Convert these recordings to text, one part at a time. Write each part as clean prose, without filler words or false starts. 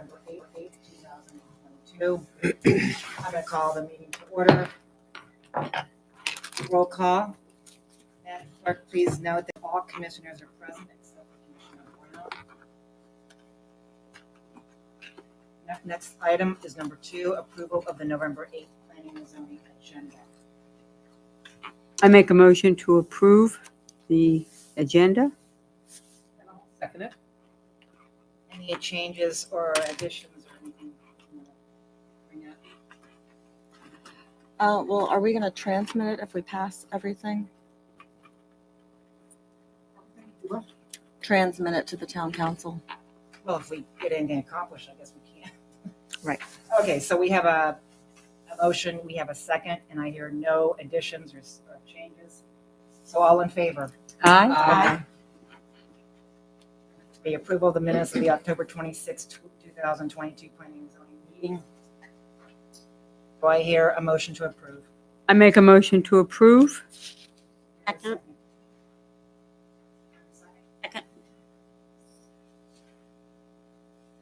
November 8th, 2022. I'm going to call the meeting to order. Roll call. Madam Clerk, please note that all commissioners are present except for Commissioner Brown. Next item is number 2, approval of the November 8th planning and zoning agenda. I make a motion to approve the agenda. Second it. Any changes or additions or anything you want to bring up? Well, are we going to transmit it if we pass everything? Transmit it to the town council. Well, if we get anything accomplished, I guess we can. Right. Okay, so we have a motion, we have a second, and I hear no additions or changes. So all in favor? Aye. The approval of the minutes of the October 26, 2022 planning and zoning meeting. Do I hear a motion to approve? I make a motion to approve. Second. Second.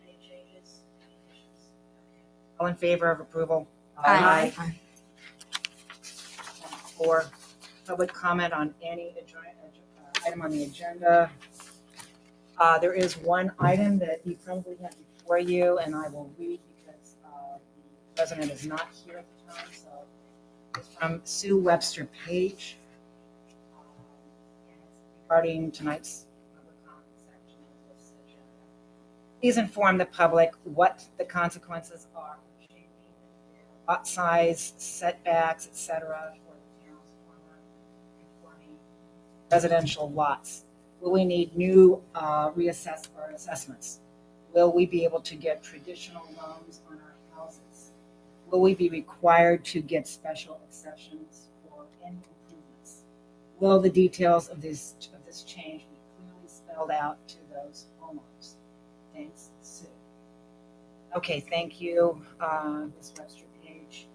Any changes? Any additions? All in favor of approval? Aye. For public comment on any item on the agenda. There is one item that you probably have before you, and I will read because the president is not here at the time. So it's from Sue Webster Page. And it's regarding tonight's public comment section of this agenda. Please inform the public what the consequences are for changing lot size, setbacks, etc. for the town's former conforming residential lots. Will we need new assessments? Will we be able to get traditional loans on our houses? Will we be required to get special exceptions for any improvements? Will the details of this change be clearly spelled out to those homeowners? Thanks, Sue. Okay, thank you, Ms. Webster Page.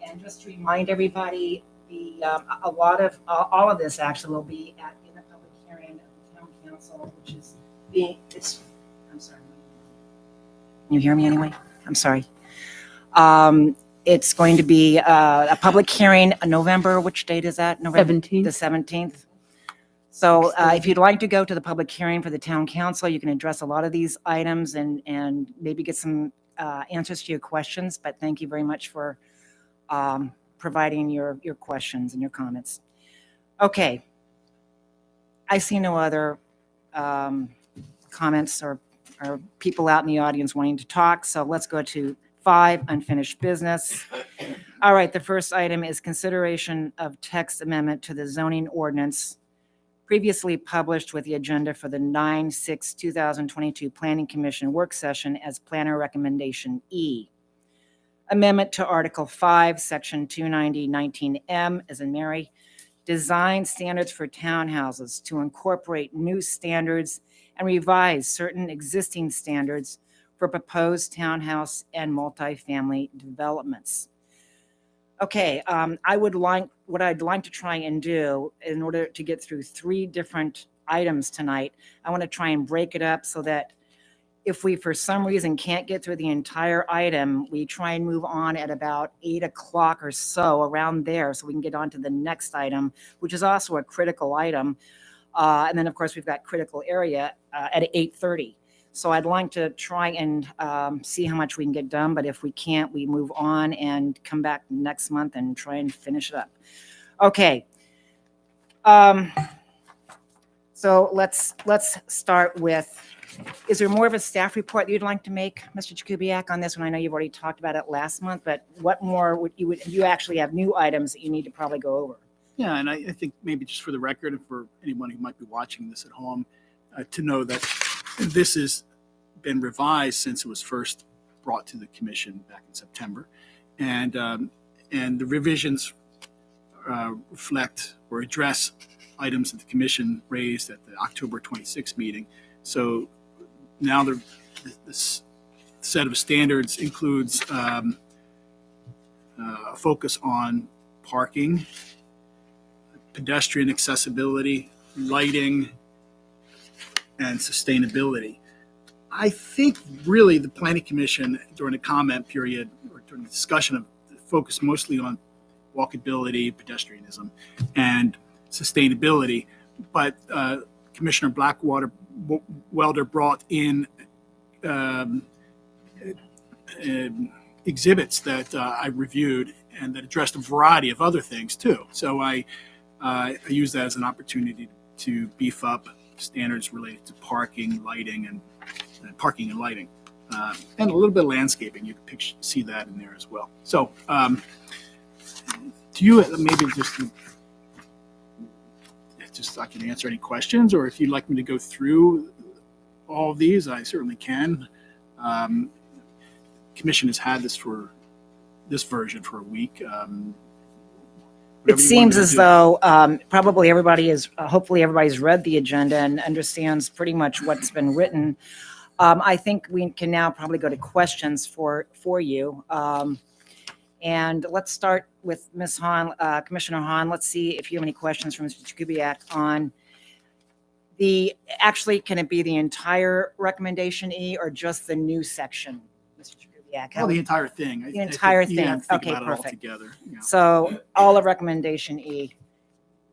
And just to remind everybody, all of this actually will be in the public hearing of the town council, which is I'm sorry. Can you hear me anyway? I'm sorry. It's going to be a public hearing on November, which date is that? November 17th. The 17th. So if you'd like to go to the public hearing for the town council, you can address a lot of these items and maybe get some answers to your questions. But thank you very much for providing your questions and your comments. Okay. I see no other comments or people out in the audience wanting to talk. So let's go to 5, unfinished business. All right, the first item is consideration of text amendment to the zoning ordinance previously published with the agenda for the 9/6/2022 Planning Commission work session as planner recommendation E. Amendment to Article 5, Section 290-19M, as in Mary, design standards for townhouses to incorporate new standards and revise certain existing standards for proposed townhouse and multifamily developments. Okay, what I'd like to try and do in order to get through 3 different items tonight, I want to try and break it up so that if we, for some reason, can't get through the entire item, we try and move on at about 8 o'clock or so, around there, so we can get on to the next item, which is also a critical item. And then, of course, we've got critical area at 8:30. So I'd like to try and see how much we can get done, but if we can't, we move on and come back next month and try and finish it up. Okay. So let's start with, is there more of a staff report that you'd like to make, Mr. Jakubiak, on this one? I know you've already talked about it last month, but what more would you actually have new items that you need to probably go over? Yeah, and I think maybe just for the record, and for anyone who might be watching this at home, to know that this has been revised since it was first brought to the commission back in September, and the revisions reflect or address items that the commission raised at the October 26th meeting. So now the set of standards includes a focus on parking, pedestrian accessibility, lighting, and sustainability. I think really the planning commission during the comment period or during the discussion focused mostly on walkability, pedestrianism, and sustainability. But Commissioner Welder brought in exhibits that I reviewed and that addressed a variety of other things too. So I use that as an opportunity to beef up standards related to parking, lighting, and lighting, and a little bit of landscaping. You can see that in there as well. So, do you maybe just I can answer any questions, or if you'd like me to go through all of these, I certainly can. Commission has had this version for a week. It seems as though probably everybody is, hopefully everybody's read the agenda and understands pretty much what's been written. I think we can now probably go to questions for you. And let's start with Ms. Hahn, Commissioner Hahn. Let's see if you have any questions from Mr. Jakubiec on actually, can it be the entire recommendation E or just the new section, Mr. Jakubiec? Well, the entire thing. The entire You have to thing. think Okay, about it all perfect. together. Yeah. So all of recommendation E.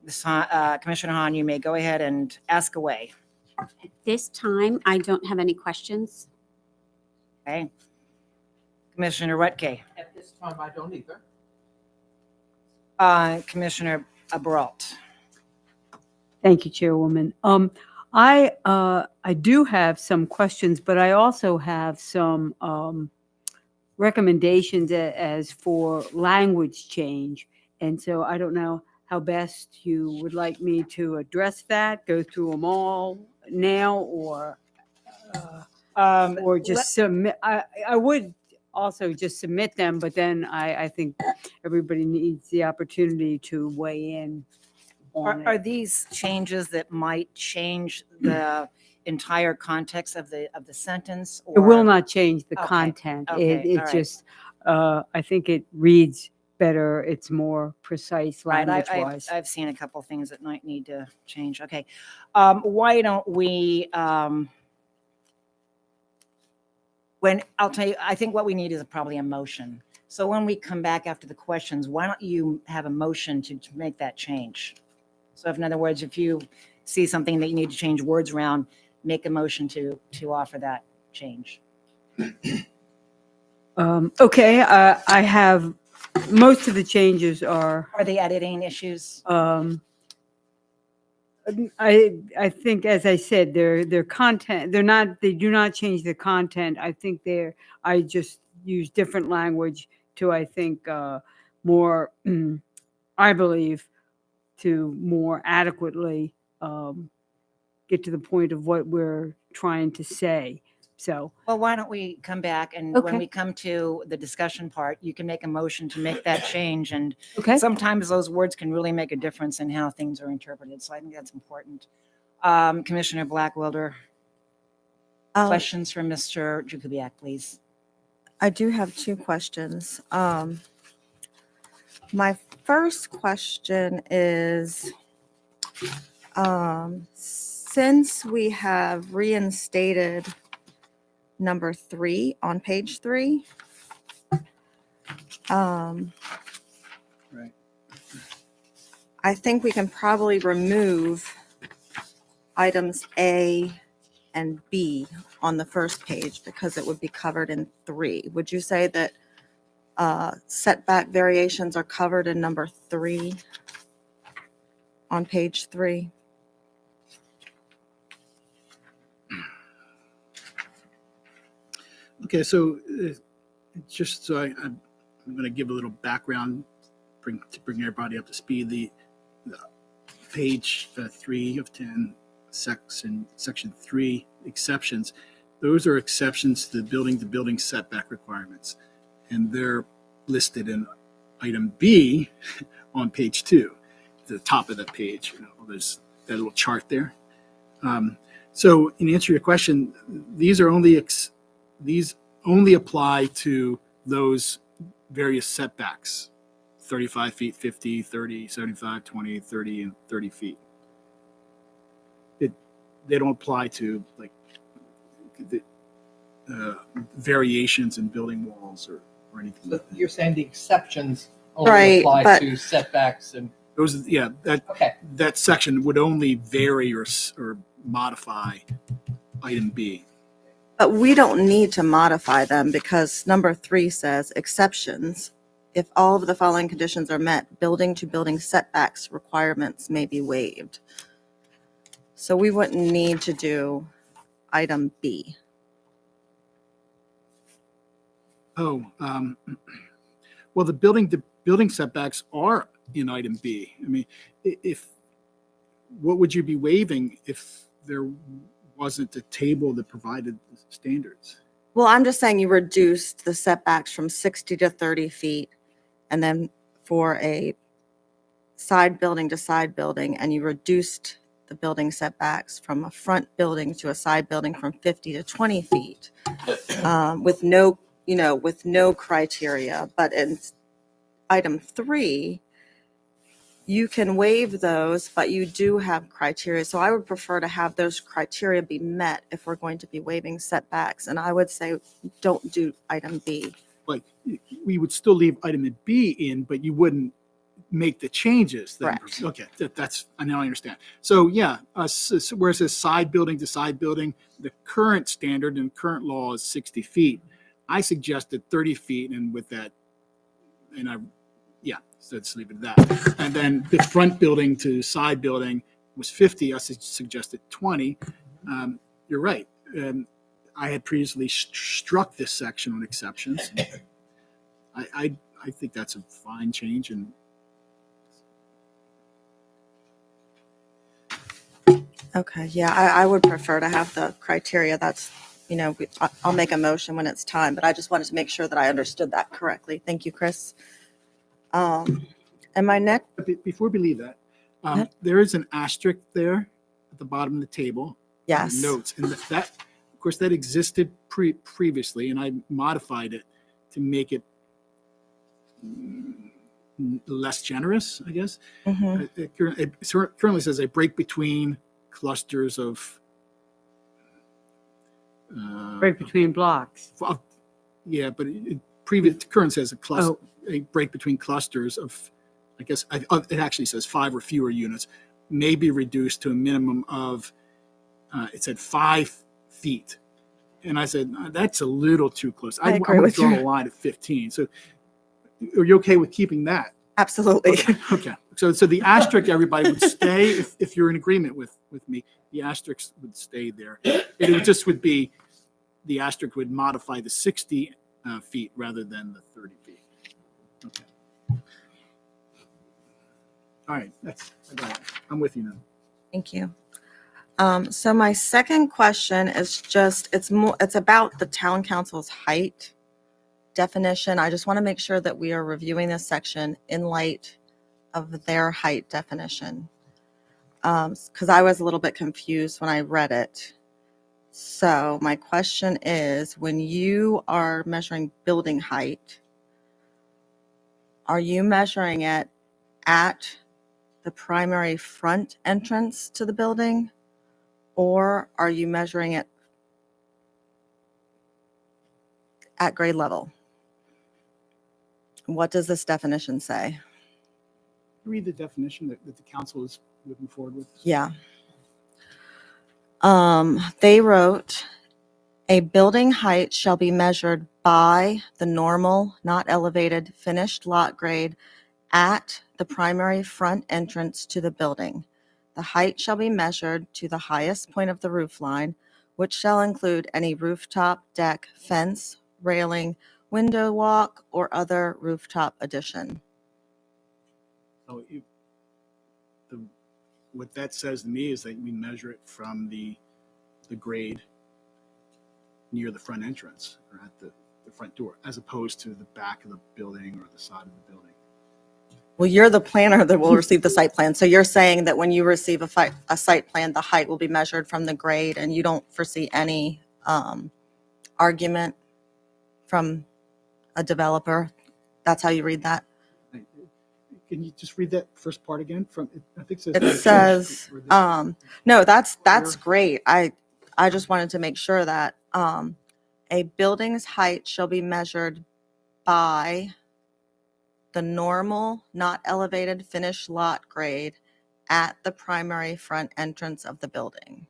Commissioner Hahn, you may go ahead and ask away. At this time, I don't have any questions. Okay. Commissioner Rutke. At this time, I don't either. Commissioner Brault. Thank you, Chairwoman. I do have some questions, but I also have some recommendations as for language change. And so I don't know how best you would like me to address that, go through them all now, or just submit. I would also just submit them, but then I think everybody needs the opportunity to weigh in on Are it. these changes that might change the entire context of the sentence? It will or- not change the Okay, content. okay, It all right. just, I think it reads better. It's more precise Right, language-wise. I've seen a couple things that might need to change. Okay. Why don't we, I'll tell you, I think what we need is probably a motion. So when we come back after the questions, why don't you have a motion to make that change? So if, in other words, if you see something that you need to change words around, make a motion to offer that change. Okay, I have, most of the changes are, Are they editing issues? I think, as I said, their content, they do not change the content. I think I just use different language to, I think, more, I believe, to more adequately get to the point of what we're trying to say. So, Well, why don't we come back and when Okay. we come to the discussion part, you can make a motion to make that change. And okay. sometimes those words can really make a difference in how things are interpreted. So I think that's important. Commissioner Blackwelder, questions for Mr. Jakubiec, please. I do have two questions. My first question is, since we have reinstated number 3 on page 3, Right. I think we can probably remove items A and B on the first page because it would be covered in 3. Would you say that setback variations are covered in number 3 on page 3? Okay, so just so I'm going to give a little background, to bring everybody up to speed. The page 3 of 10, section 3 exceptions. Those are exceptions to the building setback requirements, and they're listed in item B on page 2, at the top of that page. There's that little chart there. So, in answer to your question, these are these only apply to those various setbacks, 35 feet, 50, 30, 75, 20, 30, and 30 feet. They don't apply to variations in building walls or anything. So like that. you're saying the exceptions only Right, apply but- to setbacks and, Those, yeah, okay, that section would only vary or modify item B. But we don't need to modify them because number 3 says exceptions. If all of the following conditions are met, building to building setbacks requirements may be waived. So we wouldn't need to do item B. Oh, well, the building setbacks are in item B. I mean, if, what would you be waiving if there wasn't a table that provided the standards? Well, I'm just saying you reduced the setbacks from 60 to 30 feet. And then for a side building to side building, and you reduced the building setbacks from a front building to a side building from 50 to 20 feet with no, with no criteria. But in item 3, you can waive those, but you do have criteria. So I would prefer to have those criteria be met if we're going to be waiving setbacks. And I would say, don't do item B. Like, we would still leave item B in, but you wouldn't make the changes. then. Correct. Okay, that's, I now understand. So yeah, where it says side building to side building, the current standard and current law is 60 feet. I suggested 30 feet, and with that, so let's leave it at that. And then the front building to side building was 50. I suggested 20. You're right. I had previously struck this section on exceptions. I think that's a fine change. And Okay, yeah, I would prefer to have the criteria. That's, I'll make a motion when it's time, but I just wanted to make sure that I understood that correctly. Thank you, Chris. And my next, before we leave that, ahead. there is an asterisk there at the bottom of the table. yes, Notes, and that, of course, that existed previously, and I modified it to make it less generous, I guess. mhm, It currently says a break between clusters of. Right between blocks. Yeah, but current says a break between clusters of, I guess, it actually says 5 or fewer units may be reduced to a minimum of, it said 5 feet. And I said, that's a little too close. I agree would with draw you. a line at 15. So are you okay with keeping that? absolutely. Okay. So the asterisk, everybody, would stay, if you're in agreement with me, the asterisk would stay there. It just would be, the asterisk would modify the 60 feet rather than the 30 feet. Okay. All right, I got it. I'm with you now. Thank you. So my second question is just, it's about the town council's height definition. I just want to make sure that we are reviewing this section in light of their height definition. Because I was a little bit confused when I read it. So my question is, when you are measuring building height, are you measuring it at the primary front entrance to the building? Or are you measuring it at grade level? What does this definition say? Read the definition that the council is moving forward with. Yeah. They wrote, a building height shall be measured by the normal, not elevated, finished lot grade at the primary front entrance to the building. The height shall be measured to the highest point of the roof line, which shall include any rooftop, deck, fence, railing, window walk, or other rooftop addition. So what that says to me is that we measure it from the grade near the front entrance or at the front door, as opposed to the back of the building or the side of the building. Well, you're the planner that will receive the site plan. So you're saying that when you receive a site plan, the height will be measured from the grade, and you don't foresee any argument from a developer? That's how you read that? Can you just read that first part again? I think It says, no, that's great. I just wanted to make sure that a a building's height shall be measured by the normal, not elevated finished lot grade at the primary front entrance of the building.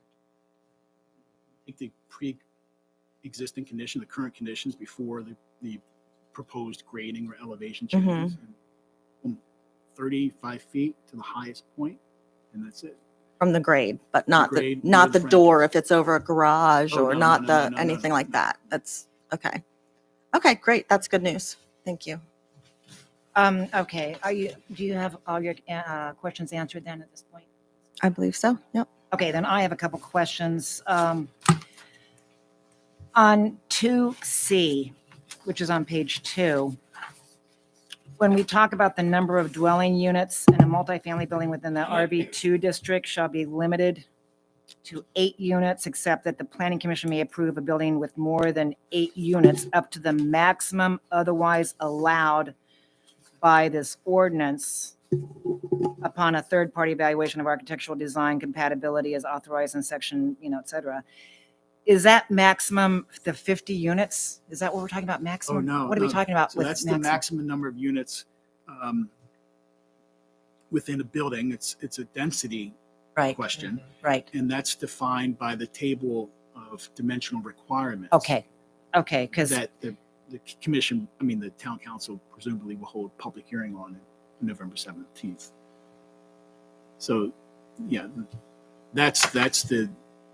I think the pre-existing condition, the current conditions before the proposed grading or elevation changes. From 35 feet to the highest point, and that's it. From the grade, but not the, grade not near the the front door if it's over a garage Oh, or no, not no, the, no, no, anything no, like no. that. That's, okay. Okay, great. That's good news. Thank you. Okay, do you have all your questions answered then at this point? I believe so. Yep. Okay, then I have a couple questions. On 2C, which is on page 2, when we talk about the number of dwelling units in a multifamily building within the RB2 district shall be limited to 8 units, except that the planning commission may approve a building with more than 8 units up to the maximum otherwise allowed by this ordinance upon a third-party evaluation of architectural design compatibility as authorized in section, et cetera. Is that maximum the 50 units? Is that what we're talking about, Oh, maximum? no. What are we no. talking about So with that's the maximum? maximum number of units within a building. It's a density Right, question, right. and that's defined by the table of dimensional requirements. Okay, because, That the commission, the town council presumably will hold public hearing on November 17th. So, yeah, that's the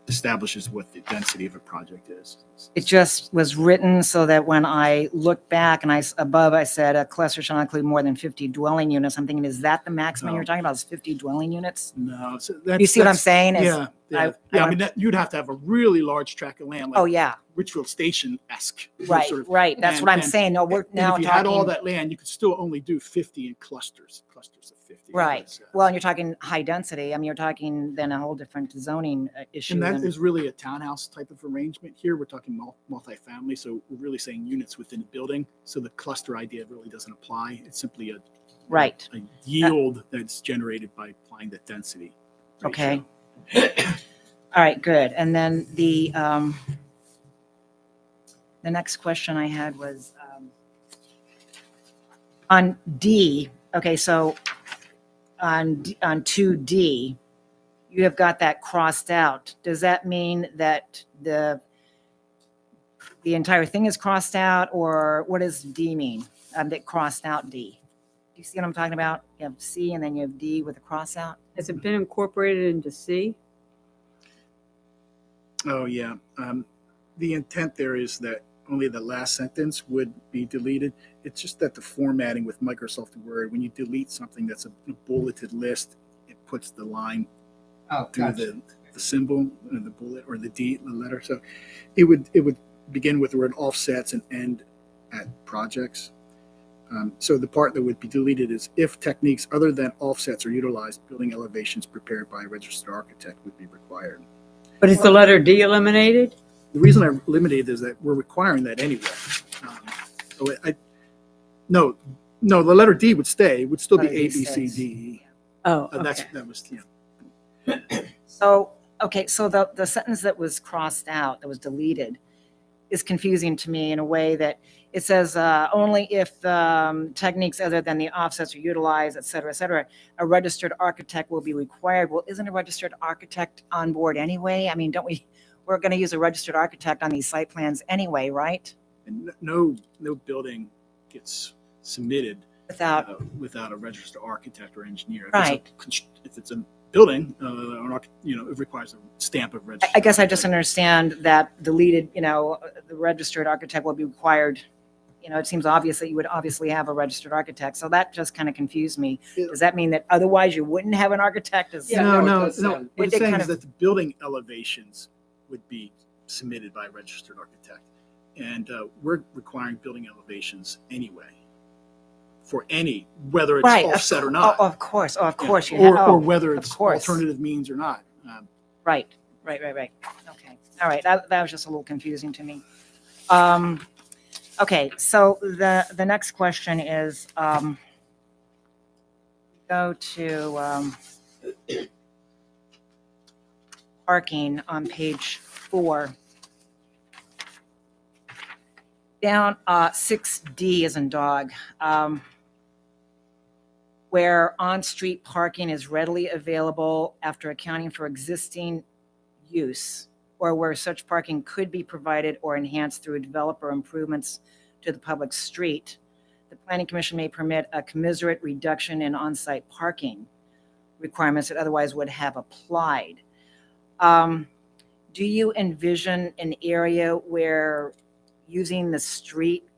establishes what the density of a project is. it just was written so that when I look back and above I said a cluster shall not include more than 50 dwelling units, I'm thinking, is that the maximum you're No. talking about, is 50 dwelling units? No, so that's, You see what I'm saying? Is- Yeah, yeah. I You'd have to have a really large tract of land, Oh, like yeah, Richfield Station-esque. right, sort of- right. That's and- what I'm and- saying. No, we're And now if you had all talking, that land, you could still only do 50 in clusters of 50. right. That's, Well, and you're talking high density. You're talking then a whole different zoning issue. and that than- is really a townhouse type of arrangement here. We're talking multifamily, so we're really saying units within a building. So the cluster idea really doesn't apply. It's simply Right, a yield that's generated by applying the density. okay. ratio. All right, good. And then the next question I had was on D. Okay, so on 2D, you have got that crossed out. Does that mean that the entire thing is crossed out, or what does D mean? That crossed out D. Do you see what I'm talking about? You have C and then you have D with a cross out. Has it been incorporated into C? Oh, yeah. The intent there is that only the last sentence would be deleted. It's just that the formatting with Microsoft Word, when you delete something that's a bulleted list, it puts the line Oh, through gotcha. the symbol, the bullet or the letter. So it would begin with the word offsets and end at projects. So the part that would be deleted is if techniques other than offsets are utilized, building elevations prepared by a registered architect would be required. But is the letter D eliminated? The reason I eliminated is that we're requiring that anyway. No, the letter D would stay. It would still be Letter A, D B, C, stays. D, E. Oh, That was, yeah. So, okay, so the sentence that was crossed out, that was deleted, is confusing to me in a way that it says only if techniques other than the offsets are utilized, et cetera, a registered architect will be required. Well, isn't a registered architect on board anyway? We're going to use a registered architect on these site plans anyway, right? And no building gets submitted Without, without a registered architect or engineer. Right. If it's a building, it requires a stamp of registered. I guess I just architect. understand that deleted, the registered architect will be required. It seems obvious that you would obviously have a registered architect. So that just kind of confused me. Does that mean that otherwise you wouldn't have an architect? Yeah, No, no, it no, does no. sound- What It it's saying kind is of- that the building elevations would be submitted by a registered architect. And we're requiring building elevations anyway for any, whether it's Right. offset or not. Of course. Oh, of Yeah. course. Or whether of it's course. alternative means or not. Right. Okay. All right. That was just a little confusing to me. Okay. So the next question is, go to parking on page 4. Down 6D as in dog, where on-street parking is readily available after accounting for existing use, or where such parking could be provided or enhanced through developer improvements to the public street, the Planning Commission may permit a commensurate reduction in on-site parking requirements that otherwise would have applied. Do you envision an area where using the street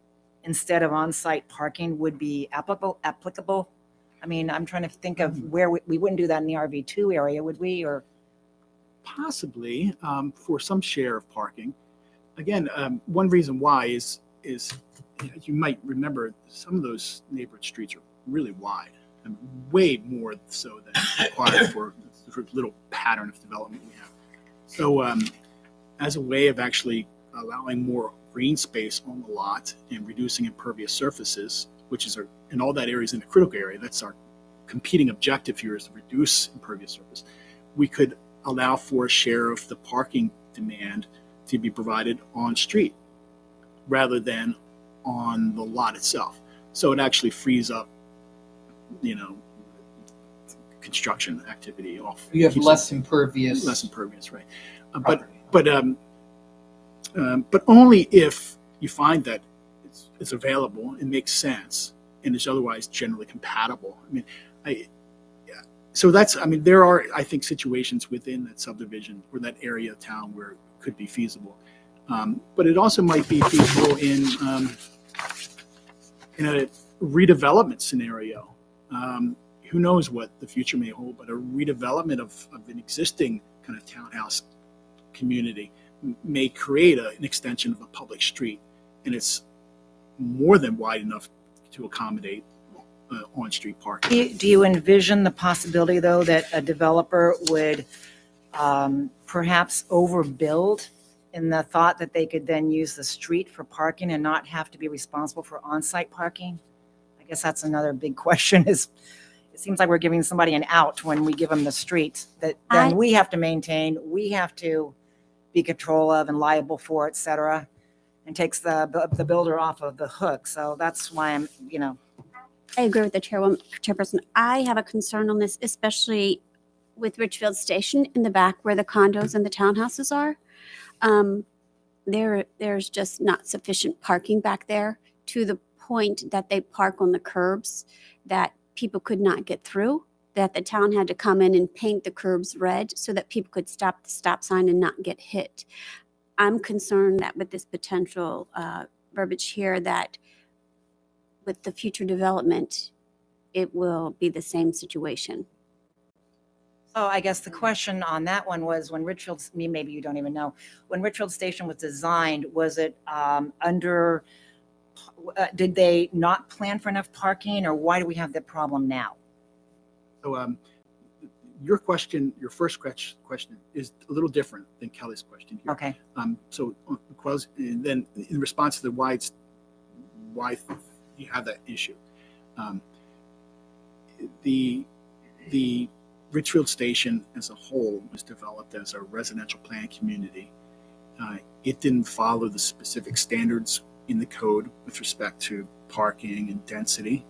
instead of on-site parking would be applicable? I mean, I'm trying to think of where we wouldn't do that in the RV2 area, would we? Or Possibly for some share of parking. Again, one reason why is you might remember some of those neighborhood streets are really wide, and way more so than required for the little pattern of development we have. So as a way of actually allowing more green space on the lot and reducing impervious surfaces, which is in all that area is in the critical area, that's our competing objective here, is to reduce impervious surface. We could allow for a share of the parking demand to be provided on street rather than on the lot itself. So it actually frees up, construction activity off. You have keeps less impervious. less impervious, right? property. But only if you find that it's available and makes sense and is otherwise generally compatible. There are, I think, situations within that subdivision or that area of town where it could be feasible. But it also might be feasible in a redevelopment scenario. Who knows what the future may hold, but a redevelopment of an existing kind of townhouse community may create an extension of a public street, and it's more than wide enough to accommodate on-street parking. do you envision the possibility, though, that a developer would perhaps overbuild in the thought that they could then use the street for parking and not have to be responsible for on-site parking? I guess that's another big question. It seems like we're giving somebody an out when we give them the street that then we have to maintain, we have to be control of and liable for, et cetera, and takes the builder off of the hook. So that's why I'm, I agree with the chairperson. I have a concern on this, especially with Richfield Station in the back where the condos and the townhouses are. There's just not sufficient parking back there to the point that they park on the curbs that people could not get through, that the town had to come in and paint the curbs red so that people could stop the stop sign and not get hit. I'm concerned that with this potential verbiage here, that with the future development, it will be the same situation. So I guess the question on that one was when Richfield, maybe you don't even know, when Richfield Station was designed, was it did they not plan for enough parking, or why do we have that problem now? So your first question is a little different than Kelly's question here. Okay. And then in response to why you have that issue, the Richfield Station as a whole was developed as a residential plan community. It didn't follow the specific standards in the code with respect to parking and density.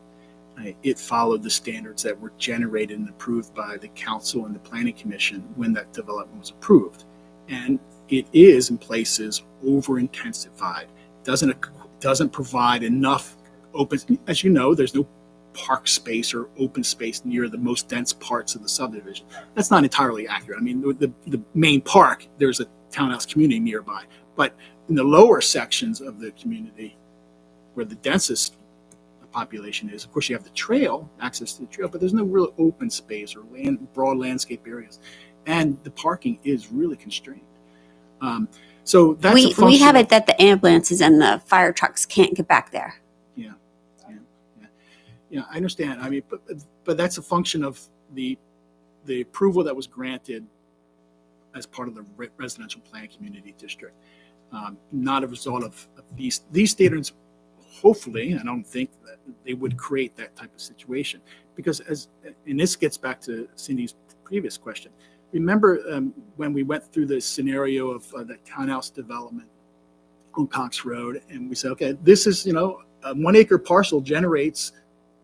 It followed the standards that were generated and approved by the council and the planning commission when that development was approved. And it is in places over intensified, doesn't provide enough open, as you know, there's no park space or open space near the most dense parts of the subdivision. That's not entirely accurate. I mean, the main park, there's a townhouse community nearby, but in the lower sections of the community where the densest population is, of course you have the trail, access to the trail, but there's no real open space or broad landscape areas, and the parking is really constrained. So that's a function we have of- it that the ambulances and the fire trucks can't get back there. Yeah, I understand. I mean, but that's a function of the approval that was granted as part of the residential plan community district, not a result of these standards. Hopefully, I don't think that they would create that type of situation, because and this gets back to Cindy's previous question. Remember when we went through the scenario of the townhouse development on Cox Road, and we say, okay, this is, you know, a 1 acre parcel generates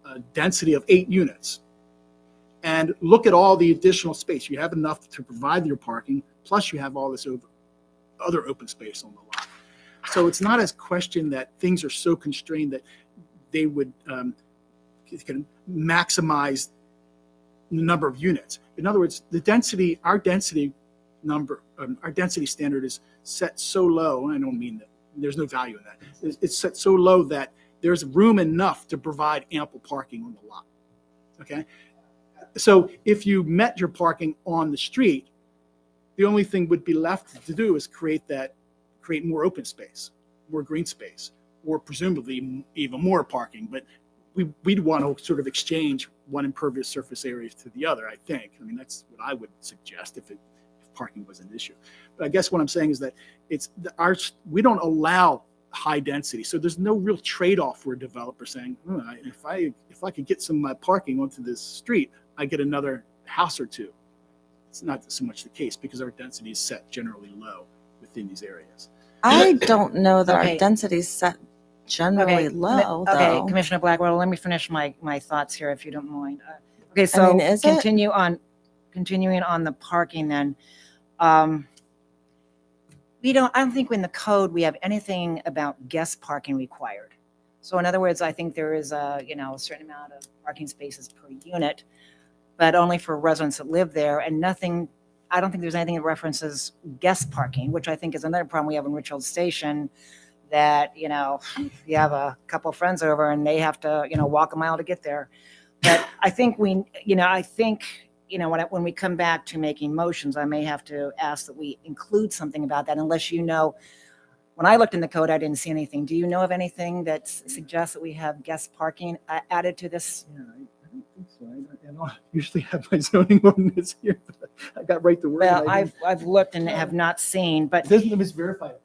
a density of 8 units. And look at all the additional space. You have enough to provide your parking, plus you have all this other open space on the lot. So it's not as question that things are so constrained that they would can maximize the number of units. In other words, the density, our density standard is set so low. I don't mean that there's no value in that. It's set so low that there's room enough to provide ample parking on the lot. Okay. So if you met your parking on the street, the only thing would be left to do is create more open space, more green space, or presumably even more parking. But we'd want to sort of exchange one impervious surface area to the other, I think. I mean, that's what I would suggest if parking was an issue. But I guess what I'm saying is that we don't allow high density. So there's no real trade-off for a developer saying, if I could get some of my parking onto this street, I get another house or two. It's not so much the case because our density is set generally low within these areas. I don't know that Okay. our density is set generally low, Okay, though. Commissioner Blackwell, let me finish my thoughts here if you don't mind. Okay, so mean, is it? continuing on the parking then. I don't think in the code we have anything about guest parking required. So in other words, I think there is a certain amount of parking spaces per unit, but only for residents that live there, and nothing, I don't think there's anything that references guest parking, which I think is another problem we have in Richfield Station, that, you have a couple of friends over and they have to, walk a mile to get there. But I think when we come back to making motions, I may have to ask that we include something about that, unless when I looked in the code, I didn't see anything. Do you know of anything that suggests that we have guest parking added to this? Yeah, I don't think so. I don't usually have my zoning ordinance here, but I got right to work. Well, I've looked and have not seen, but, Doesn't let me verify it.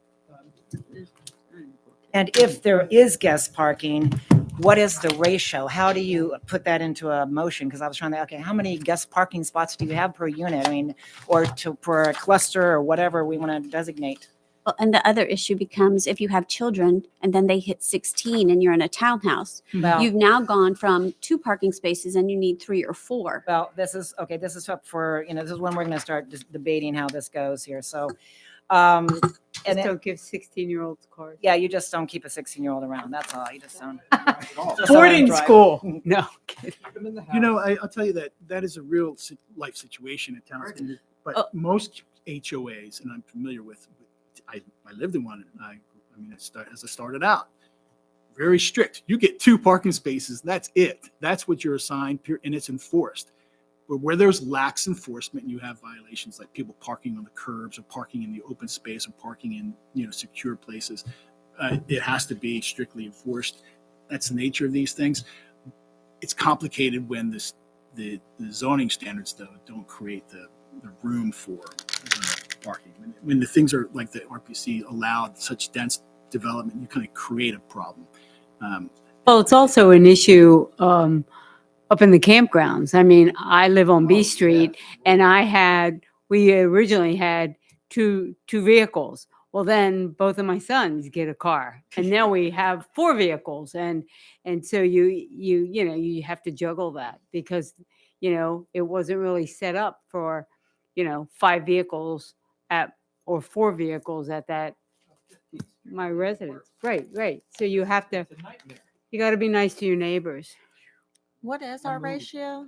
and if there is guest parking, what is the ratio? How do you put that into a motion? Because I was trying to, okay, how many guest parking spots do you have per unit? I mean, or per a cluster or whatever we want to designate. Well, and the other issue becomes if you have children and then they hit 16 and you're in a townhouse, Well, you've now gone from 2 parking spaces and you need 3 or 4. Well, this is up for, this is when we're going to start debating how this goes here. So, and Just then, don't give 16-year-olds cars. yeah, you just don't keep a 16-year-old around. That's all. You just don't. Just let them Boarding drive. school. No, kidding. Keep them in the house. You know, I'll tell you that is a real life situation in town. But most HOAs, and I'm familiar with, I lived in one, and as I started out, very strict. You get 2 parking spaces, that's it. That's what you're assigned, and it's enforced. But where there's lax enforcement, you have violations like people parking on the curbs or parking in the open space or parking in secure places. It has to be strictly enforced. That's the nature of these things. It's complicated when the zoning standards though don't create the room for parking. When the things are like the RPC allowed such dense development, you kind of create a problem. Well, it's also an issue up in the campgrounds. I mean, I live on B Street, and we originally had two vehicles. Well, then both of my sons get a car, and now we have 4 vehicles, and so you have to juggle that because it wasn't really set up for 5 vehicles or 4 vehicles at that my residence. Right. So you have to. It's a nightmare. You got to be nice to your neighbors. What is our Remove. ratio?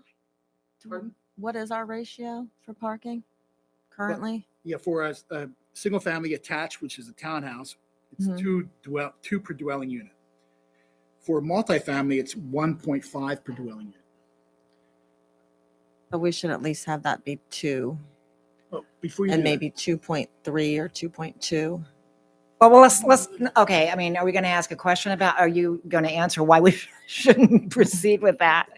Pardon? What is our ratio for parking currently? Yeah, for a single family attached, which is a townhouse, it's Mhm. 2 per dwelling unit. For multifamily, it's 1.5 per dwelling unit. So we should at least have that be 2 Oh, before you and do that, maybe 2.3 or 2.2. Well, let's, okay, I mean, are we going to ask a question are you going to answer why we shouldn't proceed with that?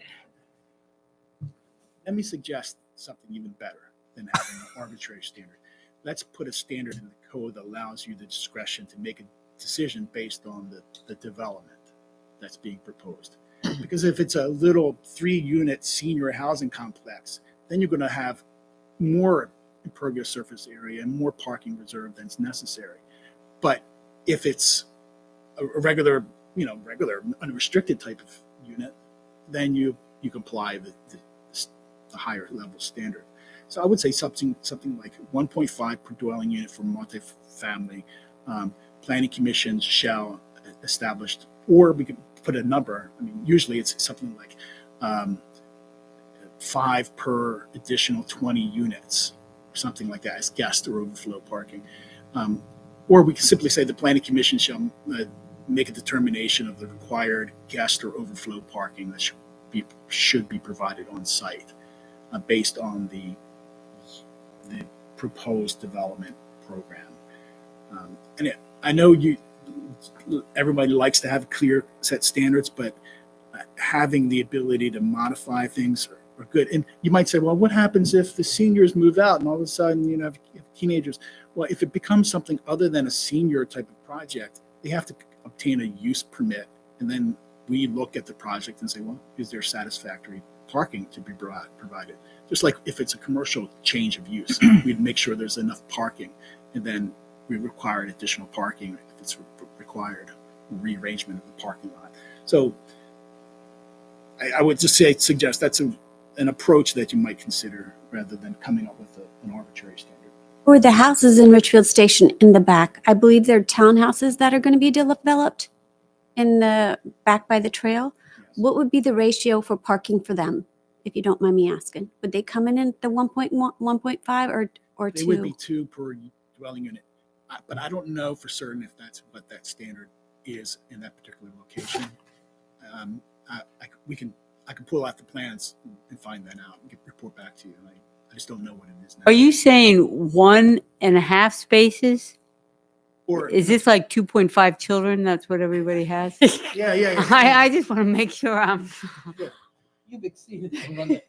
let me suggest something even better than having an arbitrary standard. Let's put a standard in the code that allows you the discretion to make a decision based on the development that's being proposed. Because if it's a little 3-unit senior housing complex, then you're going to have more impervious surface area and more parking reserve than's necessary. But If it's a regular, regular unrestricted type of unit, then you comply with the higher level standard. So I would say something like 1.5 per dwelling unit for multifamily. Planning commissions shall establish, or we could put a number. I mean, usually it's something like 5 per additional 20 units, or something like that, as guest or overflow parking. Or we can simply say the planning commission shall make a determination of the required guest or overflow parking that should be provided on site based on the proposed development program. I know everybody likes to have clear set standards, but having the ability to modify things are good. And you might say, well, what happens if the seniors move out and all of a sudden you have teenagers? Well, if it becomes something other than a senior type of project, they have to obtain a use permit, and then we look at the project and say, well, is there satisfactory parking to be provided? Just like if it's a commercial change of use, we'd make sure there's enough parking, and then we require additional parking if it's required, rearrangement of the parking lot. So I would just suggest that's an approach that you might consider rather than coming up with an arbitrary standard. Or the houses in Richfield Station in the back. I believe they're townhouses that are going to be developed in the back by the trail. Yes. What would be the ratio for parking for them, if you don't mind me asking? Would they come in at the 1.1, 1.5 or They 2? would be 2 per dwelling unit. But I don't know for certain if that's what that standard is in that particular location. I can pull out the plans and find that out and report back to you. I just don't know what it is now. Are you saying 1.5 spaces? Or Is this like 2.5 children? That's what everybody has? yeah. I just want to make sure I'm. You've exceeded the limit.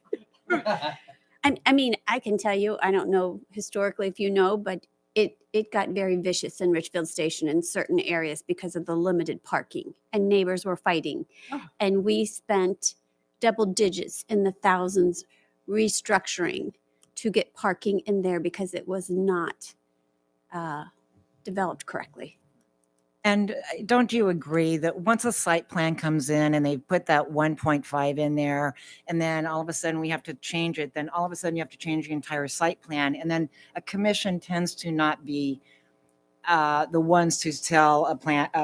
I mean, I can tell you, I don't know historically if you know, but it got very vicious in Richfield Station in certain areas because of the limited parking, and neighbors were fighting. Oh. And we spent double digits in the thousands restructuring to get parking in there because it was not developed correctly. And don't you agree that once a site plan comes in and they put that 1.5 in there, and then all of a sudden we have to change it, then all of a sudden you have to change the entire site plan, and then a commission tends to not be the ones to tell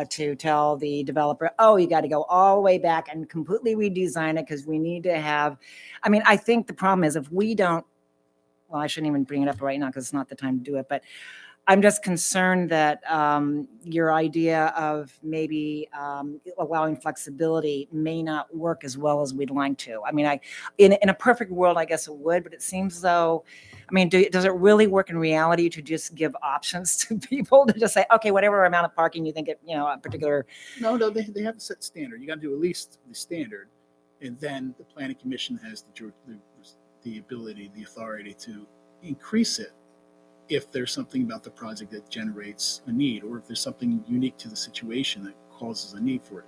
tell the developer, oh, you got to go all the way back and completely redesign it because we need to have. I mean, I think the problem is if we don't. Well, I shouldn't even bring it up right now because it's not the time to do it, but I'm just concerned that your idea of maybe allowing flexibility may not work as well as we'd like to. I mean, in a perfect world, I guess it would, but it seems though, I mean, does it really work in reality to just give options to people to just say, okay, whatever amount of parking you think a particular. No, they have a set standard. You got to do at least the standard, and then the planning commission has the ability, the authority to increase it if there's something about the project that generates a need, or if there's something unique to the situation that causes a need for it.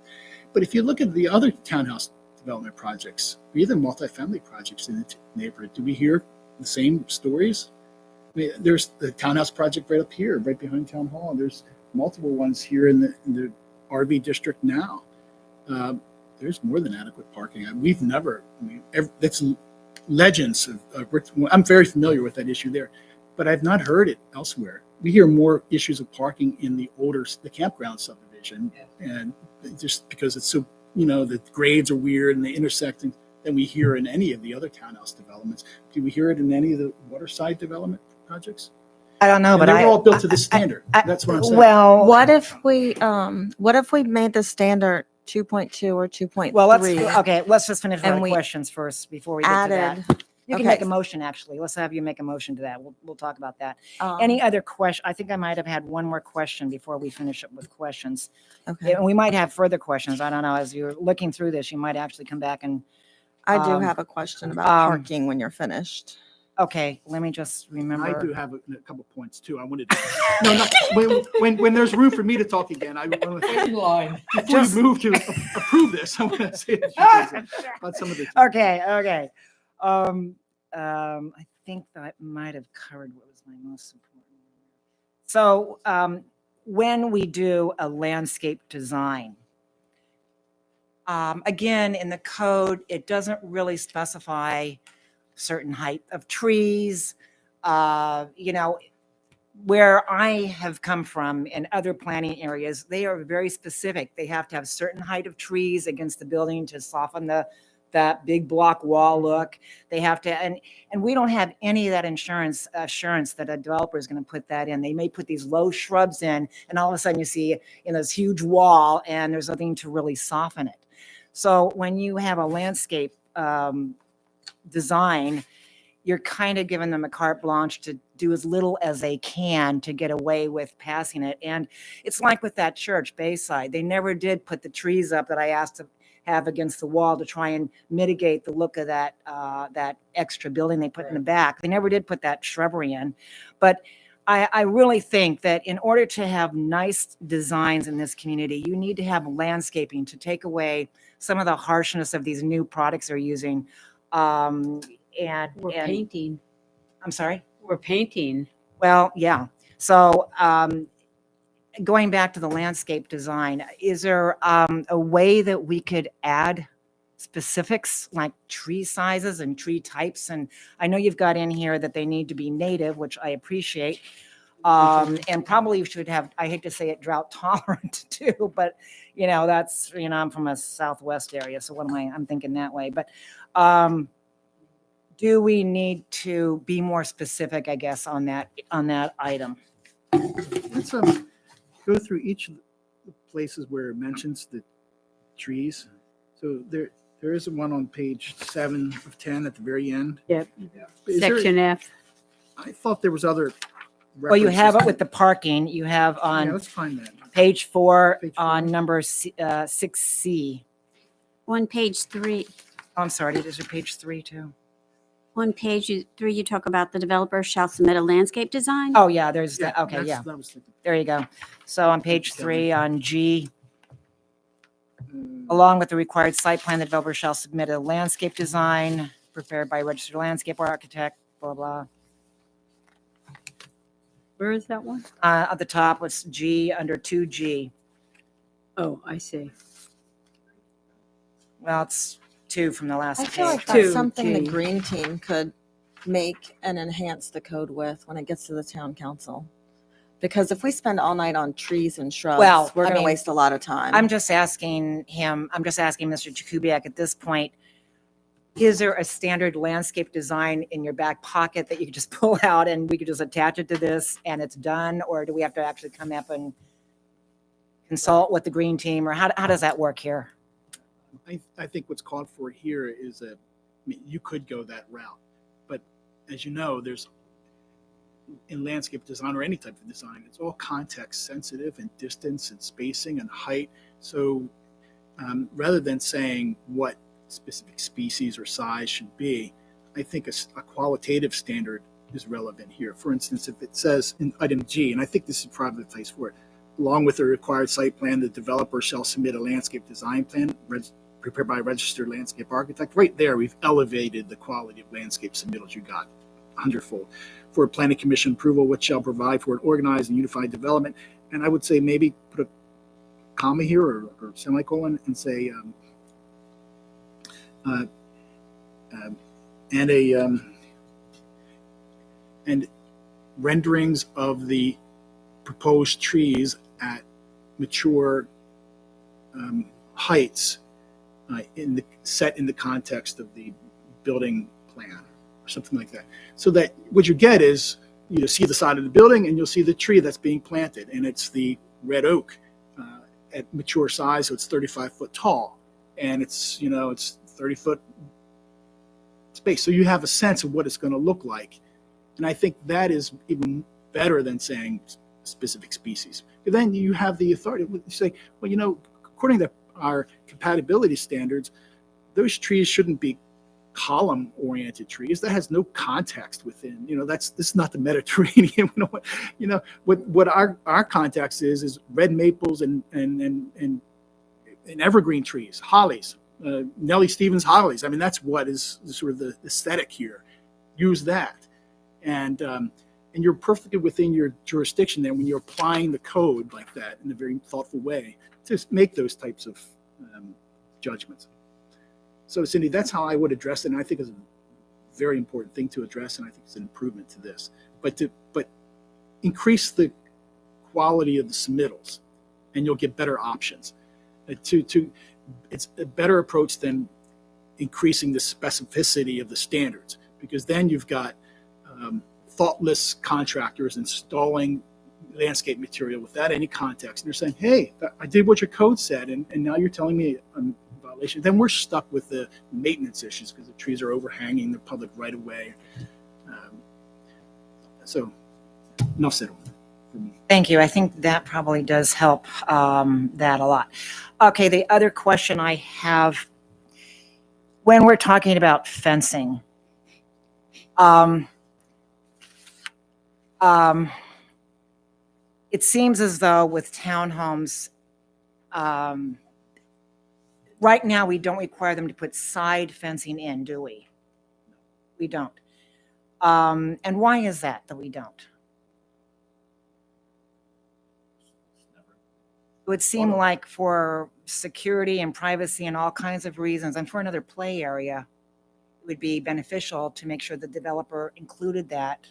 But if you look at the other townhouse development projects, or even multifamily projects in the neighborhood, do we hear the same stories? I mean, there's the townhouse project right up here, right behind Town Hall, and there's multiple ones here in the RV district now. There's more than adequate parking. We've never, that's legends I'm very familiar with that issue there, but I've not heard it elsewhere. We hear more issues of parking in the campground subdivision, and just because it's so, the grades are weird and they intersect, than we hear in any of the other townhouse developments. Do we hear it in any of the waterside development projects? I don't know, And but they're all built to the standard. That's what I'm saying. Well, What if we made the standard 2.2 or 2.3? well, let's just finish And our we questions first before we get to that. added. You can okay. make a motion, actually. Let's have you make a motion to that. We'll talk about that. um, Any other question? I think I might have had one more question before we finish up with questions. Okay. And we might have further questions. I don't know. As you're looking through this, you might actually come back and, I do um, have a question about parking when you're finished. okay, let me just I do remember. have a couple points too. I wanted to, when there's room for me to talk again, I want to, In line. before you move to approve this, I want to say a few things about some of the. Okay. I think that might have covered what was my most important. So, when we do a landscape design, again, in the code, it doesn't really specify certain height of trees. You know, where I have come from in other planning areas, they are very specific. They have to have certain height of trees against the building to soften that big block wall look. They have to, and we don't have any of that assurance that a developer is going to put that in. They may put these low shrubs in, and all of a sudden you see this huge wall, and there's nothing to really soften it. So when you have a landscape design, you're kind of giving them a carte blanche to do as little as they can to get away with passing it. And it's like with that church, Bayside. They never did put the trees up that I asked to have against the wall to try and mitigate the look of that extra building they put in the back. They never did put that shrubbery in. But I really think that in order to have nice designs in this community, you need to have landscaping to take away some of the harshness of these new products they're using. We're And painting. I'm sorry. We're painting. Well, yeah. So going back to the landscape design, is there a way that we could add specifics like tree sizes and tree types? And I know you've got in here that they need to be native, which I appreciate. And probably should have, I hate to say it, drought tolerant too, but that's, I'm from a Southwest area. So I'm thinking that way. But do we need to be more specific, I guess, on that item? Let's go through each of the places where it mentions the trees. So there is one on page 7 of 10 at the very end. Yep. Is there- Section F. I thought there was other. Well, you have it references. with the parking. You have Yeah, on let's find that. page 4 Page on 4. number 6C. On page 3, Oh, I'm sorry, is there page 3 too? on page 3, you talk about the developer shall submit a landscape design. Oh, yeah, there's, Yeah, okay, that's- yeah, that was thinking. there you go. So on page 3 on G, Mm, along with the required site plan, the developer shall submit a landscape design prepared by a registered landscape architect, blah, blah. Where is that one? At the top, it's G under 2G. Oh, I see. Well, it's 2 from the last I page. feel like Two, that's something the G. green team could make and enhance the code with when it gets to the town council. Because if we spend all night on trees and shrubs, Well, we're I going to mean, waste a lot of time. I'm just asking Mr. Jakubiec at this point, is there a standard landscape design in your back pocket that you could just pull out and we could just attach it to this and it's done? Or do we have to actually come up and consult with the green team, or how does that work here? I think what's called for here is you could go that route. But as you know, there's in landscape design or any type of design, it's all context sensitive and distance and spacing and height. So rather than saying what specific species or size should be, I think a qualitative standard is relevant here. For instance, if it says in item G, and I think this is probably the place for it, along with the required site plan, the developer shall submit a landscape design plan prepared by a registered landscape architect. Right there, we've elevated the quality of landscape submittals you got 100-fold. For planning commission approval, which shall provide for an organized and unified development. And I would say maybe put a comma here or semicolon and say, and renderings of the proposed trees at mature heights set in the context of the building plan or something like that. So that what you get is you see the side of the building and you'll see the tree that's being planted, and it's the red oak at mature size, so it's 35 foot tall, and it's 30-foot space. So you have a sense of what it's going to look like, and I think that is even better than saying specific species. But then you have the authority to say, well, according to our compatibility standards, those trees shouldn't be column-oriented trees. That has no context within. This is not the Mediterranean. What our context is red maples and evergreen trees, hollies, Nellie Stevens hollies. I mean, that's what is sort of the aesthetic here. Use that, and And you're perfectly within your jurisdiction there when you're applying the code like that in a very thoughtful way to make those types of judgments. So Cindy, that's how I would address it. And I think it's a very important thing to address. And I think it's an improvement to this, but increase the quality of the submittals and you'll get better options. It's a better approach than increasing the specificity of the standards, because then you've got thoughtless contractors installing landscape material without any context. And they're saying, hey, I did what your code said, and now you're telling me I'm in violation. Then we're stuck with the maintenance issues because the trees are overhanging the public right of way. So enough said for me. Thank you. I think that probably does help that a lot. Okay, the other question I have, when we're talking about fencing, it seems as though with townhomes, right now we don't require them to put side fencing in, do we? We don't. And why is that we don't? It would seem like for security and privacy and all kinds of reasons, and for another play area, it would be beneficial to make sure the developer included that,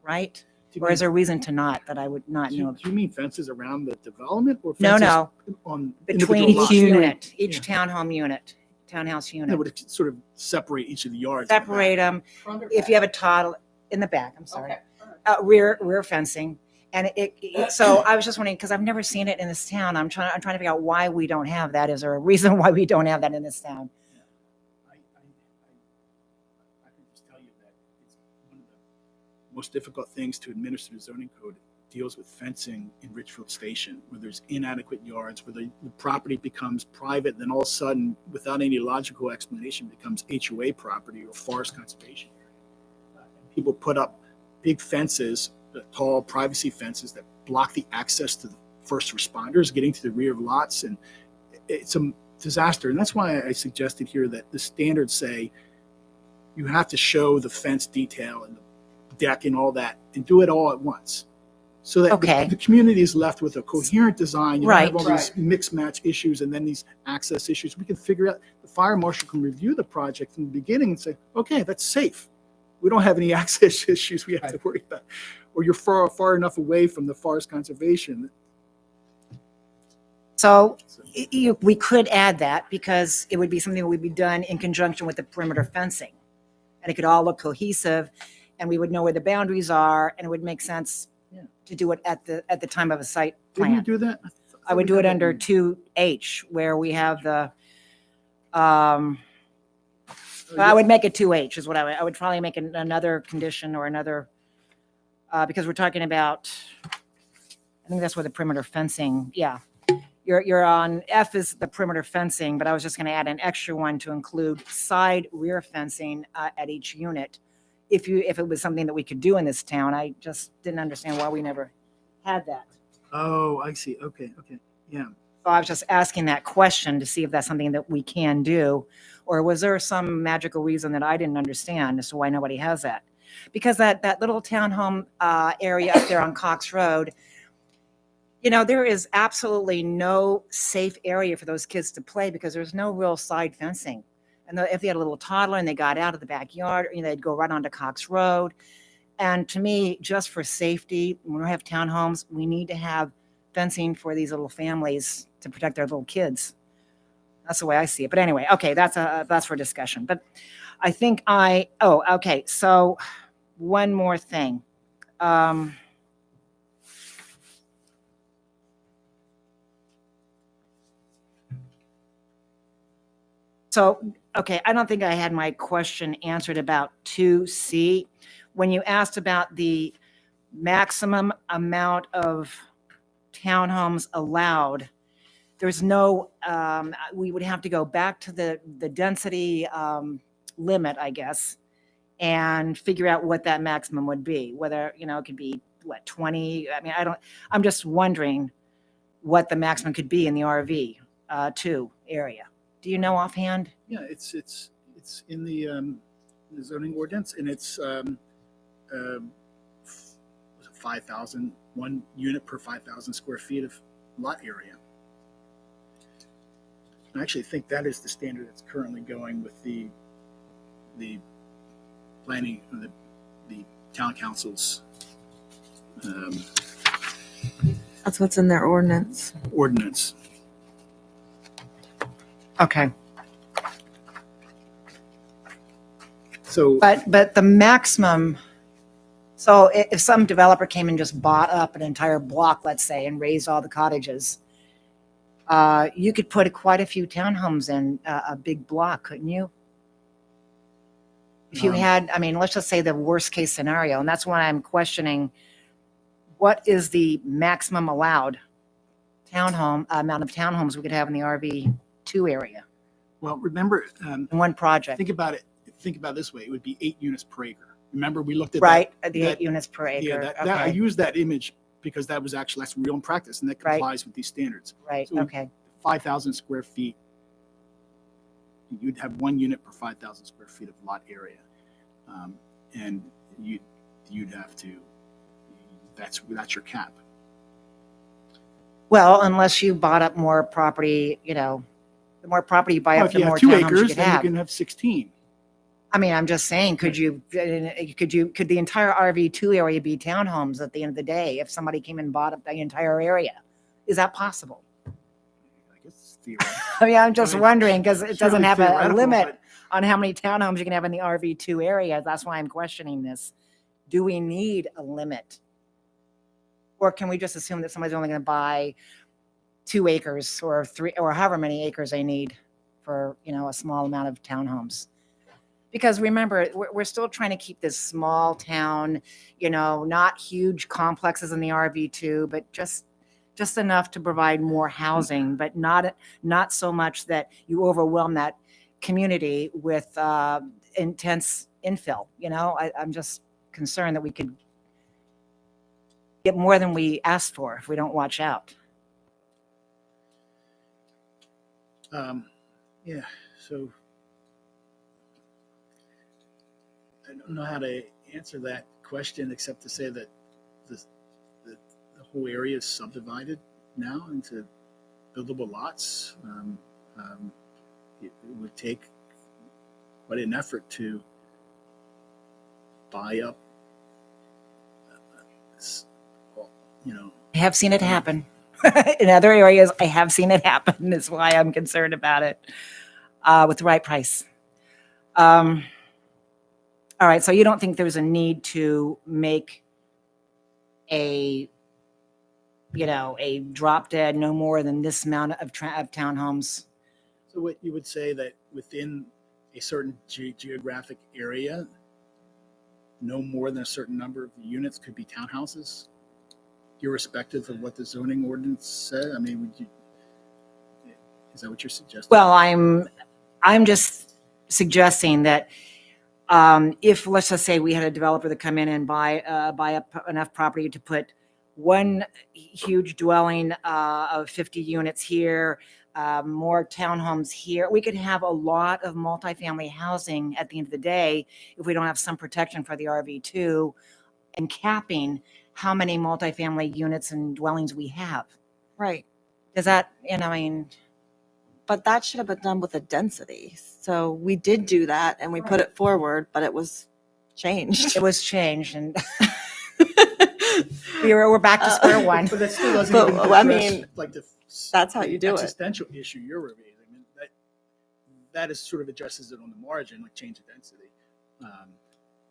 right? Or is there a reason to not, that I would not Do you, know? do you mean fences around the development or No, fences no, on between individual each lots? unit, each Yeah. townhome unit, townhouse That unit. would sort of separate each of the yards. in the back. Separate them. Front or If you have a back? toddler, in the back, I'm sorry. Okay, all right. Rear fencing. And so I was just wondering, because I've never seen it in this town. I'm trying to figure out why we don't have that. Is there a reason why we don't have that in this town? I can just tell you that it's one of the most difficult things to administer the zoning code. It deals with fencing in Richfield Station, where there's inadequate yards, where the property becomes private, then all of a sudden, without any logical explanation, becomes HOA property or forest conservation area. People put up big fences, tall privacy fences that block the access to the first responders getting to the rear of lots, and it's a disaster. And that's why I suggested here that the standards say you have to show the fence detail and the deck and all that, and do it all at once, so that Okay. the community is left with a coherent design. You don't have all Right. these mixed match issues and then these access issues. We can figure out, the fire marshal can review the project from the beginning and say, okay, that's safe. We don't have any access issues we have to worry about. Or you're far enough away from the forest conservation. So we could add that, because it would be something that would be done in conjunction with the perimeter fencing. And it could all look cohesive, and we would know where the boundaries are, and it would make sense Yeah. to do it at the time of a site Didn't you plan. do that? I would do it under 2H, where we have the, I would make it 2H is what I would probably make another condition or another, because we're talking about, I think that's where the perimeter fencing, yeah. You're on, F is the perimeter fencing, but I was just going to add an extra one to include side rear fencing at each unit. If it was something that we could do in this town, I just didn't understand why we never had that. Oh, I see. Okay. Yeah. So I was just asking that question to see if that's something that we can do, or was there some magical reason that I didn't understand as to why nobody has that? Because that little townhome area up there on Cox Road, there is absolutely no safe area for those kids to play, because there's no real side fencing. And if they had a little toddler and they got out of the backyard, they'd go right onto Cox Road. And to me, just for safety, when we have townhomes, we need to have fencing for these little families to protect their little kids. That's the way I see it. But anyway, okay, that's for discussion. But I think okay. So one more thing. Okay, I don't think I had my question answered about 2C. When you asked about the maximum amount of townhomes allowed, there's no, we would have to go back to the density limit, I guess, and figure out what that maximum would be, whether, it could be, 20? I mean, I'm just wondering what the maximum could be in the RV 2 area. Do you know offhand? Yeah, it's in the zoning ordinance, and it's one unit per 5,000 square feet of lot area. I actually think that is the standard that's currently going with the planning, the town council's That's what's in their ordinance. ordinance. Okay. So, But the maximum, so if some developer came and just bought up an entire block, let's say, and raised all the cottages, you could put quite a few townhomes in a big block, couldn't you? If you Um, had, I mean, let's just say the worst case scenario, and that's why I'm questioning, what is the maximum allowed amount of townhomes we could have in the RV2 area well, remember, in one project? think about it this way, it would be 8 units per acre. Remember, we looked at Right, the that- 8 units per Yeah, acre. I Okay, used that image because that's real in practice, and that Right. complies with these standards. right, so- okay. 5,000 square feet, you'd have 1 unit per 5,000 square feet of lot area. And you'd have to, that's your cap. Well, unless you bought up more property, the more property you buy Well, up, if the you more have 2 townhomes you acres, could then you have. can have 16. I mean, I'm just saying, could the entire RV2 area be townhomes at the end of the day if somebody came and bought up the entire area? Is that possible? I guess it's theoretical. I mean, I'm just I mean, wondering because it doesn't Certainly have a theoretical, limit but on how many townhomes you can have in the RV2 area. That's why I'm questioning this. Do we need a limit? Or can we just assume that somebody's only going to buy 2 acres or 3 or however many acres they need for, a small amount of townhomes? Because remember, we're still trying to keep this small town, not huge complexes in the RV2, but just enough to provide more housing, but not so much that you overwhelm that community with intense infill. I'm just concerned that we could get more than we asked for if we don't watch out. Yeah, so I don't know how to answer that question except to say that the whole area is subdivided now into buildable lots. It would take quite an effort to buy up, I have seen it happen. In other areas, I have seen it happen. That's why I'm concerned about it with the right price. All right, so you don't think there's a need to make a drop dead no more than this amount of townhomes? So what you would say that within a certain geographic area, no more than a certain number of units could be townhouses, irrespective of what the zoning ordinance said? I mean, is that what you're suggesting? Well, I'm just suggesting that if, let's just say, we had a developer that come in and buy up enough property to put one huge dwelling of 50 units here, more townhomes here, we could have a lot of multifamily housing at the end of the day if we don't have some protection for the RV2 and capping how many multifamily units and dwellings we have. Right. Does that, I mean, But that should have been done with a density. So we did do that and we put it forward, but it was changed. it was changed and we're back to square one. But that still doesn't But, even I address, mean, like that's how you do it. existential issue you're raising. I mean, that is sort of addresses it on the margin, like change of density.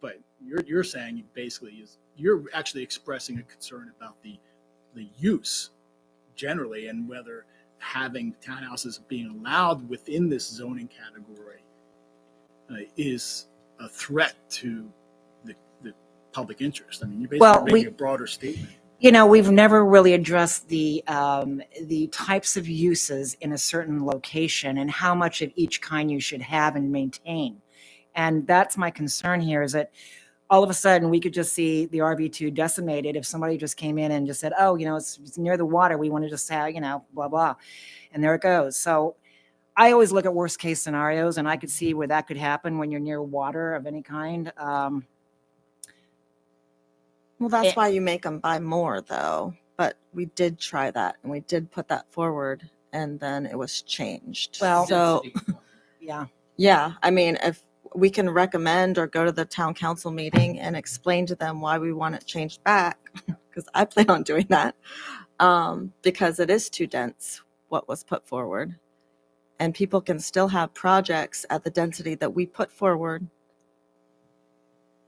But you're saying basically you're actually expressing a concern about the use generally and whether having townhouses being allowed within this zoning category is a threat to the public interest. I mean, you're basically Well, making a broader statement. We've never really addressed the types of uses in a certain location and how much of each kind you should have and maintain. And that's my concern here is that all of a sudden we could just see the RV2 decimated if somebody just came in and just said, oh, it's near the water. We want to just have, blah, blah. And there it goes. So I always look at worst case scenarios and I could see where that could happen when you're near water of any kind. Well, that's Eh. why you make them buy more though. But we did try that and we did put that forward and then it was changed. Well- So, Yeah. yeah, I mean, if we can recommend or go to the town council meeting and explain to them why we want it changed back, because I plan on doing that, because it is too dense, what was put forward. And people can still have projects at the density that we put forward.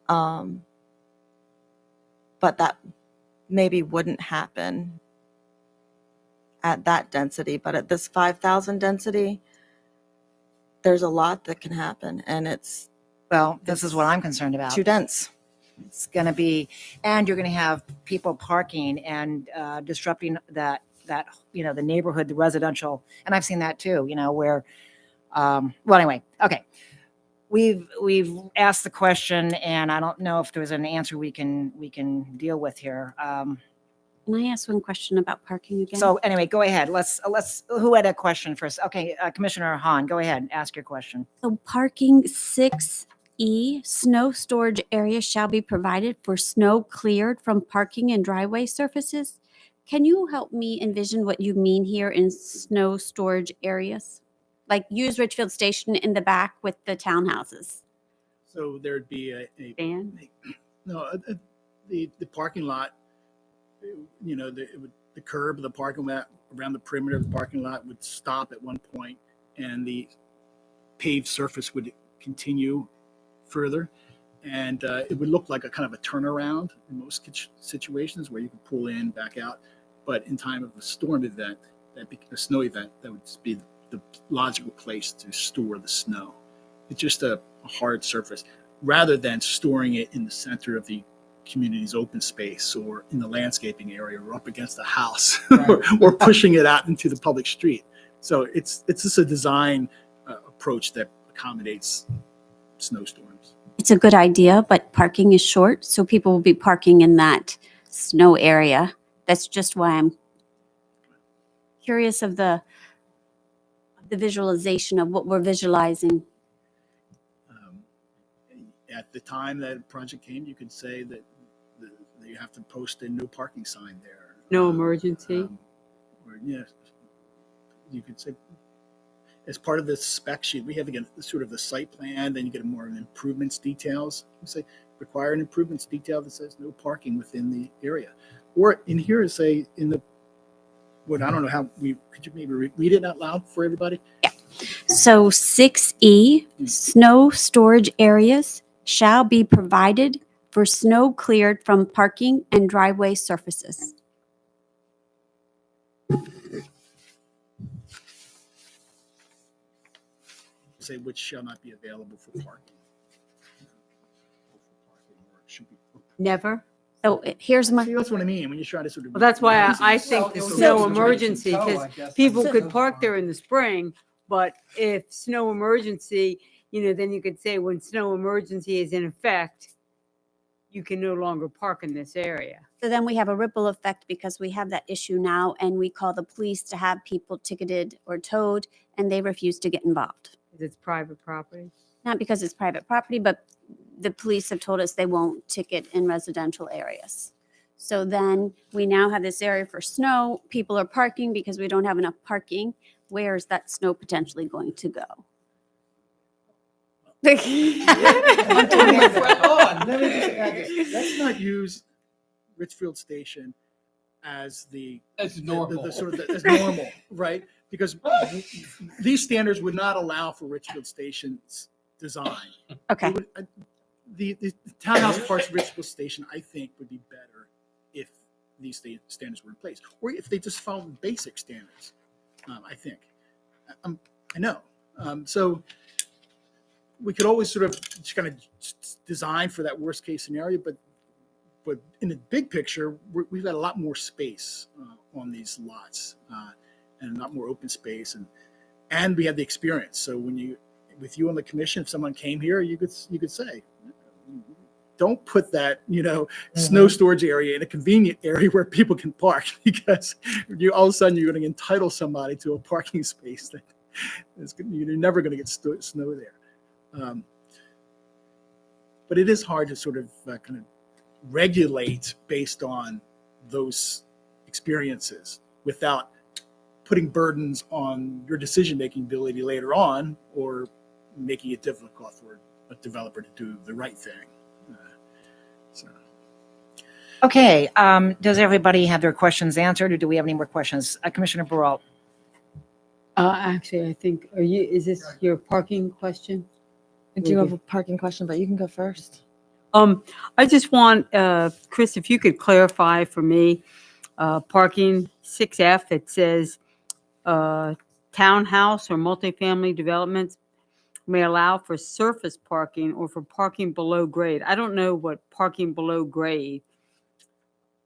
But that maybe wouldn't happen at that density, but at this 5,000 density, there's a lot that can happen and it's Well, this is what I'm concerned about. too dense. It's going to be, and you're going to have people parking and disrupting that, the neighborhood, the residential. And I've seen that too, where, well, anyway, okay. We've asked the question and I don't know if there's an answer we can deal with here. Can I ask one question about parking again? So anyway, go ahead. Who had a question first? Okay, Commissioner Hahn, go ahead and ask your question. So parking 6E, snow storage areas shall be provided for snow cleared from parking and driveway surfaces. Can you help me envision what you mean here in snow storage areas? Like use Richfield Station in the back with the townhouses. So there'd be a Dan? the parking lot, the curb, the parking lot around the perimeter of the parking lot would stop at one point and the paved surface would continue further. And it would look like a kind of a turnaround in most situations where you can pull in, back out. But in time of a storm event, a snow event, that would be the logical place to store the snow. It's just a hard surface rather than storing it in the center of the community's open space or in the landscaping area or up against the house or pushing it out into the public street. So it's just a design approach that accommodates snowstorms. It's a good idea, but parking is short, so people will be parking in that snow area. That's just why I'm curious of the visualization of what we're visualizing. At the time that project came, you could say that you have to post a no parking sign there. No emergency. Or, you could say, as part of the spec sheet, we have again sort of the site plan, then you get more improvements details. You say require an improvements detail that says no parking within the area. Or in here, say in the, I don't know how could you maybe read it out loud for everybody? So 6E, snow storage areas shall be provided for snow cleared from parking and driveway surfaces. Say which shall not be available for parking. Never. So here's my, See, that's what I mean, when you try to sort of. Well, that's why I think the So- snow so- emergency, so, because I guess. people So- could park there in the spring, but if snow emergency, then you could say when snow emergency is in effect, you can no longer park in this area. so then we have a ripple effect because we have that issue now and we call the police to have people ticketed or towed and they refuse to get involved. 'Cause it's private property. Not because it's private property, but the police have told us they won't ticket in residential areas. So then we now have this area for snow. People are parking because we don't have enough parking. Where is that snow potentially going to go? Hold on, let me just add this. Let's not use Richfield Station as the That's normal. the sort of as normal, right? Because these standards would not allow for Richfield Station's design. Okay. It would, the townhouse parts of Richfield Station, I think, would be better if these standards were in place, or if they just followed basic standards. I think. I know. So we could always sort of just kind of design for that worst case scenario, but in the big picture, we've got a lot more space on these lots and a lot more open space, and we have the experience. So with you on the commission, if someone came here, you could say, don't put that snow storage area in a convenient area where people can park, because all of a sudden you're going to entitle somebody to a parking space that you're never going to get snow there. But it is hard to sort of kind of regulate based on those experiences without putting burdens on your decision-making ability later on or making it difficult for a developer to do the right thing. So. Okay, does everybody have their questions answered, or do we have any more questions? Commissioner Baralt? Actually, I think, is this your parking question? I do have a parking question, but you can go first. I just want, Chris, if you could clarify for me, parking 6F, it says, townhouse or multifamily developments may allow for surface parking or for parking below grade. I don't know what parking below grade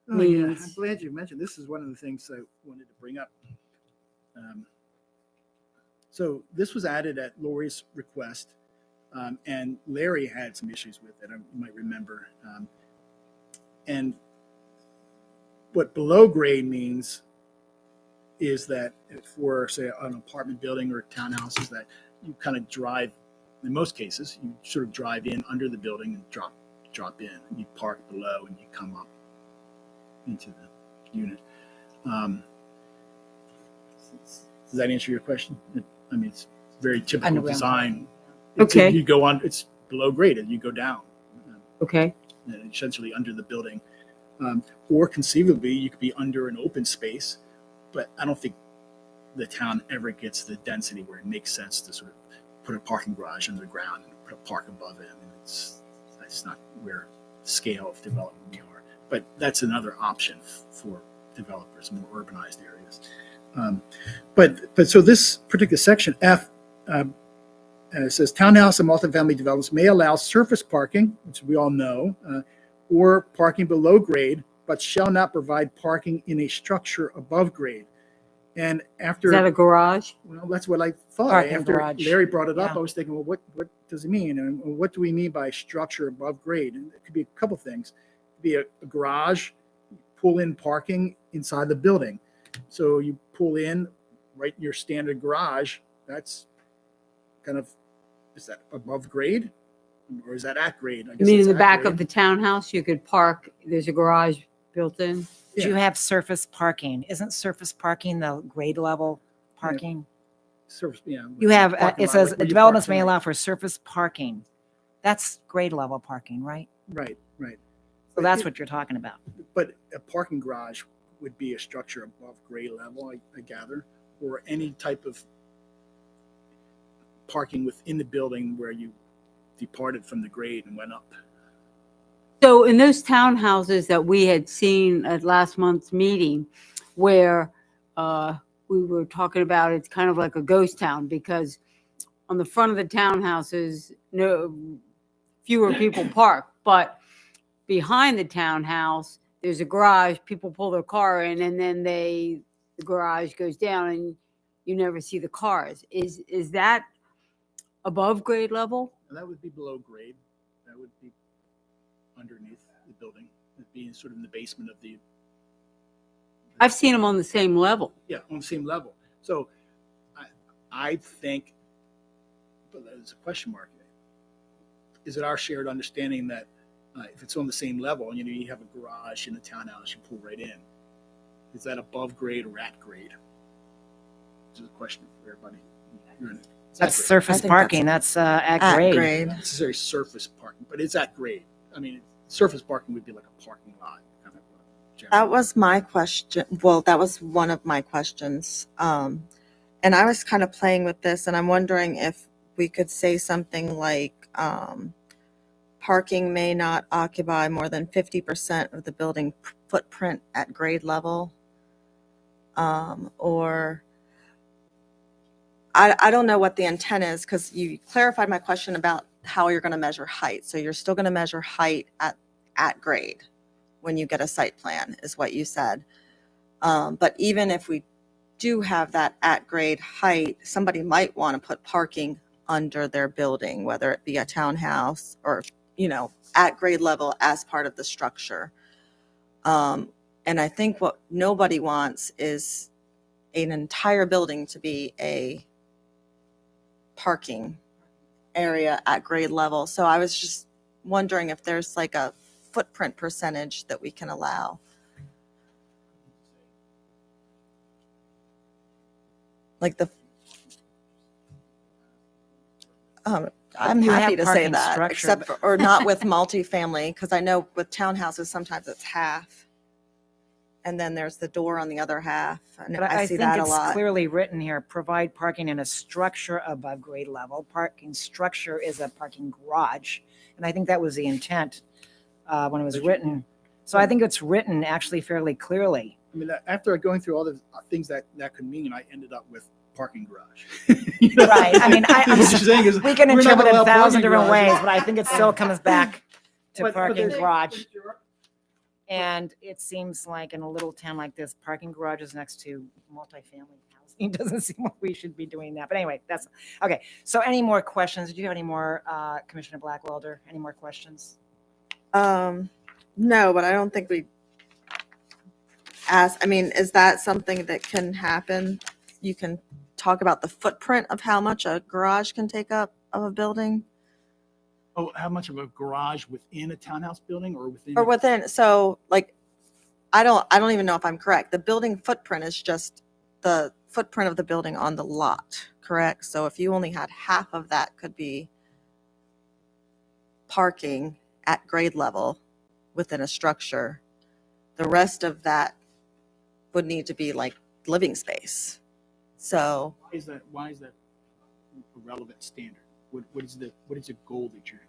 Oh, yeah, I'm means. glad you mentioned. This is one of the things I wanted to bring up. So this was added at Lori's request, and Larry had some issues with it, you might remember. And what below grade means is that for, say, an apartment building or townhouses, that you kind of drive, in most cases, you sort of drive in under the building and drop in. You park below and you come up into the unit. Does that answer your question? I mean, it's very typical Underground. design. Okay. You go on, it's below grade and you go down, Okay. essentially under the building. Or conceivably, you could be under an open space, but I don't think the town ever gets the density where it makes sense to sort of put a parking garage under the ground and put a park above it. I mean, that's not where the scale of development we are. But that's another option for developers in more urbanized areas. But so this particular section F says townhouse and multifamily developments may allow surface parking, which we all know, or parking below grade, but shall not provide parking in a structure above grade. And after Is that a garage? well, that's what I thought. Parking After garage. Larry brought it up, Yeah. I was thinking, well, what does it mean? And what do we mean by structure above grade? And it could be a couple things. It could be a garage, pull in parking inside the building. So you pull in right in your standard garage. That's kind of, is that above grade? Or is that at grade? I You guess mean in it's the at back grade. of the townhouse, you could park, there's a garage built in? Do you have surface parking? Isn't surface parking the grade level parking? Surface, yeah. You have, Parking it lot, says like where you developments park may tonight. allow for surface parking. That's grade level parking, right? Right. So that's what you're talking about. But a parking garage would be a structure above grade level, I gather, or any type of parking within the building where you departed from the grade and went up. So in those townhouses that we had seen at last month's meeting, where we were talking about, it's kind of like a ghost town because on the front of the townhouses, fewer people park, but behind the townhouse, there's a garage. People pull their car in, and then the garage goes down, and you never see the cars. Is that above grade level? And that would be below grade. That would be underneath the building. It'd be sort of in the basement of the. I've seen them on the same level. Yeah, on the same level. So I think, but there's a question mark. Is it our shared understanding that if it's on the same level, you have a garage in a townhouse, you pull right in. Is that above grade or at grade? This is a question for everybody. It's at That's grade. surface I think parking. That's at grade. grade. Not necessarily surface parking, but it's at grade. I mean, surface parking would be like a parking lot. Kind of That was my question. Well, that was one of my questions. And I was kind of playing with this, and I'm wondering if we could say something like parking may not occupy more than 50% of the building footprint at grade level. Or I don't know what the intent is, because you clarified my question about how you're going to measure height. So you're still going to measure height at grade when you get a site plan, is what you said. But even if we do have that at grade height, somebody might want to put parking under their building, whether it be a townhouse or, at grade level as part of the structure. And I think what nobody wants is an entire building to be a parking area at grade level. So I was just wondering if there's like a footprint percentage that we can allow. Like I'm You have happy to say parking that, structure, except for, or not with multifamily, because I know with townhouses, sometimes it's half. And then there's the door on the other half, and But I I see think that a it's lot. clearly written here, provide parking in a structure above grade level. Parking structure is a parking garage. And I think that was the intent when it was written. So I think it's written actually fairly clearly. I mean, after going through all the things that could mean, I ended up with parking garage. You know? Right. I mean, I'm What you're saying is, We can we're not interpret it gonna a allow 1,000 parking different ways, garages. but I think it still comes back to But parking there's- garage. And it seems like in a little town like this, parking garages next to multifamily housing doesn't seem like we should be doing that. But anyway, that's, okay. So any more questions? Do you have any more, Commissioner Blackwelder? Any more questions? No, but I don't think we ask, I mean, is that something that can happen? You can talk about the footprint of how much a garage can take up of a building? Oh, how much of a garage within a townhouse building or within? Or within, so like, I don't even know if I'm correct. The building footprint is just the footprint of the building on the lot, correct? So if you only had half of that could be parking at grade level within a structure, the rest of that would need to be like living space. So, Why is that a relevant standard? What is the goal that you're?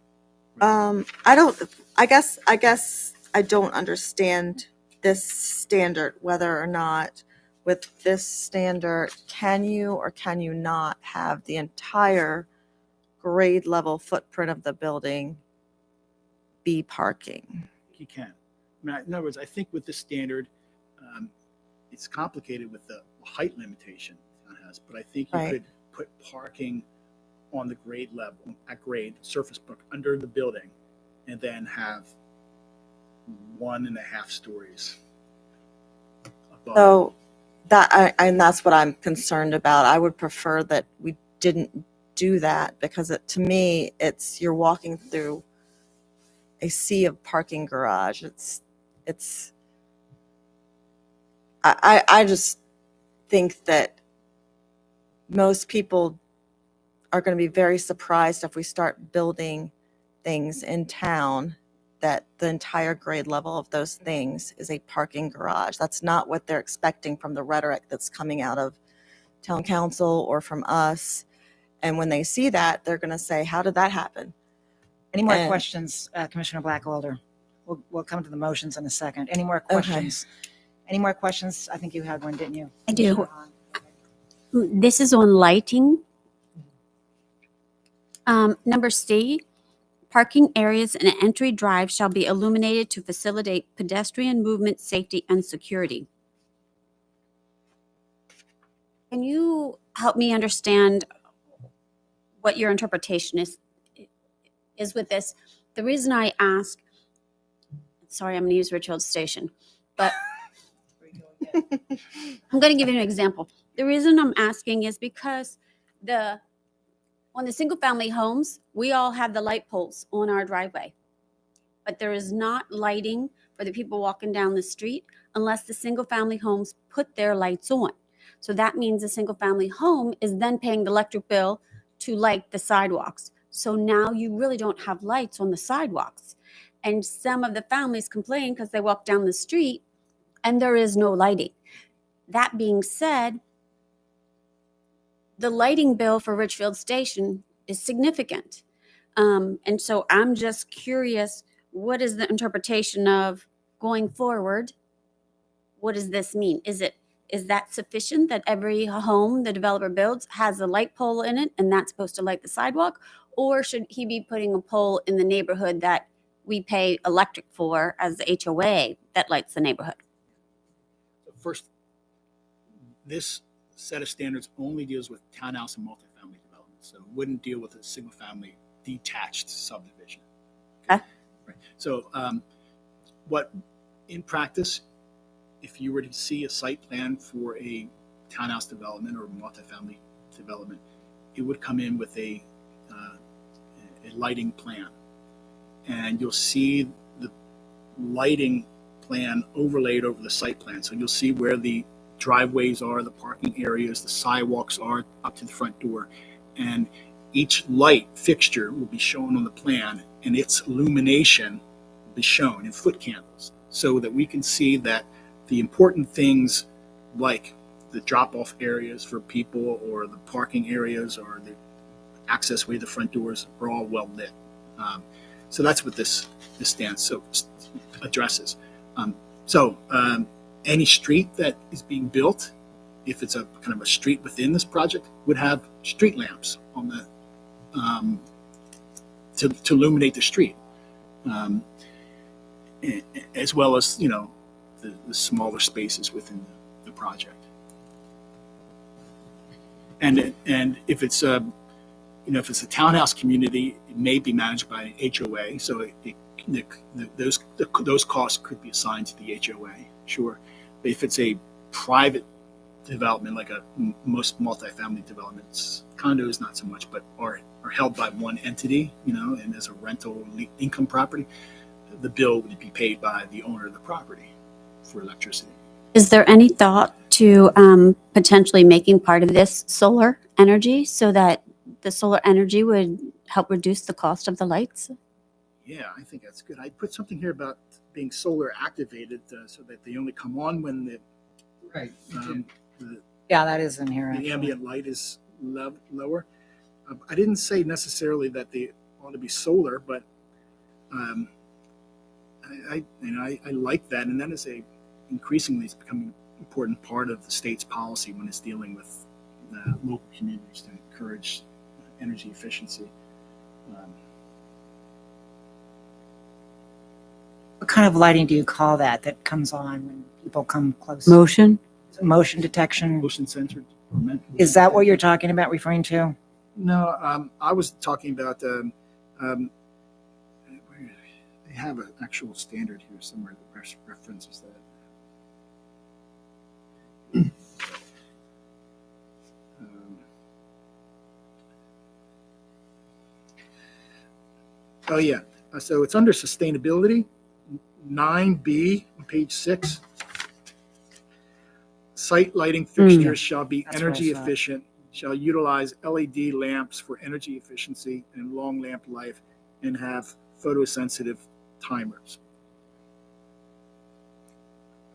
I guess I don't understand this standard, whether or not with this standard, can you or can you not have the entire grade level footprint of the building be parking? You can. I mean, in other words, I think with this standard, it's complicated with the height limitation it has, but I think you Right. could put parking on the grade level, at grade, surface book, under the building, and then have 1.5 stories above. So and that's what I'm concerned about. I would prefer that we didn't do that because to me, you're walking through a sea of parking garage. I just think that most people are going to be very surprised if we start building things in town that the entire grade level of those things is a parking garage. That's not what they're expecting from the rhetoric that's coming out of town council or from us. And when they see that, they're going to say, how did that happen? Any more And- questions, Commissioner Blackwelder? We'll come to the motions in a second. Any more questions? Any more questions? I think you had one, didn't you? I do. Commissioner Hahn? This is on lighting. Number C, parking areas and entry drive shall be illuminated to facilitate pedestrian movement, safety, and security. Can you help me understand what your interpretation is with this? The reason I ask, sorry, I'm going to use Richfield Station, but I'm going to give you an example. The reason I'm asking is because on the single family homes, we all have the light poles on our driveway, but there is not lighting for the people walking down the street unless the single family homes put their lights on. So that means a single family home is then paying the electric bill to light the sidewalks. So now you really don't have lights on the sidewalks. And some of the families complain because they walk down the street and there is no lighting. That being said, the lighting bill for Richfield Station is significant. And so I'm just curious, what is the interpretation of going forward? What does this mean? Is that sufficient that every home the developer builds has a light pole in it and that's supposed to light the sidewalk? Or should he be putting a pole in the neighborhood that we pay electric for as the HOA that lights the neighborhood? First, this set of standards only deals with townhouse and multifamily development, so it wouldn't deal with a single-family detached subdivision. Okay. Right. So, what in practice, if you were to see a site plan for a townhouse development or multifamily development, it would come in with a lighting plan, and you'll see lighting plan overlaid over the site plan. So you'll see where the driveways are, the parking areas, the sidewalks are up to the front door. And each light fixture will be shown on the plan, and its illumination will be shown in foot candles, so that we can see that the important things like the drop-off areas for people, or the parking areas, or the access way to the front doors are all well lit. So that's what this stands so addresses. Any street that is being built, if it's a kind of a street within this project, would have street lamps on the to illuminate the street, as well as the smaller spaces within the project. And if it's if it's a townhouse community, it may be managed by an HOA, so those costs could be assigned to the HOA, sure. But if it's a private development, like most multifamily developments, condos not so much, but are held by one entity, and as a rental income property, the bill would be paid by the owner of the property for electricity. Is there any thought to potentially making part of this solar energy so that the solar energy would help reduce the cost of the lights? Yeah, I think that's good. I put something here about being solar activated, so that they only come on when Right. the Yeah, that is in here. the actually. ambient light is lower. I didn't say necessarily that they ought to be solar, but I like that, and that is increasingly it's becoming an important part of the state's policy when it's dealing with local communities to encourage energy efficiency. What kind of lighting do you call that comes on when people come close? Motion? Motion detection? Motion censored. Is that what you're talking about, referring to? No, I was talking about. They have an actual standard here somewhere that references that. Oh yeah, so it's under sustainability, 9B on page 6. Site lighting fixtures shall be That's what I energy thought. efficient, shall utilize LED lamps for energy efficiency and long lamp life, and have photosensitive timers.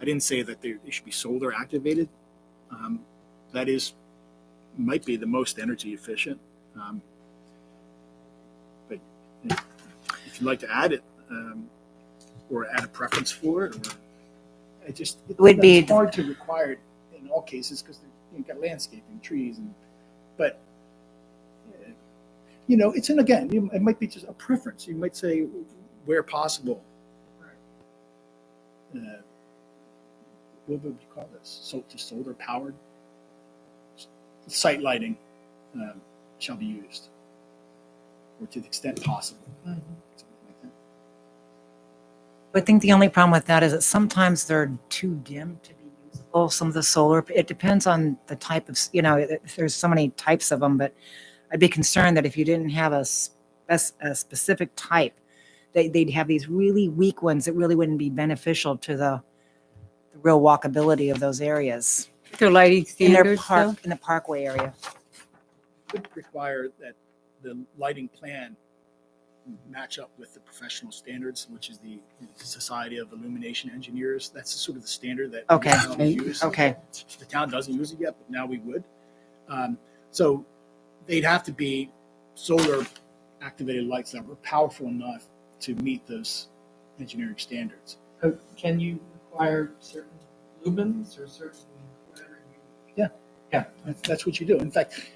I didn't say that they should be solar activated. That might be the most energy efficient. But if you'd like to add it, or add a preference for it, or it would be- it's hard to require it in all cases because you've got landscaping, trees, but it's it might be just a preference. You might say where possible. What would you call this? Solar powered site lighting shall be used, or to the extent possible. Something like that. I think the only problem with that is that sometimes they're too dim to be usable. Some of the solar, it depends on the type of, there's so many types of them, but I'd be concerned that if you didn't have a specific type, they'd have these really weak ones that really wouldn't be beneficial to the real walkability of those areas. The lighting In their standards, though? in the parkway area. Would require that the lighting plan match up with the professional standards, which is the Society of Illumination Engineers. That's sort of the standard that Okay. the town uses. Okay. The town doesn't use it yet, but now we would. So they'd have to be solar activated lights that were powerful enough to meet those engineering standards. Can you require certain lumens or certain whatever you? That's what you do. In fact,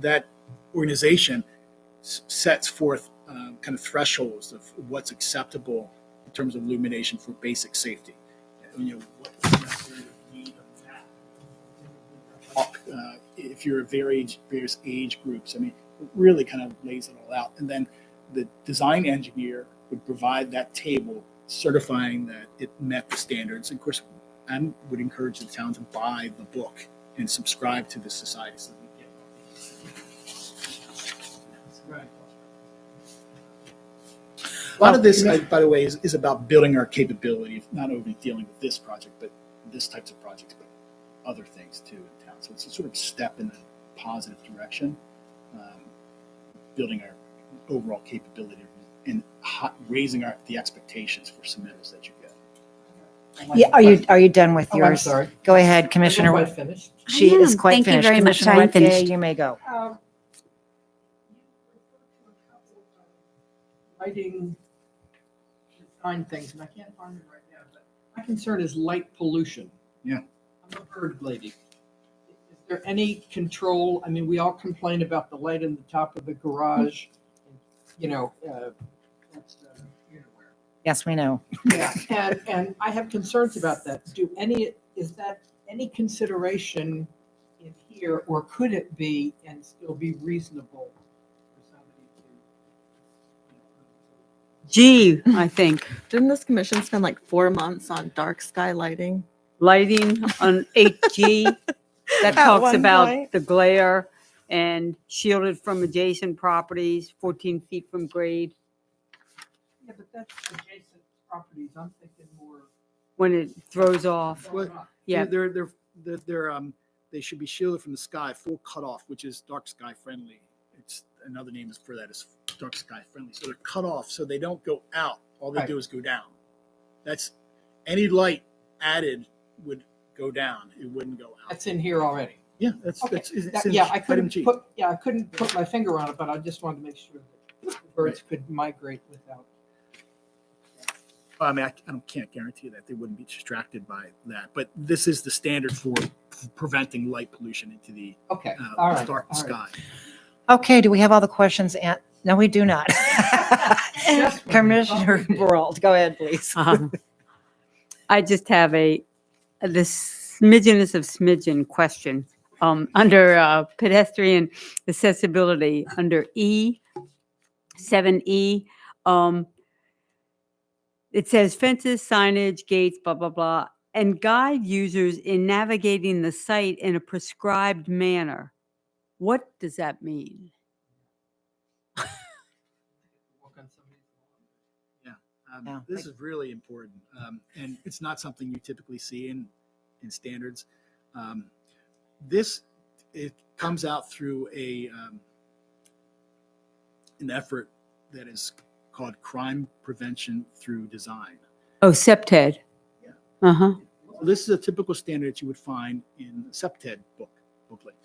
that organization sets forth kind of thresholds of what's acceptable in terms of illumination for basic safety. What's necessary to need of that. If you're various age groups, it really kind of lays it all out. And then the design engineer would provide that table certifying that it met the standards. And of course, I would encourage the town to buy the book and subscribe to the society so that we get Right. A lot of this, by the way, is about building our capability, of not only dealing with this project, but this types of projects, but other things too in town. So it's a sort of step in a positive direction, building our overall capability and raising the expectations for submittals that you get. Yeah, are you done with Oh, I'm yours? sorry. Go ahead, I'm Commissioner. quite finished. She I is am. quite Thank you finished. very much. Commissioner I am Wetke, finished. you may go. Writing design things, and I can't find it right now, but my concern is light pollution. Yeah. I'm a bird lady. Is there any control? I mean, we all complain about the light in the top of the garage, you know, that's, you know where. Yes, we know. Yeah, and I have concerns about that. Is that any consideration in here, or could it be and still be reasonable for somebody to? G, I think, Didn't this commission spend like 4 months on dark sky lighting? lighting on 8G that At talks one about point. the glare and shielded from adjacent properties, 14 feet from grade, Yeah, but that's adjacent properties. I'm thinking more. when it throws off. Well, Yeah, They should be shielded from the sky, full cutoff, which is dark sky friendly. It's another name for that is dark sky friendly. So they're cut off so they don't go out. All they Right. do is go down. That's any light added would go down. It wouldn't go out. That's in here already. Yeah, it's Okay. it's in Yeah, I item couldn't G. I couldn't put my finger on it, but I just wanted to make sure that the birds could migrate without. I mean, can't guarantee that they wouldn't be distracted by that, but this is the standard for preventing light pollution into the Okay, all right. dark all right. sky. Okay, do we have all the questions? No, we do not. Yes, we do. Commissioner Oh, we did. Brault, go ahead, please. I just have this smidgenest of smidgen question. Under pedestrian accessibility, under E, 7E, it says fences, signage, gates, blah, blah, blah, and guide users in navigating the site in a prescribed manner. What does that mean? Walk on somebody's lawn. Yeah, This is really important, and it's not something you typically see in standards. It comes out through an effort that is called crime prevention through design. Oh, SEPTED. Yeah. Uh-huh. This is a typical standard that you would find in the SEPTED booklet.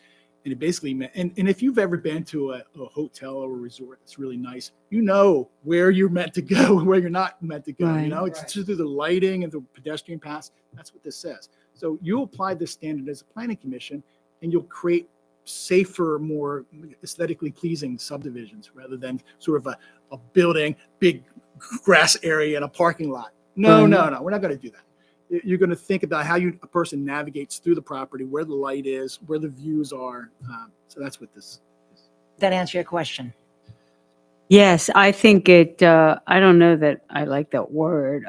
And it basically meant, and if you've ever been to a hotel or a resort that's really nice, you know where you're meant to go and where you're not meant to go. Right. You know, it's Right. through the lighting and the pedestrian paths. That's what this says. So you apply this standard as a planning commission and you'll create safer, more aesthetically pleasing subdivisions rather than sort of a building, big grass area and a parking lot. No, Right. no, we're not going to do that. You're going to think about how a person navigates through the property, where the light is, where the views are. So that's what this is. That answer your question? Yes, I think I don't know that I like that word.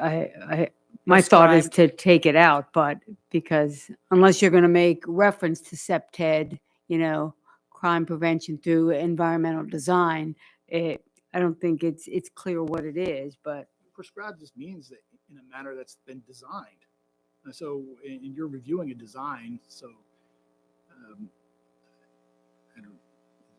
My thought is to take it out, but because unless you're going to make reference to SEPTED, crime prevention through environmental design, I don't think it's clear what it is, but Prescribed just means that in a manner that's been designed. So, and you're reviewing a design, so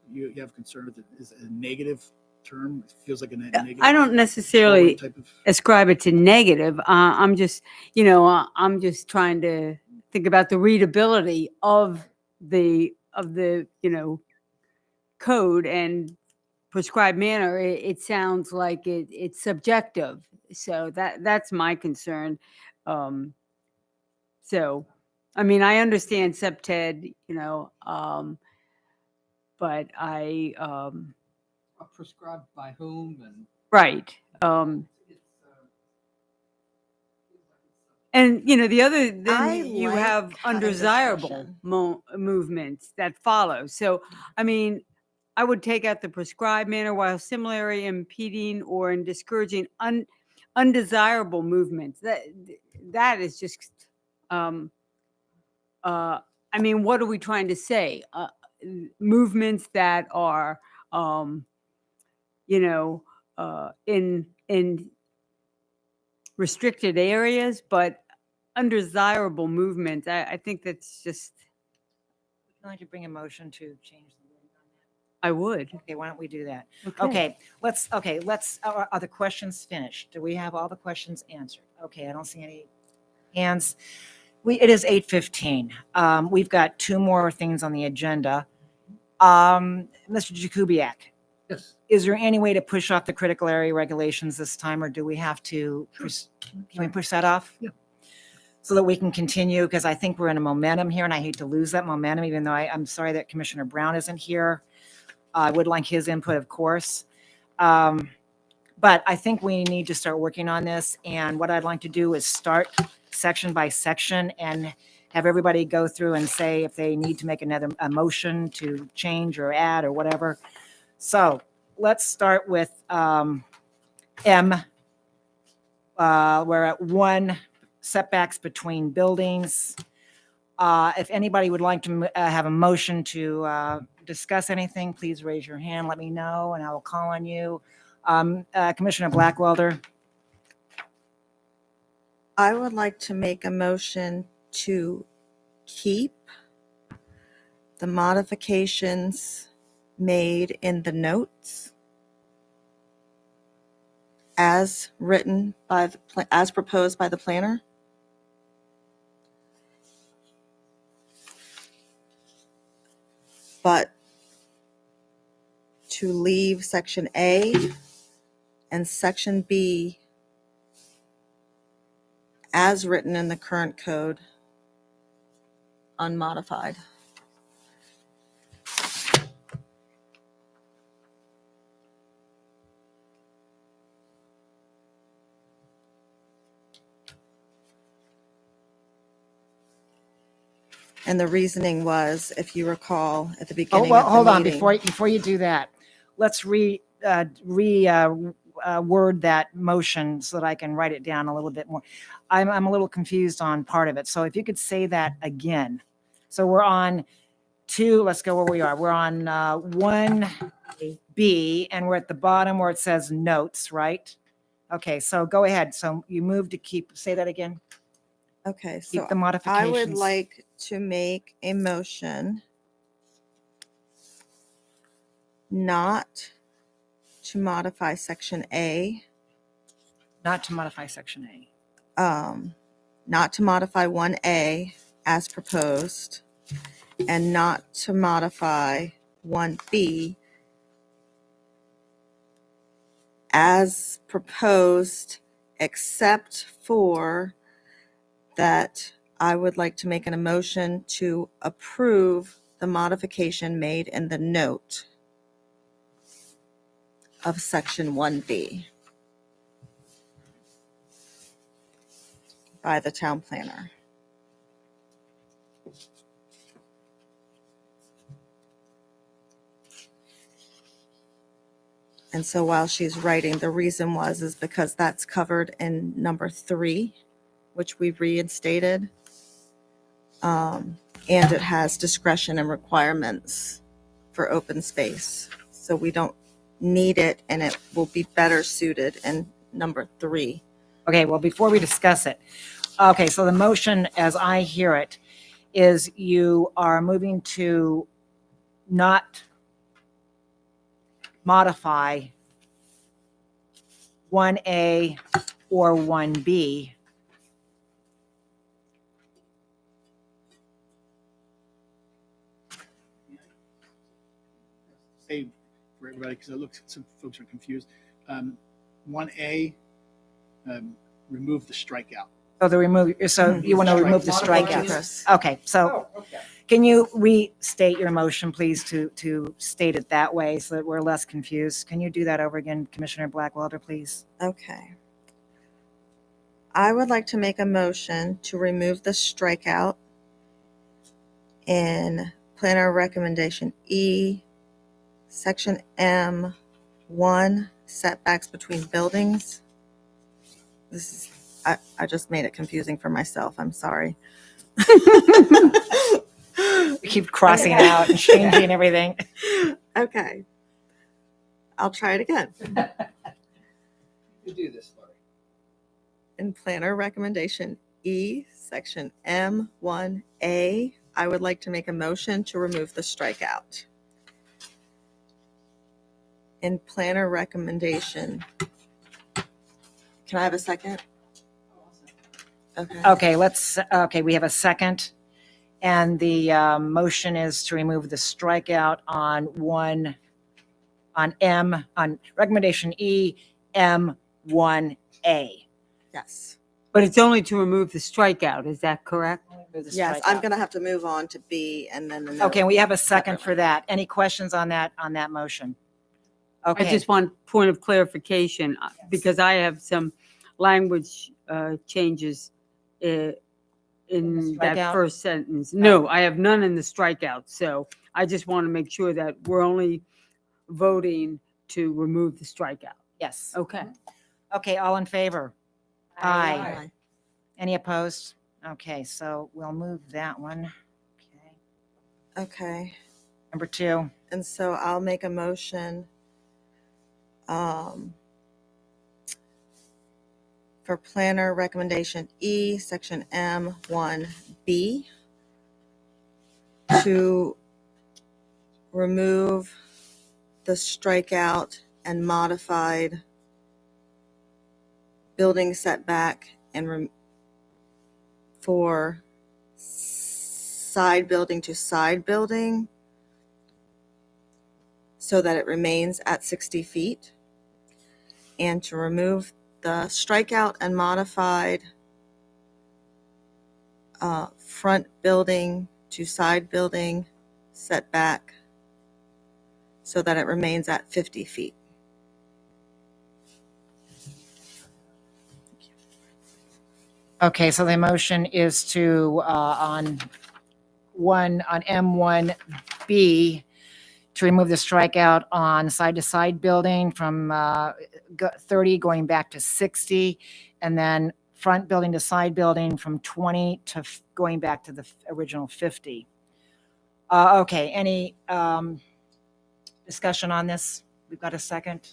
you have concern with it is a negative term. It feels like a negative. I don't necessarily type of. ascribe it to negative. I'm just, I'm just trying to think about the readability of the code and prescribed manner. It sounds like it's subjective. So that's my concern. So, I mean, I understand SEPTED, but Prescribed by whom and. right. It's, And the other, I then you like have having undesirable discussion. movements that follow. So, I mean, I would take out the prescribed manner while similarly impeding or in discouraging undesirable movements. That is just, I mean, what are we trying to say? Movements that are, in in restricted areas, but undesirable movement. I think that's just, Would you like to bring a motion to change the wording on I would. that? Okay, why don't we do that? Okay, let's, are the questions finished? Do we have all the questions answered? Okay, I don't see any hands. It is 8:15. We've got two more things on the agenda. Mr. Jakubiec, Yes. is there any way to push off the critical area regulations this time, or do we have to, can we push that off? Yeah. So that we can continue, because I think we're in a momentum here, and I hate to lose that momentum, even though I'm sorry that Commissioner Brown isn't here. I would like his input, of course. But I think we need to start working on this, and what I'd like to do is start section by section and have everybody go through and say if they need to make a motion to change or add or whatever. So let's start with M. We're at 1, setbacks between buildings. If anybody would like to have a motion to discuss anything, please raise your hand, let me know, and I will call on you. Commissioner Blackwelder, I would like to make a motion to keep the modifications made in the notes as written by as proposed by the planner. But to leave section A and section B as written in the current code unmodified. And the reasoning was, if you recall, at the oh, beginning well, of the hold on, meeting- before you do that, let's word that motion so that I can write it down a little bit more. I'm a little confused on part of it, so if you could say that again. So we're on 2, let's go where we are. We're on 1B, and we're at the bottom where it says notes, right? Okay, so go ahead. So you move to say that again? Okay, Keep so the I modifications. would like to make a motion not to modify section A, Not to modify section A. not to modify 1A as proposed, and not to modify 1B as proposed, except for that I would like to make an motion to approve the modification made in the note of section 1B by the town planner. And so while she's writing, the reason is because that's covered in number 3, which we've reinstated. And it has discretion and requirements for open space. So we don't need it, and it will be better suited in number 3. Okay, well, before we discuss it, okay, so the motion, as I hear it, is you are moving to not modify 1A or 1B. Say for everybody, because it looks, some folks are confused. 1A, remove the strikeout. So you want to remove the Strike. strikeouts. Chris. Okay, so Oh, okay. can you restate your motion, please, to state it that way so that we're less confused? Can you do that over again, Commissioner Blackwelder, please? Okay. I would like to make a motion to remove the strikeout in planner recommendation E, section M1, setbacks between buildings. This is, I just made it confusing for myself. I'm sorry. We keep crossing it out and changing everything. Okay. I'll try it again. to do this, Lori? In planner recommendation E, section M1A, I would like to make a motion to remove the strikeout. In planner recommendation, can I have a second? Okay. Okay, we have a second. And the motion is to remove the strikeout on recommendation E, M1A. Yes. But it's only to remove the strikeout, is that correct? Remove the Yes, I'm strikeout. going to have to move on to B and then the note. Okay, we have a second for that. Any questions on that motion? I Okay, just want point of clarification, because I have some language changes in the that strikeout? first sentence. No, I have none in the strikeout, so I just want to make sure that we're only voting to remove the strikeout. yes. Okay. Okay, all in favor? Aye. Aye. Any opposed? Okay, so we'll move that one. Okay. Okay. Number 2. And so I'll make a motion for planner recommendation E, section M1B, to remove the strikeout and modified building setback and for side building to side building so that it remains at 60 feet, and to remove the strikeout and modified front building to side building setback so that it remains at 50 feet. Okay, so the motion is to, on M1B, to remove the strikeout on side-to-side building from 30 going back to 60, and then front building to side building from 20 to going back to the original 50. Okay, any discussion on this? We've got a second.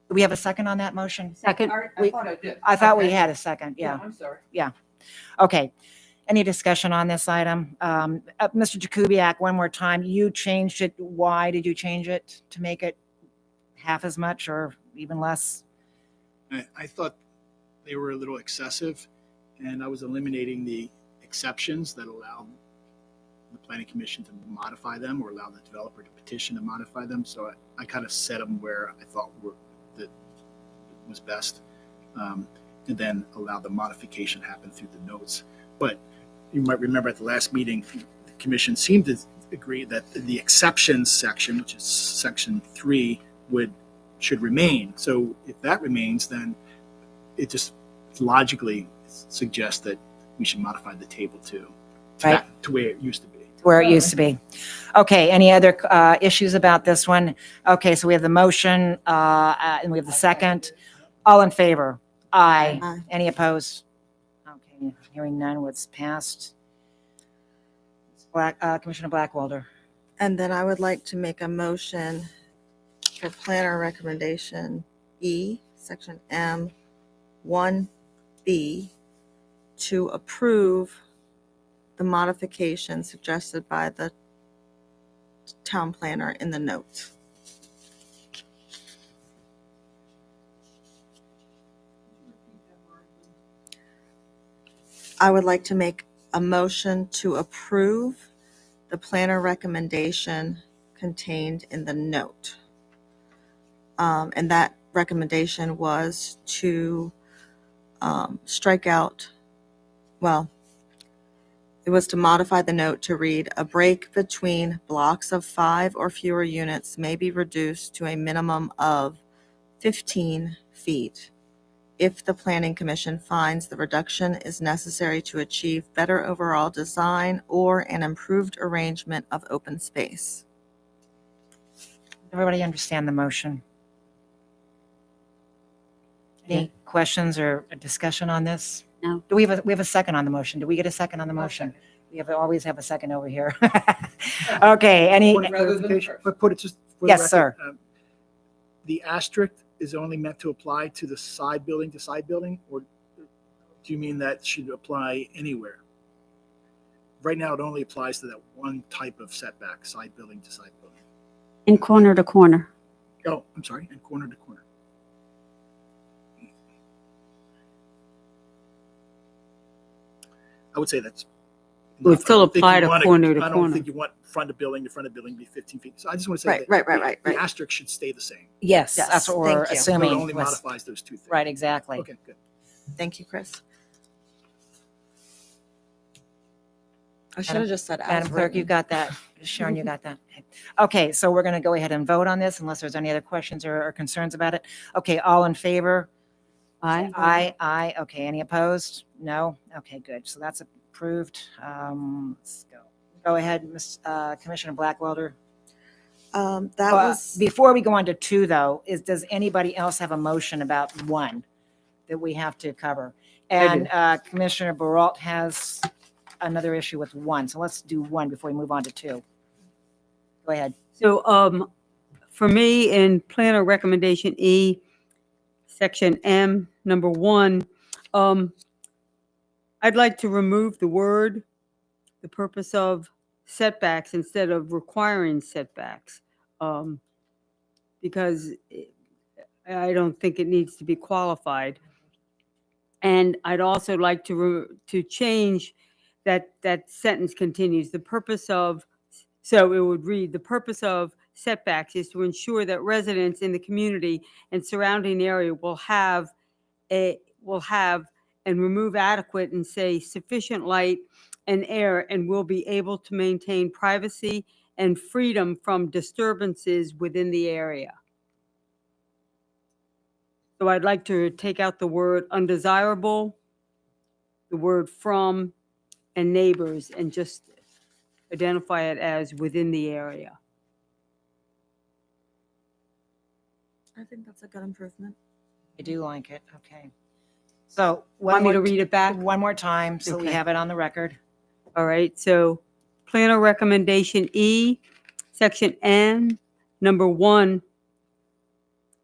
Do we have a second on that motion? Second. I thought I did. I thought we Okay. had a second, yeah. I'm sorry. Okay. Any discussion on this item? Mr. Jakubiec, one more time, you changed it. Why did you change it? To make it half as much or even less? I thought they were a little excessive, and I was eliminating the exceptions that allow the planning commission to modify them or allow the developer to petition to modify them. So I kind of set them where I thought that was best, and then allow the modification to happen through the notes. But you might remember at the last meeting, the commission seemed to agree that the exceptions section, which is section 3, should remain. So if that remains, then it just logically suggests that we should modify the table to Right. to where it used to be. Where it used to be. Okay, any other issues about this one? Okay, so we have the motion, and we have the second. All in favor? Aye. Aye. Any opposed? Okay, hearing none, what's passed? Commissioner Blackwelder. And then I would like to make a motion for planner recommendation E, section M1B, to approve the modification suggested by the town planner in the notes. I would like to make a motion to approve the planner recommendation contained in the note. And that recommendation was to strike out, well, it was to modify the note to read, "A break between blocks of 5 or fewer units may be reduced to a minimum of 15 feet if the Planning Commission finds the reduction is necessary to achieve better overall design or an improved arrangement of open space." Everybody understand the motion? Any questions or a discussion on this? No. Do we have a second on the motion? Do we get a second on the motion? We always have a second over here. Okay, any? Rather than the first. But put it just for the Yes, record, sir. the asterisk is only meant to apply to the side building to side building, or do you mean that should apply anywhere? Right now, it only applies to that one type of setback, side building to side building. And corner to corner. Oh, I'm sorry, and corner to corner. I would say that's. Would enough. I still don't think apply you to wanna- corner to I don't corner. think you want front of building to front of building to be 15 feet. So I just want to say Right, that right, right, right, the right. asterisk should stay the same. Yes, Yes, that's what thank we're you. So it assuming. only was- modifies those two things. Right, exactly. Okay, good. Thank you, Chris. I should have just said as Madam Clerk, you written. got that? Sharon, you got that? Okay, so we're going to go ahead and vote on this unless there's any other questions or concerns about it. Okay, all in favor? Aye. Okay, any opposed? No? Okay, good. So that's approved. Let's go. Go ahead, Commissioner Blackwelder. That Well, was, Before we go on to two, though, does anybody else have a motion about one that we have to cover? And Commissioner Baralt has another issue with one. So let's do one before we move on to two. Go ahead. So, for me, in planner recommendation E, section M, number 1, I'd like to remove the word, the purpose of setbacks instead of requiring setbacks. Because I don't think it needs to be qualified. And I'd also like to change that sentence continues. The purpose of, so it would read, the purpose of setbacks is to ensure that residents in the community and surrounding area will have and remove adequate and say sufficient light and air and will be able to maintain privacy and freedom from disturbances within the area. So I'd like to take out the word undesirable, the word from, and neighbors, and just identify it as within the area. I think that's a good improvement. I do like it. Okay. So Want me to read it back? one more time so we Okay. have it on the record. All right, so planner recommendation E, section N, number 1,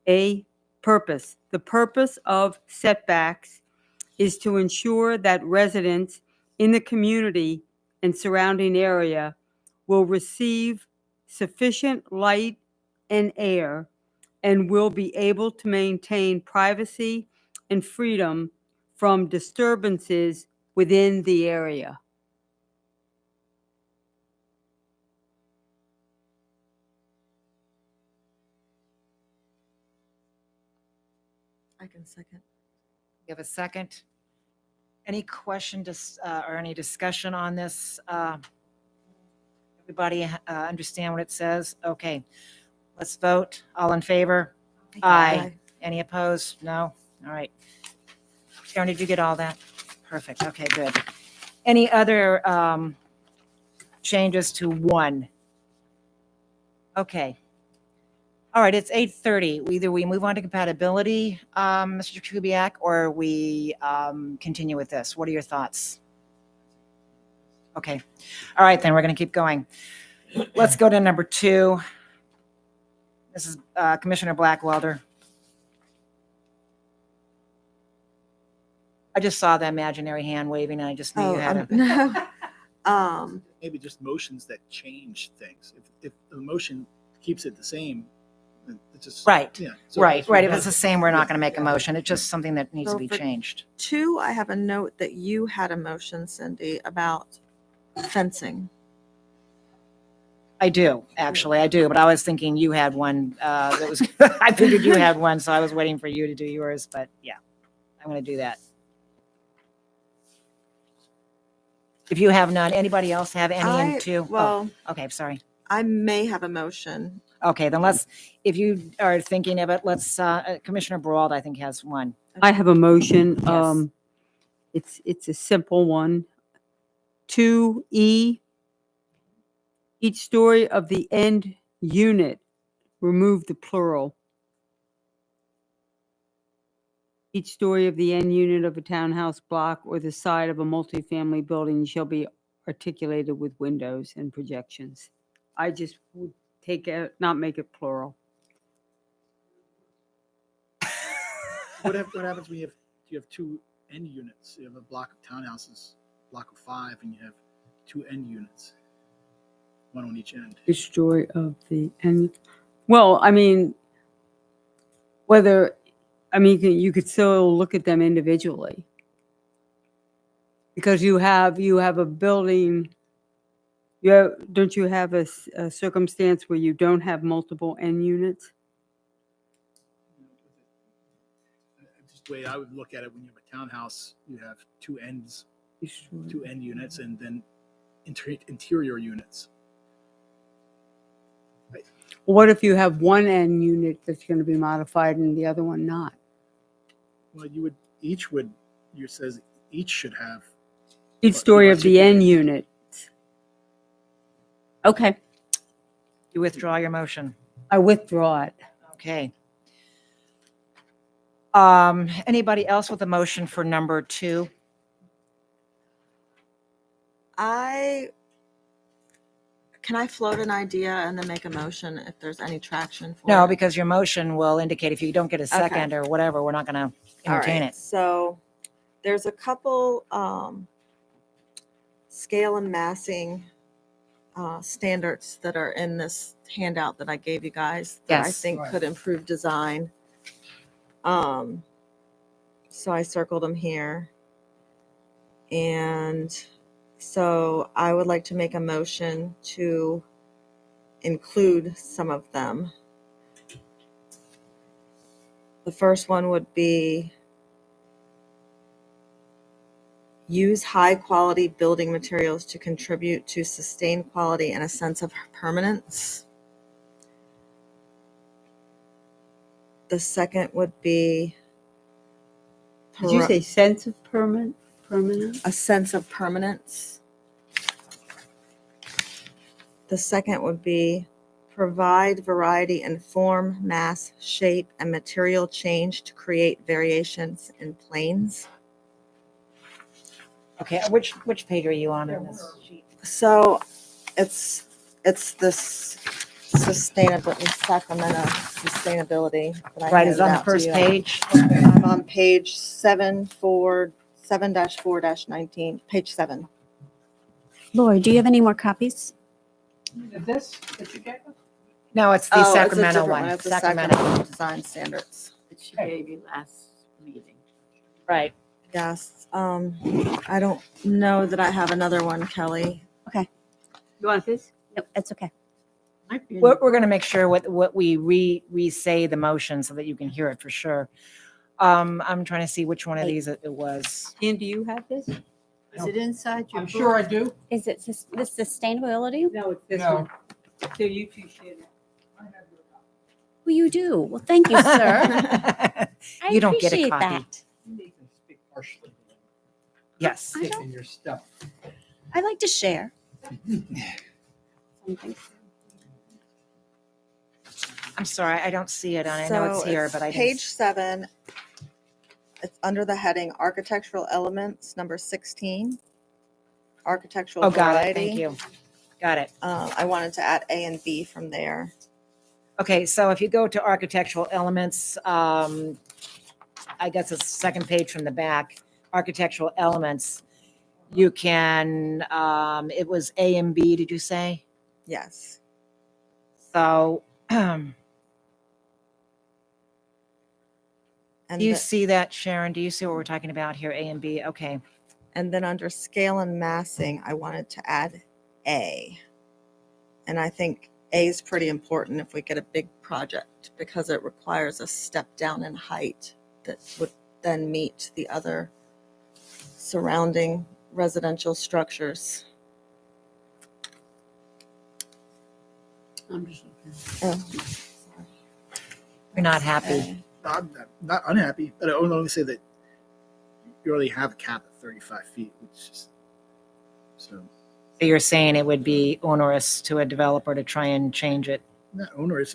A, purpose. The purpose of setbacks is to ensure that residents in the community and surrounding area will receive sufficient light and air and will be able to maintain privacy and freedom from disturbances within the area. I can second. You have a second? Any question or any discussion on this? Everybody understand what it says? Okay. Let's vote. All in favor? Aye. Any opposed? No? All right. Sharon, did you get all that? Perfect. Okay, good. Any other changes to one? Okay. All right, it's 8:30. Either we move on to compatibility, Mr. Kubiak, or we continue with this. What are your thoughts? Okay. All right, then we're going to keep going. Let's go to number 2. This is Commissioner Blackwelder. I just saw the imaginary hand waving, and I just knew you had a. No. Maybe just motions that change things. If the motion keeps it the same, then it's just. Right, Yeah. so Right. that's what If it it's the does. same, we're not going to make a Yeah. motion. It's just something that needs to So be for- changed. 2, I have a note that you had a motion, Cindy, about fencing. I do, actually, I do, but I was thinking you had one that was, I figured you had one, so I was waiting for you to do yours, but yeah, I'm going to do that. If you have none, anybody else have any in two? Oh, Well, okay, sorry. I may have a motion. Okay, then let's, if you are thinking of it, let's, Commissioner Brauld, I think, has one. I have a motion. Yes. It's a simple one. 2E, each story of the end unit, remove the plural. Each story of the end unit of a townhouse block or the side of a multifamily building shall be articulated with windows and projections. I just would take out, not make it plural. what happens when you have two end units? You have a block of townhouses, block of 5, and you have two end units, one on each end. Which story of the, and, well, I mean, you could still look at them individually. Because you have a building, don't you have a circumstance where you don't have multiple end units? Just the way I would look at it, when you have a townhouse, you have two ends, two end units, and then interior units. What if you have one end unit that's going to be modified and the other one not? Well, you says each should have. Each But story you of the end articulate- unit. Okay, You withdraw your motion. I withdraw it. Okay. Anybody else with a motion for number 2? Can I float an idea and then make a motion if there's any traction for No, it? because your motion will indicate if you don't get a second or whatever, we're not going to All entertain right, it. so there's a couple scale and massing standards that are in this handout that I gave you guys that I Yes. think Right. could improve design. So I circled them here. And so I would like to make a motion to include some of them. The first one would be use high-quality building materials to contribute to sustained quality and a sense of permanence. The second would be Did you say sense of permanence? a sense of permanence. The second would be provide variety in form, mass, shape, and material change to create variations in planes. Okay, which page are you on in this sheet? So it's this Sacramento sustainability. that I Right, is it on the handed out to first you. page? I'm on page 7-4-19, page 7. Lori, do you have any more copies? This that you gave us? No, it's the Oh, it's a Sacramento different one. It's the Sacramento. Design Standards. That she gave you last meeting. Right. Yes. I don't know that I have another one, Kelly. You want this? No, that's okay. Might be in- We're going to make sure what we re-say the motion so that you can hear it for sure. I'm trying to see which one of these it was. Ian, do you have this? Is it inside your I'm book? sure I do. Is it the sustainability? No, it's this No. one. So you two share that. Well, you do. Well, thank you, sir. I You don't get a appreciate copy. that. You need to speak harshly. Yes. I Stick don't- in your stuff. I like to share. Something. I'm sorry, I don't see it. I know it's here, but I didn't. Page 7, it's under the heading Architectural Elements, number 16. Architectural Oh, got it. variety. Thank you. Got it. I wanted to add A and B from there. Okay, so if you go to architectural elements, I guess it's the second page from the back, architectural elements, you can, it was A and B, did you say? Yes. So, And do you the- see that, Sharon? Do you see what we're talking about here, A and B? Okay. And then under scale and massing, I wanted to add A. And I think A is pretty important if we get a big project because it requires a step down in height that would then meet the other surrounding residential structures. I'm just looking. Oh, You're not happy. A. I'm not unhappy, but I would only say that you already have a cap at 35 feet, which is so So you're saying it would be onerous to a developer to try and change it? not onerous.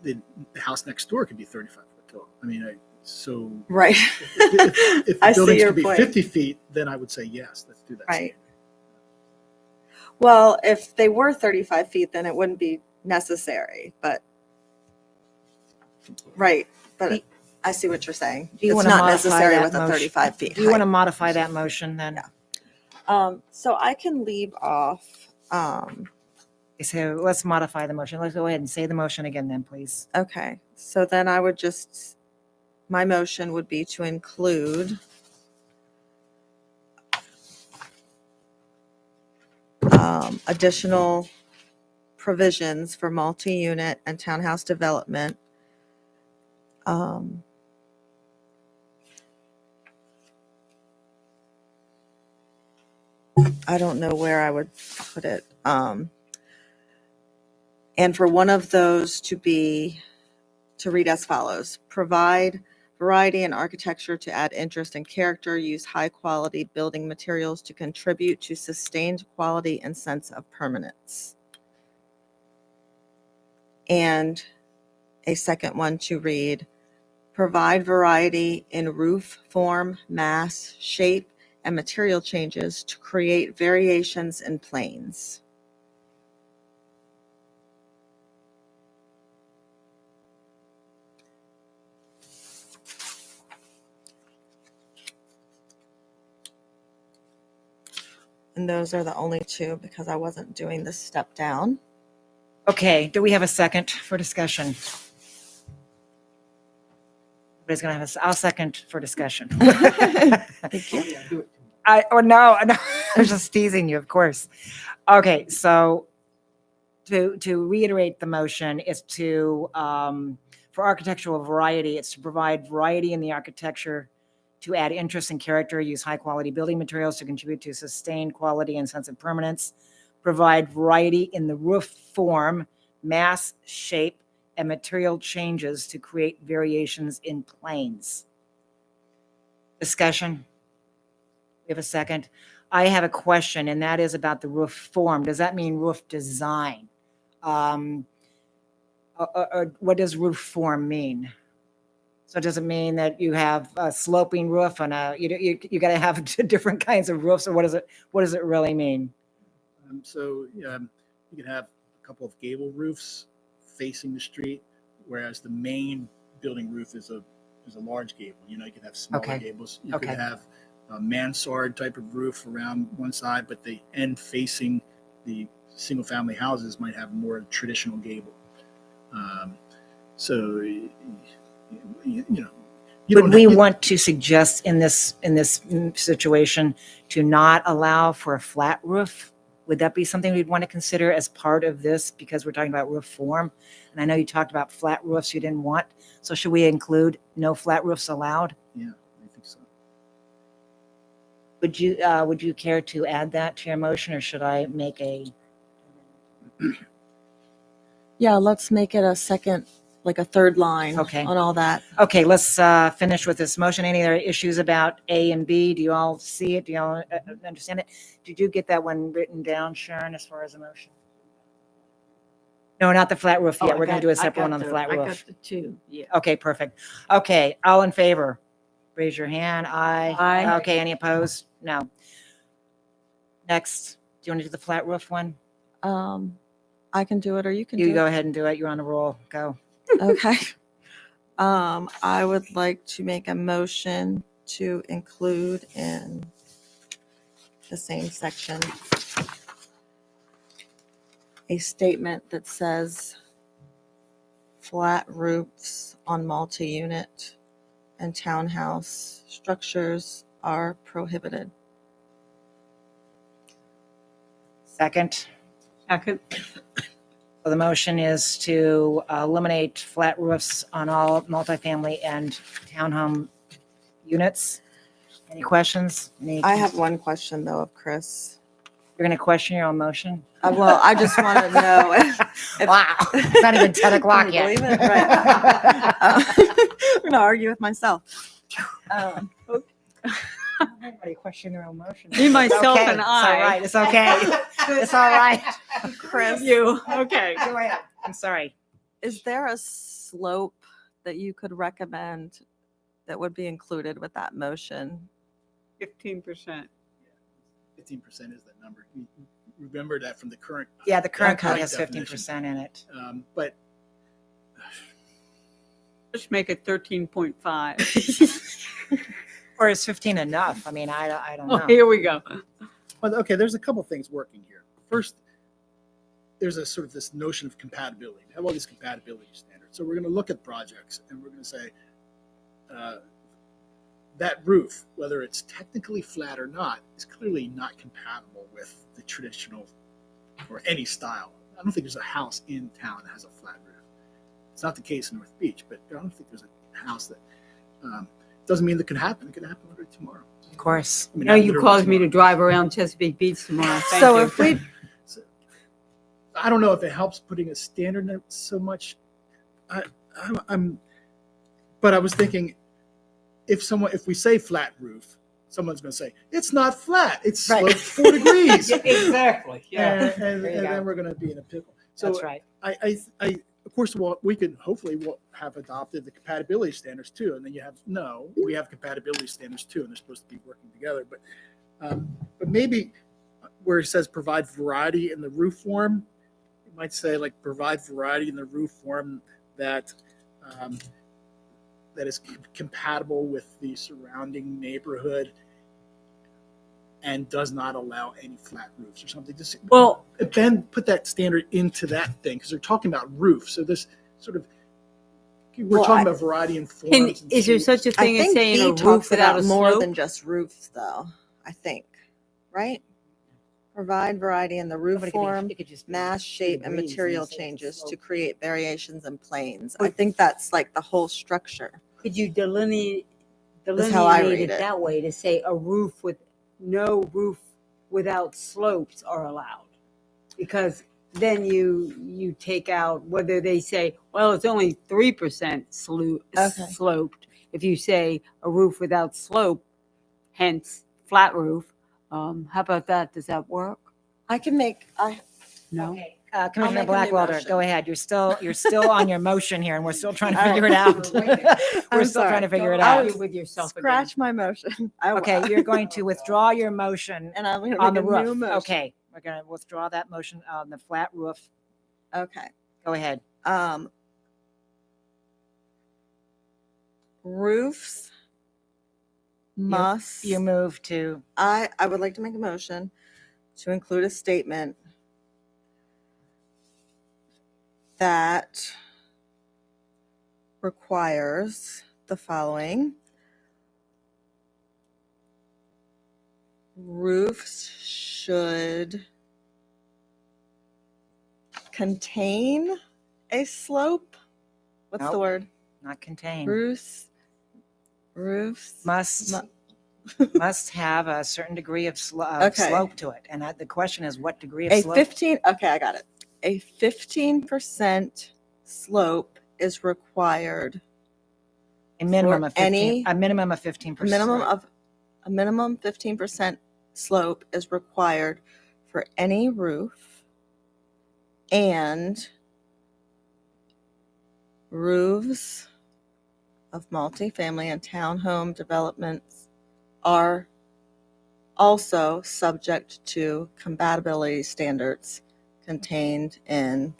The house next door could be 35 foot tall. I mean, so Right. if I the see buildings your could be point. 50 feet, then I would say yes, let's do that. Right. Well, if they were 35 feet, then it wouldn't be necessary, but, right, but I see what you're saying. Do you It's wanna not modify necessary that with a motion? 35 feet Do you want to height. modify that motion then? Yeah. So I can leave off, So let's modify the motion. Let's go ahead and say the motion again then, please. okay, so then I would just, my motion would be to include additional provisions for multi-unit and townhouse development. I don't know where I would put it. And for one of those to read as follows: provide variety in architecture to add interest and character, use high quality building materials to contribute to sustained quality and sense of permanence. And a second one to read: provide variety in roof form, mass, shape, and material changes to create variations in planes. And those are the only two because I wasn't doing this step down. Okay, do we have a second for discussion? Everybody's going to have I'll second for discussion. Thank you. Yeah, do it. No, I was just teasing you, of course. Okay, so to reiterate the motion is to, for architectural variety, it's to provide variety in the architecture, to add interest and character, use high quality building materials to contribute to sustained quality and sense of permanence, provide variety in the roof form, mass, shape, and material changes to create variations in planes. Discussion? We have a second. I have a question, and that is about the roof form. Does that mean roof design? Or what does roof form mean? So does it mean that you have a sloping roof and you got to have different kinds of roofs, or what does it really mean? So you can have a couple of gable roofs facing the street, whereas the main building roof is a large gable. You can have smaller Okay. gables. You Okay. could have a mansard type of roof around one side, but the end facing the single family houses might have more traditional gable. So you Would don't we have- want to suggest in this situation to not allow for a flat roof? Would that be something we'd want to consider as part of this, because we're talking about roof form? And I know you talked about flat roofs you didn't want. So should we include no flat roofs allowed? Yeah, I think so. Would you care to add that to your motion, or should I make a? Yeah, let's make it a second, like a third line Okay. on all that. Okay, let's finish with this motion. Any other issues about A and B? Do you all see it? Do you all understand it? Did you get that one written down, Sharon, as far as a motion? No, not the flat roof yet. We're going to do a separate one on the flat I roof. got the two, yeah. Okay, perfect. Okay, all in favor? Raise your hand. Aye. Aye. Okay, any opposed? No. Next, do you want to do the flat roof one? I can do it, or you can You do go it. ahead and do it. You're on a roll. Go. Okay. I would like to make a motion to include in the same section a statement that says flat roofs on multi-unit and townhouse structures are prohibited. Second. Second. So the motion is to eliminate flat roofs on all multifamily and townhome units. Any questions? I have one question though of Chris. You're going to question your own motion? Well, I just want to know if Wow, it's not even 10 o'clock Can you yet. believe it? Right. I'm going to argue with myself. Everybody question their own motion. Me, myself, It's okay. and It's I. all right. It's okay. It's all right. Chris, You, okay. Go ahead. I'm sorry. is there a slope that you could recommend that would be included with that motion? 15%. 15% is that number. You remember that from the current. Yeah, the current code current has definition. 15% in it. But Just make it 13.5. Or is 15 enough? I mean, I don't Oh, know. here we go. Well, okay, there's a couple things working here. First, there's a sort of this notion of compatibility. We have all these compatibility standards. So we're going to look at projects and we're going to say that roof, whether it's technically flat or not, is clearly not compatible with the traditional or any style. I don't think there's a house in town that has a flat roof. It's not the case in North Beach, but I don't think there's a house that doesn't mean that could happen. It could happen literally tomorrow. Of course. I mean, No, not you literally caused me to tomorrow. drive around Chesapeake Beach tomorrow. Thank So you. if we, I don't know if it helps putting a standard in it so much. But I was thinking, if we say flat roof, someone's going to say it's not flat. It's Right. sloped 4 degrees, Exactly, yeah. and There you go. then we're going to be in a pickle. So That's right. of course, we could hopefully we'll have adopted the compatibility standards too, and then we have compatibility standards too, and they're supposed to be working together. But maybe where it says provide variety in the roof form, you might say like provide variety in the roof form that that is compatible with the surrounding neighborhood and does not allow any flat roofs or something. Just Well, then put that standard into that thing because they're talking about roofs. So this sort of we're Well, talking I- about variety in forms. can, and is there shapes. such a I thing as think saying B a roof talks without about a more slope? than just roofs though, I think, right? Provide variety in the roof form, mass, shape, and material changes to create variations in planes. I think that's like the whole structure. Could you delineate how I it read it. that way to say a roof with no roof without slopes are allowed? Because then you take out whether they say, well, it's only 3% Okay. sloped. If you say a roof without slope, hence flat roof, how about that? Does that work? I can make, No. Okay, Commissioner make a new Blackwelder, motion. go ahead. You're still on your motion here, and we're still trying to All right. figure it out. We're I'm still trying to sorry. figure it Don't out. argue with yourself again. scratch my motion. I will. Okay, you're going to withdraw your motion And I'm going to on make the a new roof. motion. Okay, we're going to withdraw that motion on the flat roof. Okay. Go ahead. Roofs must. You move to, I would like to make a motion to include a statement that requires the following. Roofs should contain a slope. What's the Nope. word? not contain. Roofs. Must Mu- must have a certain degree of Okay. slope to it. And the question is, what degree of A slope? 15, okay, I got it. A 15% slope is required. A minimum for of 15, any- a minimum of 15%. A minimum 15% slope is required for any roof, and roofs of multifamily and townhome developments are also subject to compatibility standards contained in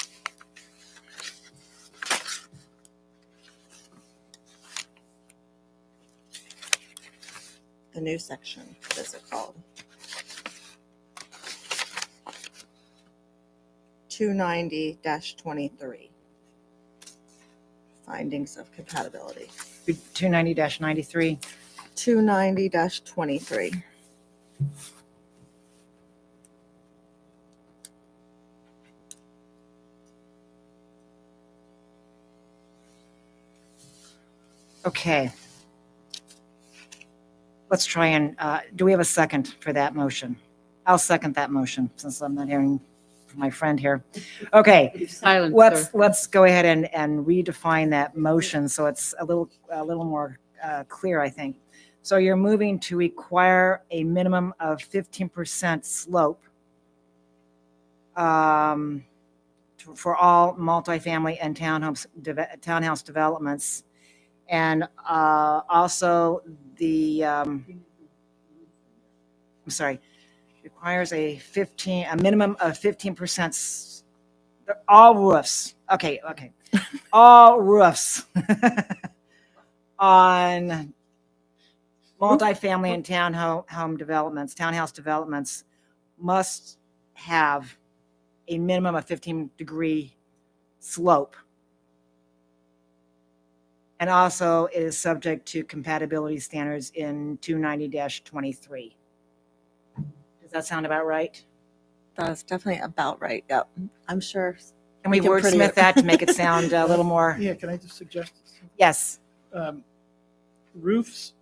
the new section. What is it called? 290-23. Findings of compatibility. 290-93. 290-23. Okay. Let's try and, do we have a second for that motion? I'll second that motion since I'm not hearing from my friend here. Okay, Silence, let's go ahead and redefine that motion so it's a little more clear, I think. So you're moving to require a minimum of 15% slope for all multifamily and townhouse developments. And also the, I'm sorry, requires a minimum of 15%, all roofs Okay. All roofs on multifamily and townhouse developments must have a minimum of 15-degree slope. And also it is subject to compatibility standards in 290-23. Does that sound about right? That's definitely about right. Yep. I'm sure. Can we We can pretty wordsmith it. that to make it sound a little more? Yeah, can I just suggest? Yes. Roofs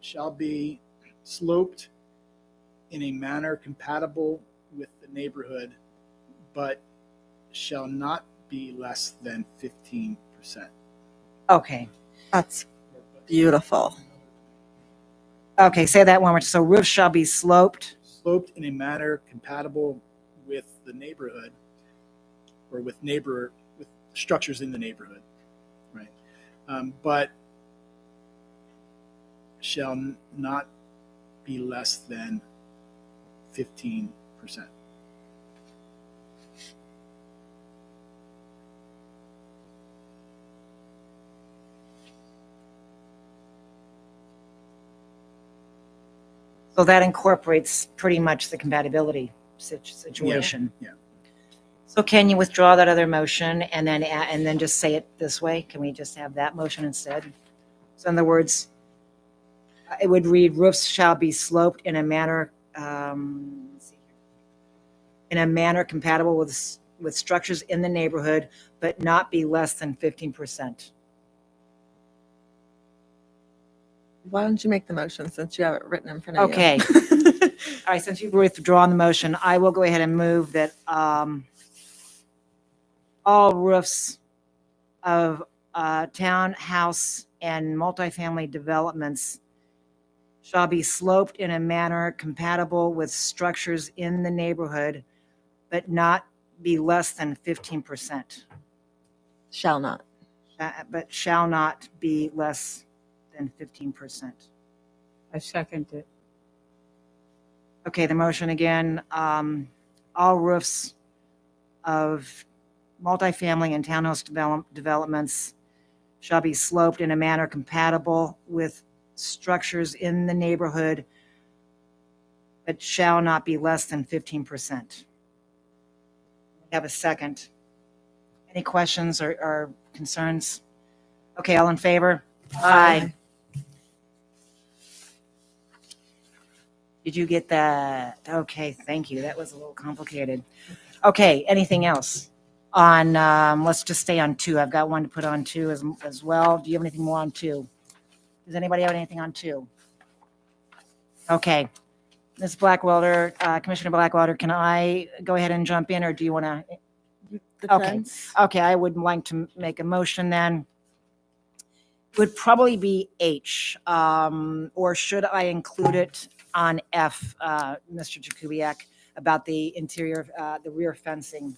shall be sloped in a manner compatible with the neighborhood, but shall not be less than 15%. Okay. That's beautiful. Okay, say that one more. So roofs shall be sloped. Sloped in a manner compatible with the neighborhood, or with structures in the neighborhood, right? But shall not be less than 15%. So that incorporates pretty much the compatibility situation. Yeah. So can you withdraw that other motion and then just say it this way? Can we just have that motion instead? So in other words, it would read roofs shall be sloped in a manner, let's see here, in a manner compatible with structures in the neighborhood, but not be less than 15%. Why don't you make the motion since you have it written in front of Okay. you? All right, since you've withdrawn the motion, I will go ahead and move that all roofs of townhouse and multifamily developments shall be sloped in a manner compatible with structures in the neighborhood, but not be less than 15%. Shall not. But shall not be less than 15%. I second it. Okay, the motion again, all roofs of multifamily and townhouse developments shall be sloped in a manner compatible with structures in the neighborhood, but shall not be less than 15%. Have a second. Any questions or concerns? Okay, all in favor? Aye. Did you get that? Okay, thank you. That was a little complicated. Okay, anything else? On, let's just stay on 2. I've got one to put on 2 as well. Do you have anything more on 2? Does anybody have anything on 2? Okay. Ms. Blackwelder, Commissioner Blackwelder, can I go ahead and jump in, or do you want to? Depends. Okay, I would like to make a motion then. Would probably be H, or should I include it on F, Mr. Jakubiec, about the interior, the rear fencing?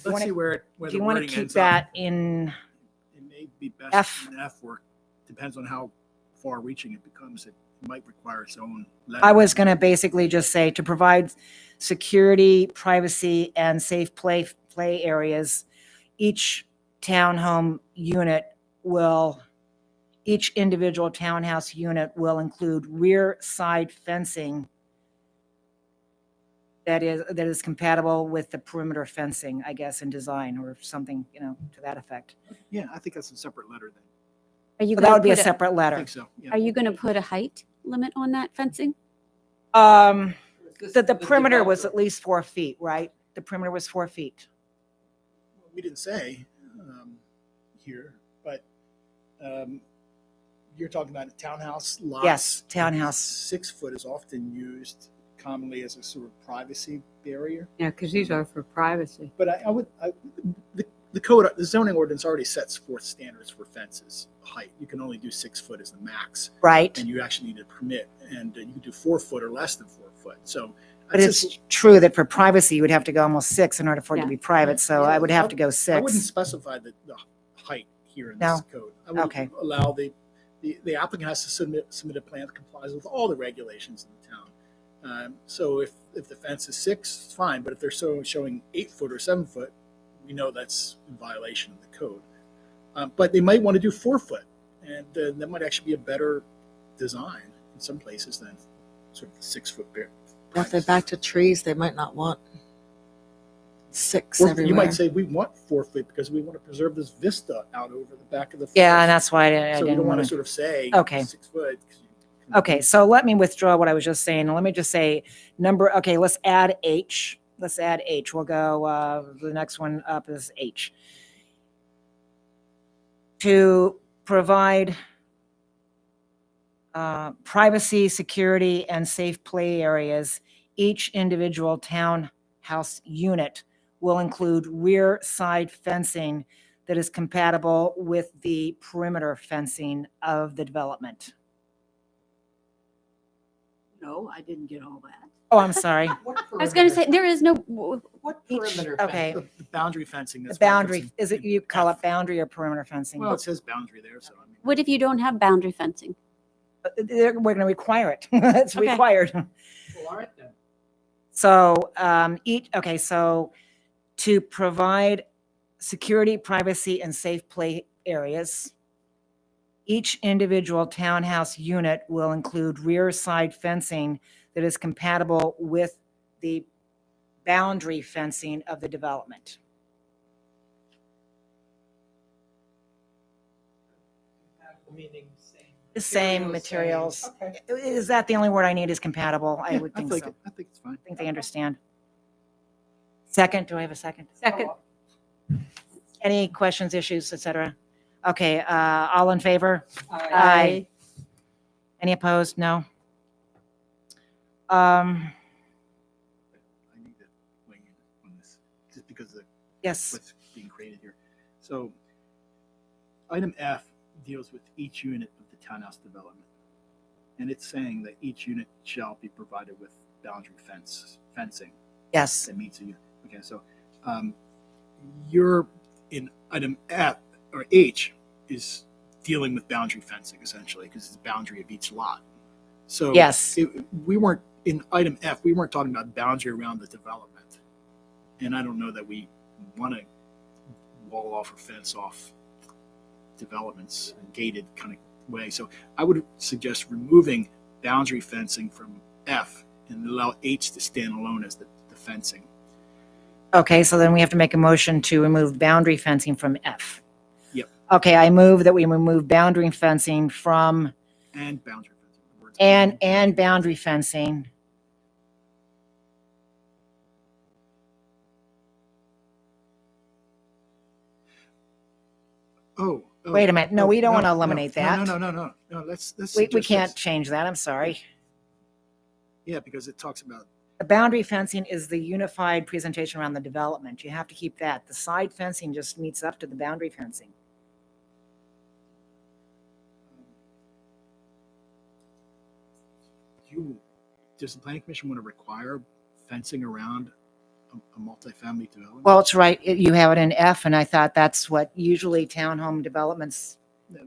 Let's see where Do the you want to wording keep ends up. that in, It may be best F? in F, or depends on how far reaching it becomes. It might require its own letter. I was going to basically just say to provide security, privacy, and safe play areas, each townhome unit each individual townhouse unit will include rear side fencing that is compatible with the perimeter fencing, I guess, in design or something, to that effect. Yeah, I think that's a separate letter then. Are you So that gonna would be a put separate I letter. think so, yeah. Are you going to put a height limit on that fencing? The perimeter was at least 4 feet, right? The perimeter was 4 feet. We didn't say here, but you're talking about a townhouse lot. Yes, townhouse. 6 foot is often used commonly as a sort of privacy barrier. Yeah, because these are for privacy. But the zoning ordinance already sets forth standards for fences height. You can only do 6 foot as the max, Right. and you actually need a permit, and you can do 4 foot or less than 4 foot. So, But it's true that for privacy, you would have to go almost 6 in order for it to Yeah. be private. So I would have to go I wouldn't 6. specify the height here in No? this code. I would Okay. allow the applicant has to submit a plan that complies with all the regulations in the town. So if the fence is 6, it's fine. But if they're showing 8 foot or 7 foot, we know that's in violation of the code. But they might want to do 4 foot, and that might actually be a better design in some places than sort of the 6 foot bear. If they're back to trees, they might not want 6 Or everywhere. you might say we want 4 feet because we want to preserve this vista out over the back of the. Yeah, forest. and that's why I So we didn't don't want want to to. sort of say Okay. 6 foot. 'cause you can- Okay, so let me withdraw what I was just saying. Let me just say okay, let's add H. Let's add H. We'll go, the next one up is H. To provide privacy, security, and safe play areas, each individual townhouse unit will include rear side fencing that is compatible with the perimeter fencing of the development. No, I didn't get all that. Oh, I'm sorry. What I was going to perimeter- say, there is no, What each- perimeter? okay. fence? The boundary fencing. The that's what it boundary, puts is it, in you call it F. boundary or perimeter fencing? Well, it says boundary there, so I mean. what if you don't have boundary fencing? We're going to require it. It's Okay. required. Well, all right then. So, so to provide security, privacy, and safe play areas, each individual townhouse unit will include rear side fencing that is compatible with the boundary fencing of the development. Meaning same. The same materials, materials. same- Okay. Is that the only word I need is compatible? I Yeah, would think think so. I think it's fine. I think they understand. Second, do I have a second? Second. Any questions, issues, et cetera? Okay, all in favor? Aye. Any opposed? No? I need to weigh in on this, just because of Yes, what's being created here. So item F deals with each unit of the townhouse development. And it's saying that each unit shall be provided with boundary fencing yes, that meets a unit. Okay, so you're in item F or H is dealing with boundary fencing essentially because it's the boundary of each lot. So yes. we weren't in item F, we weren't talking about boundary around the development. And I don't know that we want to wall off or fence off developments in a gated kind of way. So I would suggest removing boundary fencing from F and allow H to stand alone as the fencing. Okay, so then we have to make a motion to remove boundary fencing from F. Yep. Okay, I move that we remove boundary fencing from, And boundary fencing. The words and boundary fencing. Oh. Wait a minute. No, we don't want to no, eliminate no, that. No. Let's We suggest can't this. change that, I'm sorry. Yeah, because it talks about The boundary fencing is the unified presentation around the development. You have to keep that. The side fencing just meets up to the boundary fencing. does the planning commission want to require fencing around a multifamily development? Well, it's right. You have it in F, and I thought that's what usually townhome developments,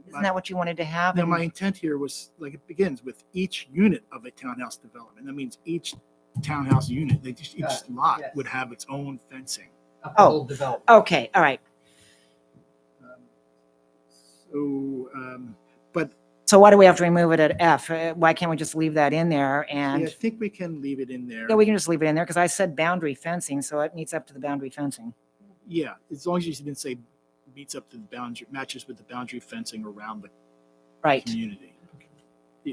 isn't that what you wanted to have? Now, in- my intent here was, like, it begins with each unit of a townhouse development. That means each townhouse unit, each lot yes. would have its own fencing. Of the Oh. whole development. Okay, all right. But So why do we have to remove it at F? Why can't we just leave that in there? yeah, I And, think we can leave it in there. yeah, we can just leave it in there because I said boundary fencing, so it meets up to the boundary fencing. Yeah, as long as you didn't say meets up to the boundary, matches with the boundary fencing around the Right. community.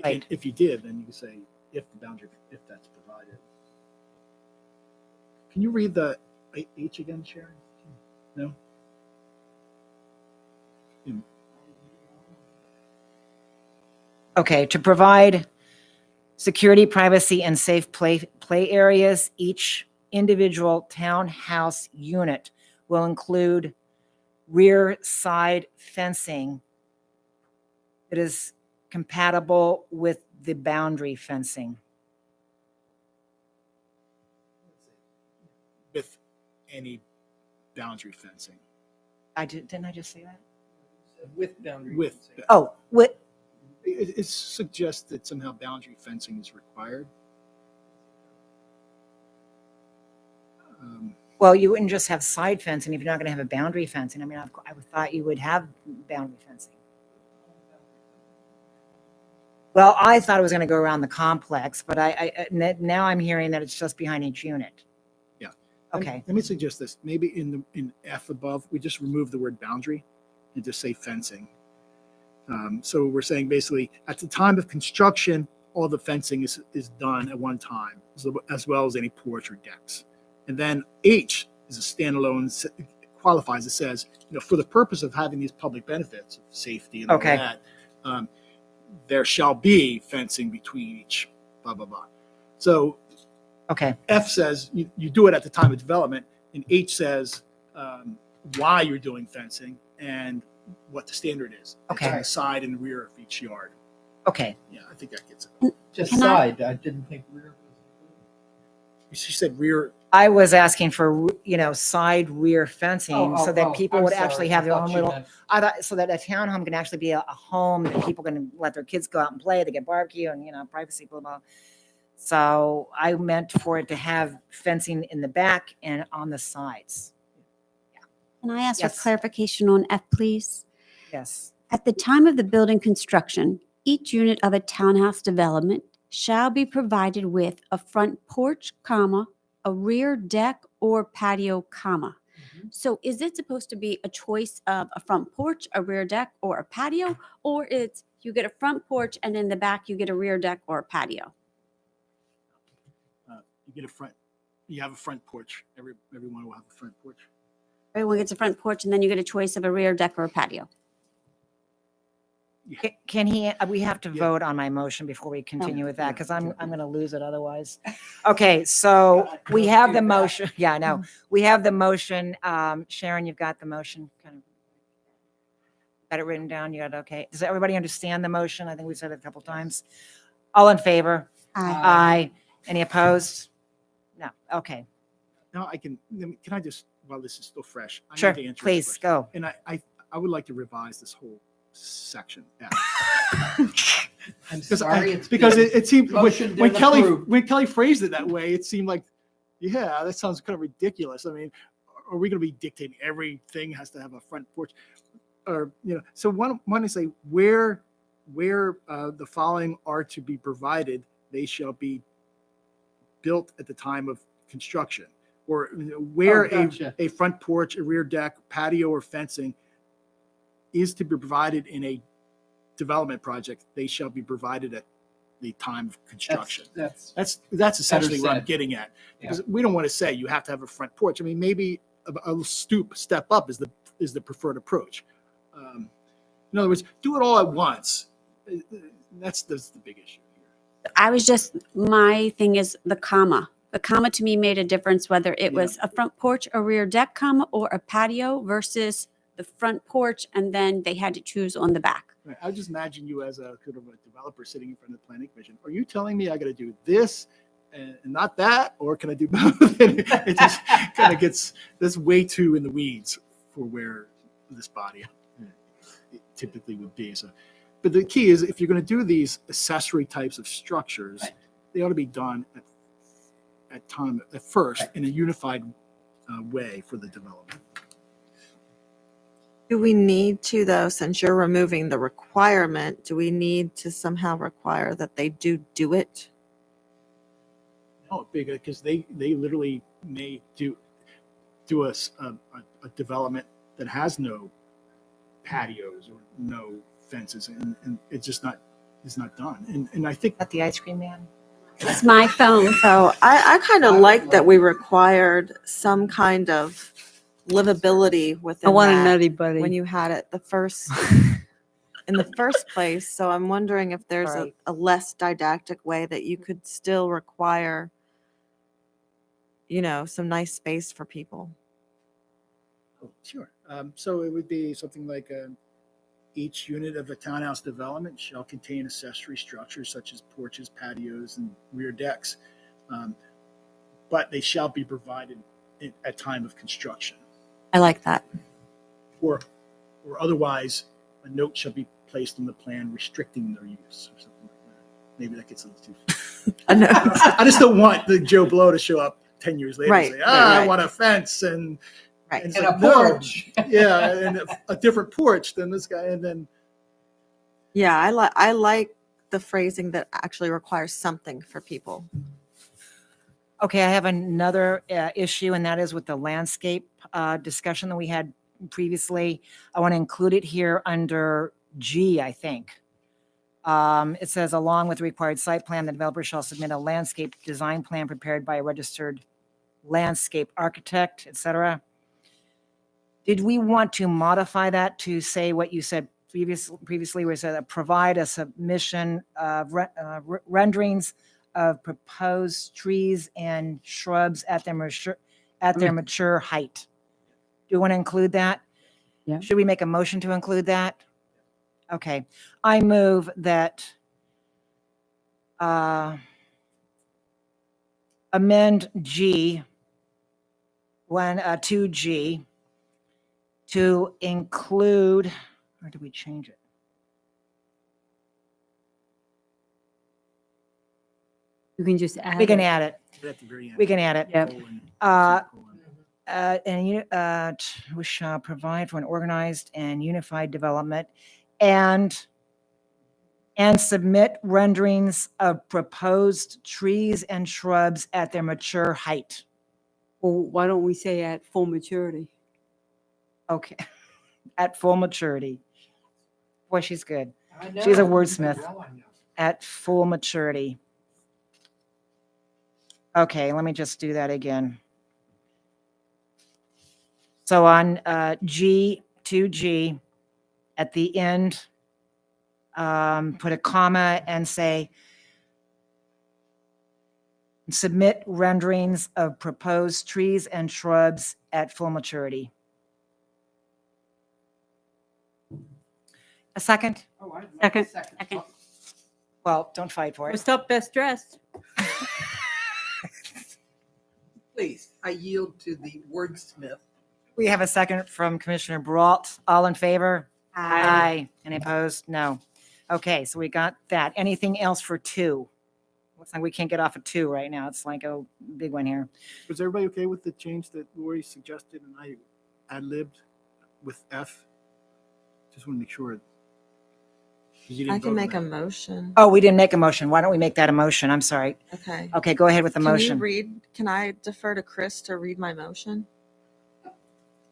Right. If you did, then you could say if the boundary, if that's provided. Can you read the H again, Sharon? No? Okay, to provide security, privacy, and safe play areas, each individual townhouse unit will include rear side fencing that is compatible with the boundary fencing. With any boundary fencing. Didn't I just say that? With boundary. With, fencing. Oh, with, it suggests that somehow boundary fencing is required. Well, you wouldn't just have side fencing if you're not going to have a boundary fencing. I mean, I thought you would have boundary fencing. Well, I thought it was going to go around the complex, but now I'm hearing that it's just behind each unit. Yeah. Okay. Let me suggest this. Maybe in F above, we just remove the word boundary and just say fencing. So we're saying basically at the time of construction, all the fencing is done at one time, as well as any porch or decks. And then H is a standalone, qualifies, it says, for the purpose of having these public benefits of safety and all Okay. that, there shall be fencing between each, blah, blah, blah. So Okay. F says you do it at the time of development, and H says why you're doing fencing and what the standard is. It's Okay. on the side and rear of each yard. Okay. Yeah, I think that gets it. Just Can I- side, I didn't think rear was She said rear. I was asking for, side rear fencing included. so that people I'm would sorry. actually have their I thought own you little, meant- I thought, so that a townhome can actually be a home that people can let their kids go out and play, they get barbecue and, privacy, blah, blah. So I meant for it to have fencing in the back and on the sides. Can I ask Yes. for clarification on F, please? Yes. At the time of the building construction, each unit of a townhouse development shall be provided with a front porch, comma, a rear deck or patio, comma. So is it supposed to be a choice of a front porch, a rear deck, or a patio? Or it's you get a front porch and in the back you get a rear deck or a patio? You have a front porch. Everyone will have a front porch. Everyone gets a front porch and then you get a choice of a rear deck or a patio. Can he, we have to Yeah. vote on my motion before we continue with that, because I'm going to lose it otherwise. Okay, so we have the motion. Yeah, I know. We have the motion. Sharon, you've got the motion. Kind of got it written down. You got it, okay. Does everybody understand the motion? I think we said it a couple times. All in favor? Aye. Any opposed? No, okay. Now can I just, while this is still fresh, I need Sure, to answer this please, question. go. And I would like to revise this whole section. I'm sorry. It's Because been it seemed motioned when and Kelly approved. phrased it that way, it seemed like, yeah, that sounds kind of ridiculous. I mean, are we going to be dictating everything has to have a front porch? Or so one to say where the following are to be provided, they shall be built at the time of construction, or where gotcha. a front porch, a rear deck, patio, or fencing is to be provided in a development project, they shall be provided at the time of construction. That's That's essentially what I'm said. getting at, because we don't want to say you have to have a front porch. I mean, maybe a step up is the preferred approach. In other words, do it all at once. That's the big issue here. My thing is the comma. The comma to me made a difference whether it Yeah. was a front porch, a rear deck, comma, or a patio versus the front porch, and then they had to choose on the back. Right. I just imagine you as a kind of a developer sitting in front of the planning commission. Are you telling me I got to do this and not that, or can I do both? It just kind of gets that's way too in the weeds for where this body typically would be. So, but the key is if you're going to do these accessory types of structures, Right. they ought to be done at first Right. in a unified way for the development. Do we need to, though, since you're removing the requirement, do we need to somehow require that they do it? No, because they literally may do a development that has no patios or no fences, and it's not done. And I think At the ice cream man? It's my phone. So I kind of like that we required some kind of livability I within want a that nutty buddy. when you had it in the first place. So I'm wondering if there's Right. a less didactic way that you could still require, some nice space for people. Oh, sure. So it would be something like each unit of a townhouse development shall contain accessory structures such as porches, patios, and rear decks, but they shall be provided at time of construction. I like that. Or otherwise, a note shall be placed on the plan restricting their use or something like that. Maybe that gets a little too. I know. I just don't want the Joe Blow to show up 10 years later Right, say, right, I right. want a fence and Right. it's And like, a no. porch. Yeah, and a different porch than this guy, and then Yeah, I like the phrasing that actually requires something for people. Okay, I have another issue, and that is with the landscape discussion that we had previously. I want to include it here under G, I think. It says, along with the required site plan, the developer shall submit a landscape design plan prepared by a registered landscape architect, et cetera. Did we want to modify that to say what you said previously, where it said provide a submission of renderings of proposed trees and shrubs at their mature height? Do you want to include that? Yeah. Should we make a motion to include that? Okay, I move that amend G, 2G, to include, or did we change it? You can just add We can it. add it. at the very end. We can add it. Yep. colon, Uh, semicolon. And you, we shall provide for an organized and unified development and submit renderings of proposed trees and shrubs at their mature height. Well, why don't we say at full maturity? Okay, at full maturity. Boy, she's good. I know. She's a wordsmith. Well, I know. At full maturity. Okay, let me just do that again. So on G, 2G, at the end, put a comma and say, submit renderings of proposed trees and shrubs at full maturity. A second? Oh, I'd like a Second. Second. Well, don't fight for it. What's up, best dressed? Please, I yield to the wordsmith. We have a second from Commissioner Brault. All in favor? Aye. Any opposed? No. Okay, so we got that. Anything else for 2? Looks like we can't get off of 2 right now. It's like a big one here. Was everybody okay with the change that Lori suggested and I ad-libbed with F? Just want to make sure. 'Cause you didn't I vote can on make a that. motion. Oh, we didn't make a motion. Why don't we make that a motion? I'm sorry. Okay. Okay, go ahead with the Can you motion. read, can I defer to Chris to read my motion?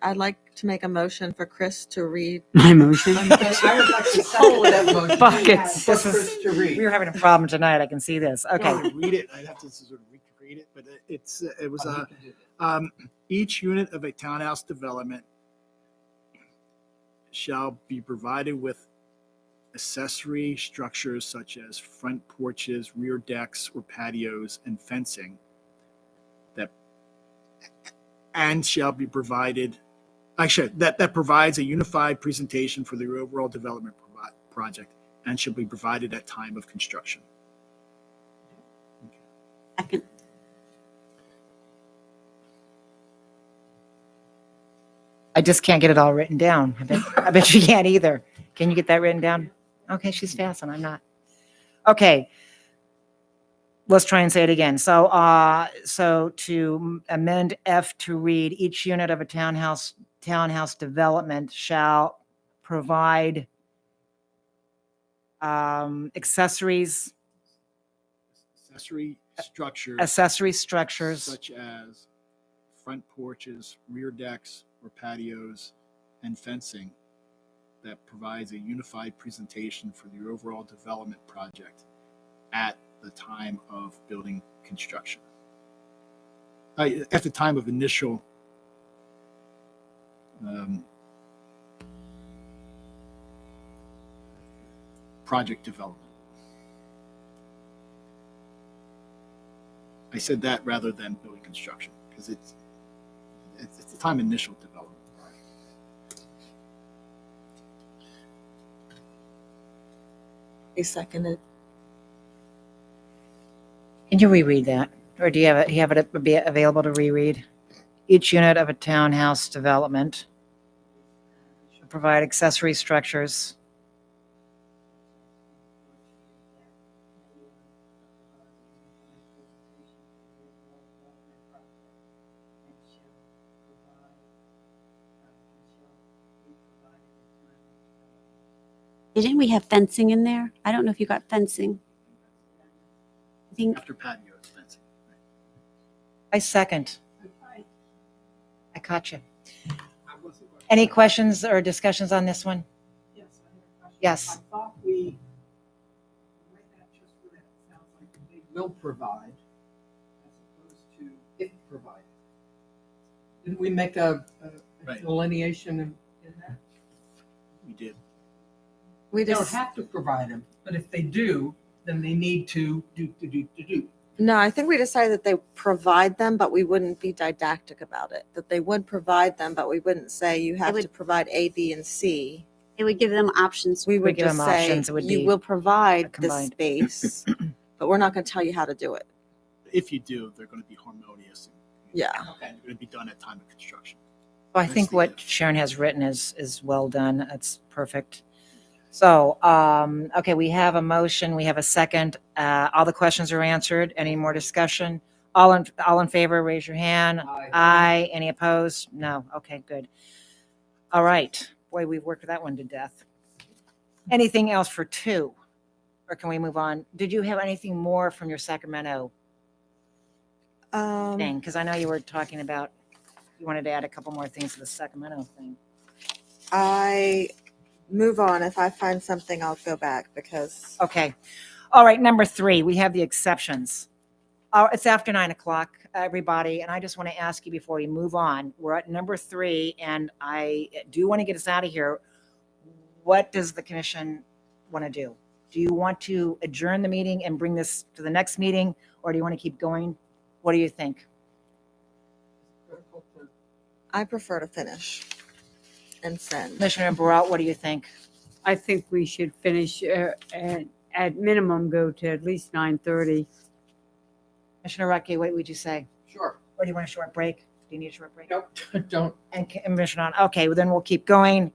I'd like to make a motion for Chris to read. My motion. I would like to second that motion. Buckets. For This is- Chris to read. We were having a problem tonight. I can see this. I Okay. would read it. I'd have to sort of recreate it, but it was Oh, you can do that. each unit of a townhouse development shall be provided with accessory structures such as front porches, rear decks or patios, and fencing and shall be provided, actually, that provides a unified presentation for the overall development project and shall be provided at time of construction. Second. I just can't get it all written down. I bet you can't either. Can you get that written down? Okay, she's fast and I'm not. Okay. Let's try and say it again. So to amend F to read, each unit of a townhouse development shall provide accessories, Accessory structures such such as front porches, rear decks or patios, and fencing that provides a unified presentation for the overall development project at the time of building construction. At the time of initial project development. I said that rather than building construction because it's the time initial development. He seconded. Can you reread that? Or do you have it available to reread? Each unit of a townhouse development should provide accessory structures. Didn't we have fencing in there? I don't know if you got fencing. I think After patio, it's fencing. I second. I caught you. Any questions or discussions on this one? Yes, I have a question. Yes. I thought we, right now, just for that, it sounds like they will provide as opposed to if provided. Didn't we make a Right. delineation in that? We did. We They don't just, have to provide them, but if they do, then they need to do. no, I think we decided that they provide them, but we wouldn't be didactic about it. That they would provide them, but we wouldn't say you have would- to provide A, B, and C. it would give them options. We would give just them say, options. It would you be will provide this combined. space, but we're not going to tell you how to do it. If you do, they're going to be harmonious Yeah. and they're going to be done at time of construction. I think what Sharon has written is well done. That's perfect. So, okay, we have a motion, we have a second. All the questions are answered. Any more discussion? All in favor, raise your hand. Aye. Any opposed? No. Okay, good. All right. Boy, we've worked that one to death. Anything else for 2? Or can we move on? Did you have anything more from your Sacramento thing? Because I know you were talking about, you wanted to add a couple more things to the Sacramento thing. I move on. If I find something, I'll go back because Okay. All right, number 3, we have the exceptions. It's after 9:00, everybody, and I just want to ask you before we move on, we're at number 3, and I do want to get us out of here. What does the commission want to do? Do you want to adjourn the meeting and bring this to the next meeting, or do you want to keep going? What do you think? I prefer to finish and send. Commissioner Baralt, what do you think? I think we should finish, and at minimum, go to at least 9:30. Commissioner Rucky, what would you say? Sure. Or do you want a short break? Do you need a short break? Nope, don't. And Commissioner, okay, well, then we'll keep going.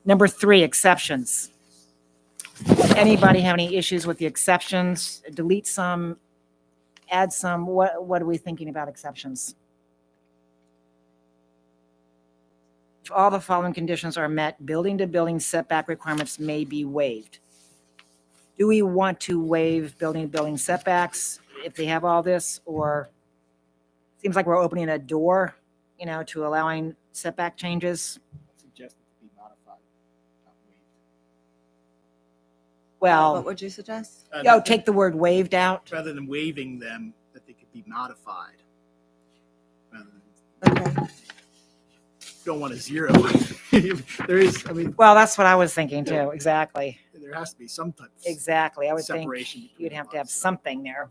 Number 3, exceptions. Anybody have any issues with the exceptions? Delete some, add some, what are we thinking about exceptions? If all the following conditions are met, building-to-building setback requirements may be waived. Do we want to waive building-to-building setbacks if they have all this, or seems like we're opening a door, to allowing setback changes? Suggested to be modified, not waived. What Well, would you suggest? take the word waived out. Rather than waiving them, that they could be modified. Rather than, Okay. don't want a 0. There is, I mean, Well, that's what I was thinking too. Exactly. there has to be some type of Exactly. I would think separation. between you'd have to have lots. something there.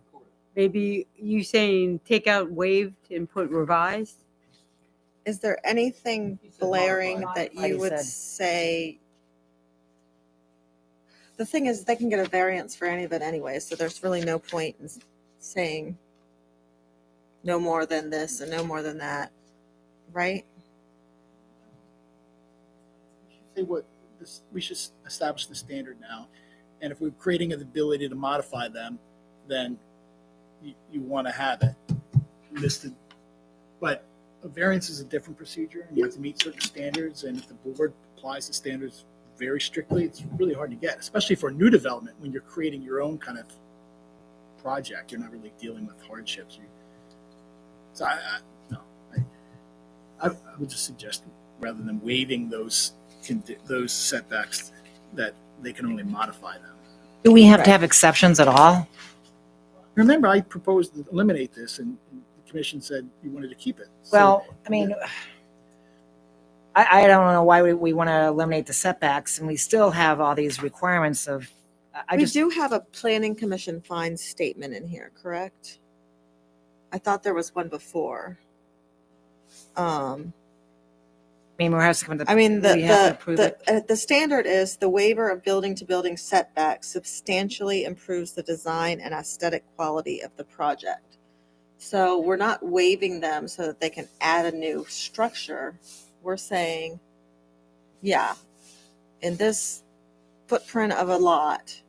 Maybe you saying take out waived and put revised? Is there anything You said glaring modified. that Modified, you he would said. say? The thing is, they can get a variance for any of it anyway, so there's really no point in saying no more than this and no more than that, right? Say what this, we should establish the standard now, and if we're creating an ability to modify them, then you want to have it listed. But a variance is a different procedure, and you have to meet certain standards, and if the board applies the standards very strictly, it's really hard to get, especially for new development when you're creating your own kind of project. You're not really dealing with hardships. So I would just suggest, rather than waiving those setbacks, that they can only modify them. Do we have to Right. have exceptions at all? Remember, I proposed to eliminate this, and the commission said you wanted to keep it. So- Well, I mean, I don't know why we want to eliminate the setbacks, and we still have all these requirements of, We do have a planning commission fines statement in here, correct? I thought there was one before. I mean, we're has to come to. I mean, we have to approve it. the standard is the waiver of building-to-building setbacks substantially improves the design and aesthetic quality of the project. So we're not waiving them so that they can add a new structure. We're saying, yeah, in this footprint of a lot,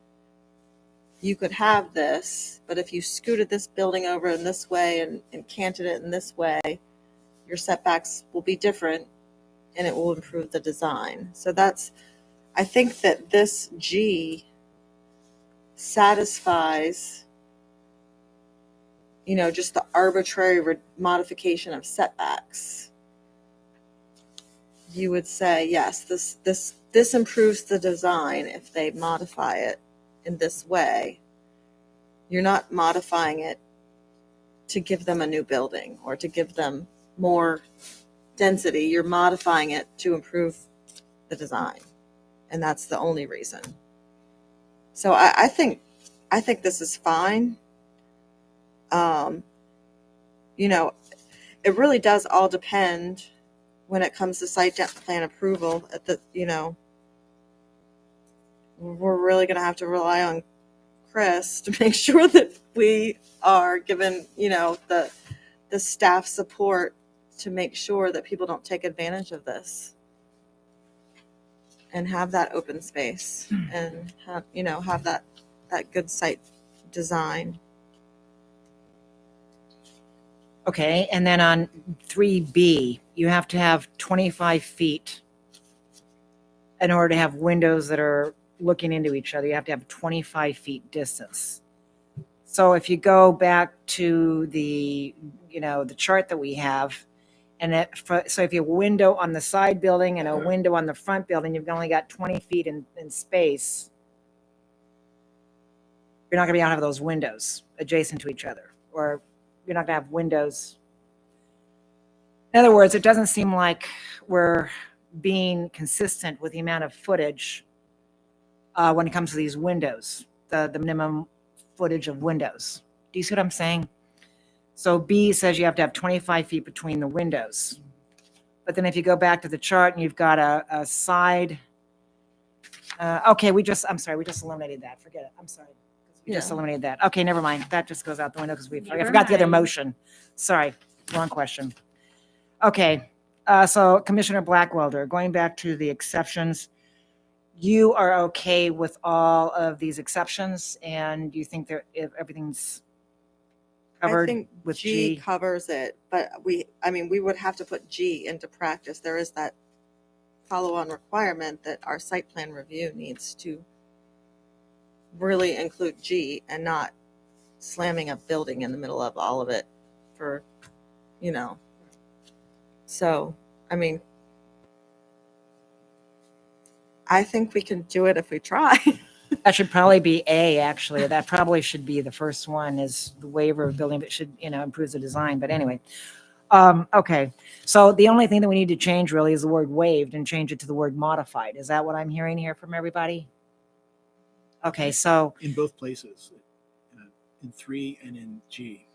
you could have this, but if you scooted this building over in this way and canted it in this way, your setbacks will be different and it will improve the design. So that's, I think that this G satisfies, just the arbitrary modification of setbacks. You would say, yes, this improves the design if they modify it in this way. You're not modifying it to give them a new building or to give them more density. You're modifying it to improve the design. And that's the only reason. So I think this is fine. It really does all depend when it comes to site plan approval at the, we're really going to have to rely on Chris to make sure that we are given, the staff support to make sure that people don't take advantage of this and have that open space and have that good site design. Okay, and then on 3B, you have to have 25 feet in order to have windows that are looking into each other. You have to have 25 feet distance. So if you go back to the chart that we have, and so if you have a window on the side building and a window on the front building, you've only got 20 feet in space. You're not going to be able to have those windows adjacent to each other, or you're not going to have windows. In other words, it doesn't seem like we're being consistent with the amount of footage when it comes to these windows, the minimum footage of windows. Do you see what I'm saying? So B says you have to have 25 feet between the windows. But then if you go back to the chart and you've got a side, okay, we just eliminated that. Forget it. I'm sorry. We just eliminated that. Okay, never mind. That just goes out the window because I forgot the other motion. Sorry, wrong question. Okay, so Commissioner Blackwelder, going back to the exceptions, you are okay with all of these exceptions, and you think that everything's covered I think with G G? covers it, but we would have to put G into practice. There is that follow-on requirement that our site plan review needs to really include G and not slamming a building in the middle of all of it for, So, I think we can do it if we try. That should probably be A, actually. That probably should be the first one, is the waiver of building, but should, improves the design. But anyway. Okay. So the only thing that we need to change really is the word waived and change it to the word modified. Is that what I'm hearing here from everybody? Okay, so In both places, in 3 and in G.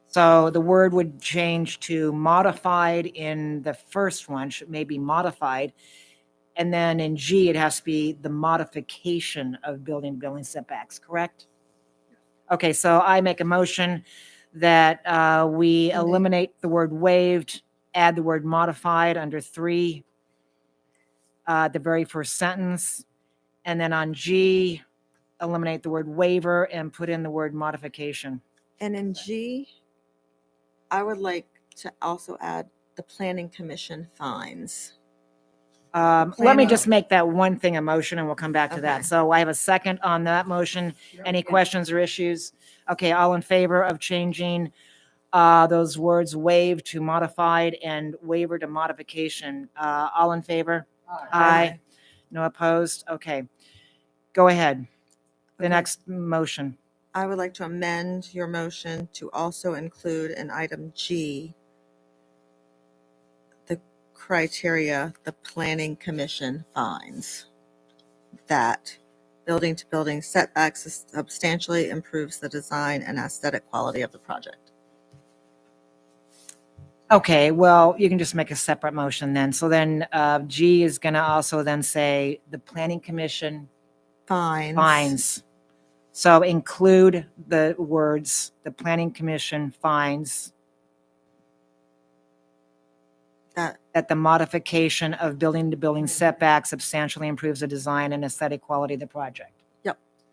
So the word would change to modified in the first one, maybe modified. And then in G, it has to be the modification of building setbacks, correct? Okay, so I make a motion that we eliminate the word waived, add the word modified under 3, the very first sentence. And then on G, eliminate the word waiver and put in the word modification. And in G, I would like to also add the planning commission fines. Let me planning- just make that one thing a motion and we'll come back to that. Okay. So I have a second on that motion. Any questions or issues? Okay, all in favor of changing those words waived to modified and waiver to modification? All in favor? Aye. No opposed? Okay. Go ahead. The Okay. next motion. I would like to amend your motion to also include in item G the criteria the planning commission finds that building to building setbacks substantially improves the design and aesthetic quality of the project. Okay, well, you can just make a separate motion then. So then G is going to also then say the planning commission finds. So include the words, the planning commission finds that the modification of building-to-building setback substantially improves the design and aesthetic quality of the project.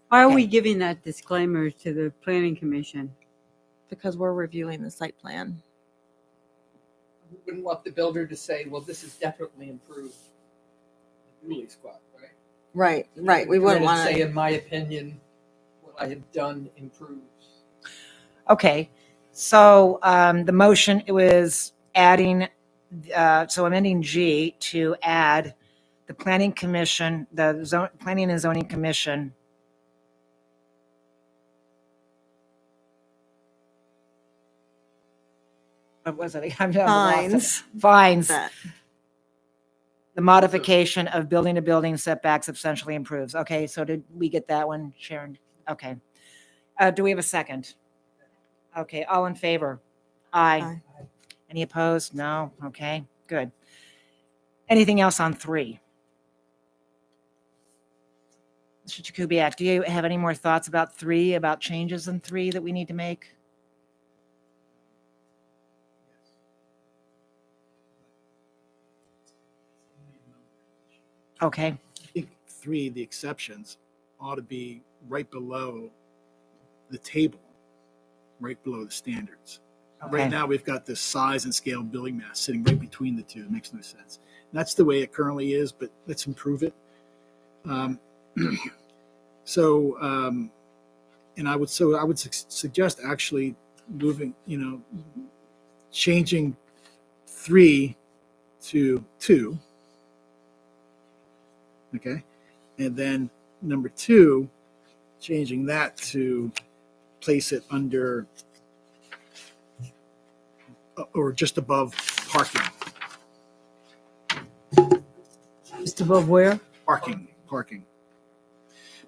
Why are Okay. we giving that disclaimer to the planning commission? because we're reviewing the site plan. We wouldn't want the builder to say, well, this is definitely improved the Dooley spot, right? Right. We wouldn't want Say, to. in my opinion, what I have done improves. Okay, so the motion, it was adding, so amending G to add the planning commission, planning and zoning commission. What was it? I'm lost. Fines. Finds That. the modification of building-to-building setback substantially improves. Okay, so did we get that one, Sharon? Okay. Do we have a second? Okay, all in favor? Aye. Aye. Any opposed? No? Okay, good. Anything else on 3? Mr. Jakubiec, do you have any more thoughts about 3, about changes in 3 that we need to make? Okay, I think 3, the exceptions, ought to be right below the table, right below the standards. okay. Right now, we've got this size and scale building mass sitting right between the two. It makes no sense. That's the way it currently is, but let's improve it. And I would suggest actually moving, changing 3 to 2. Okay, and then number 2, changing that to place it under or just above parking. Just above where? Parking.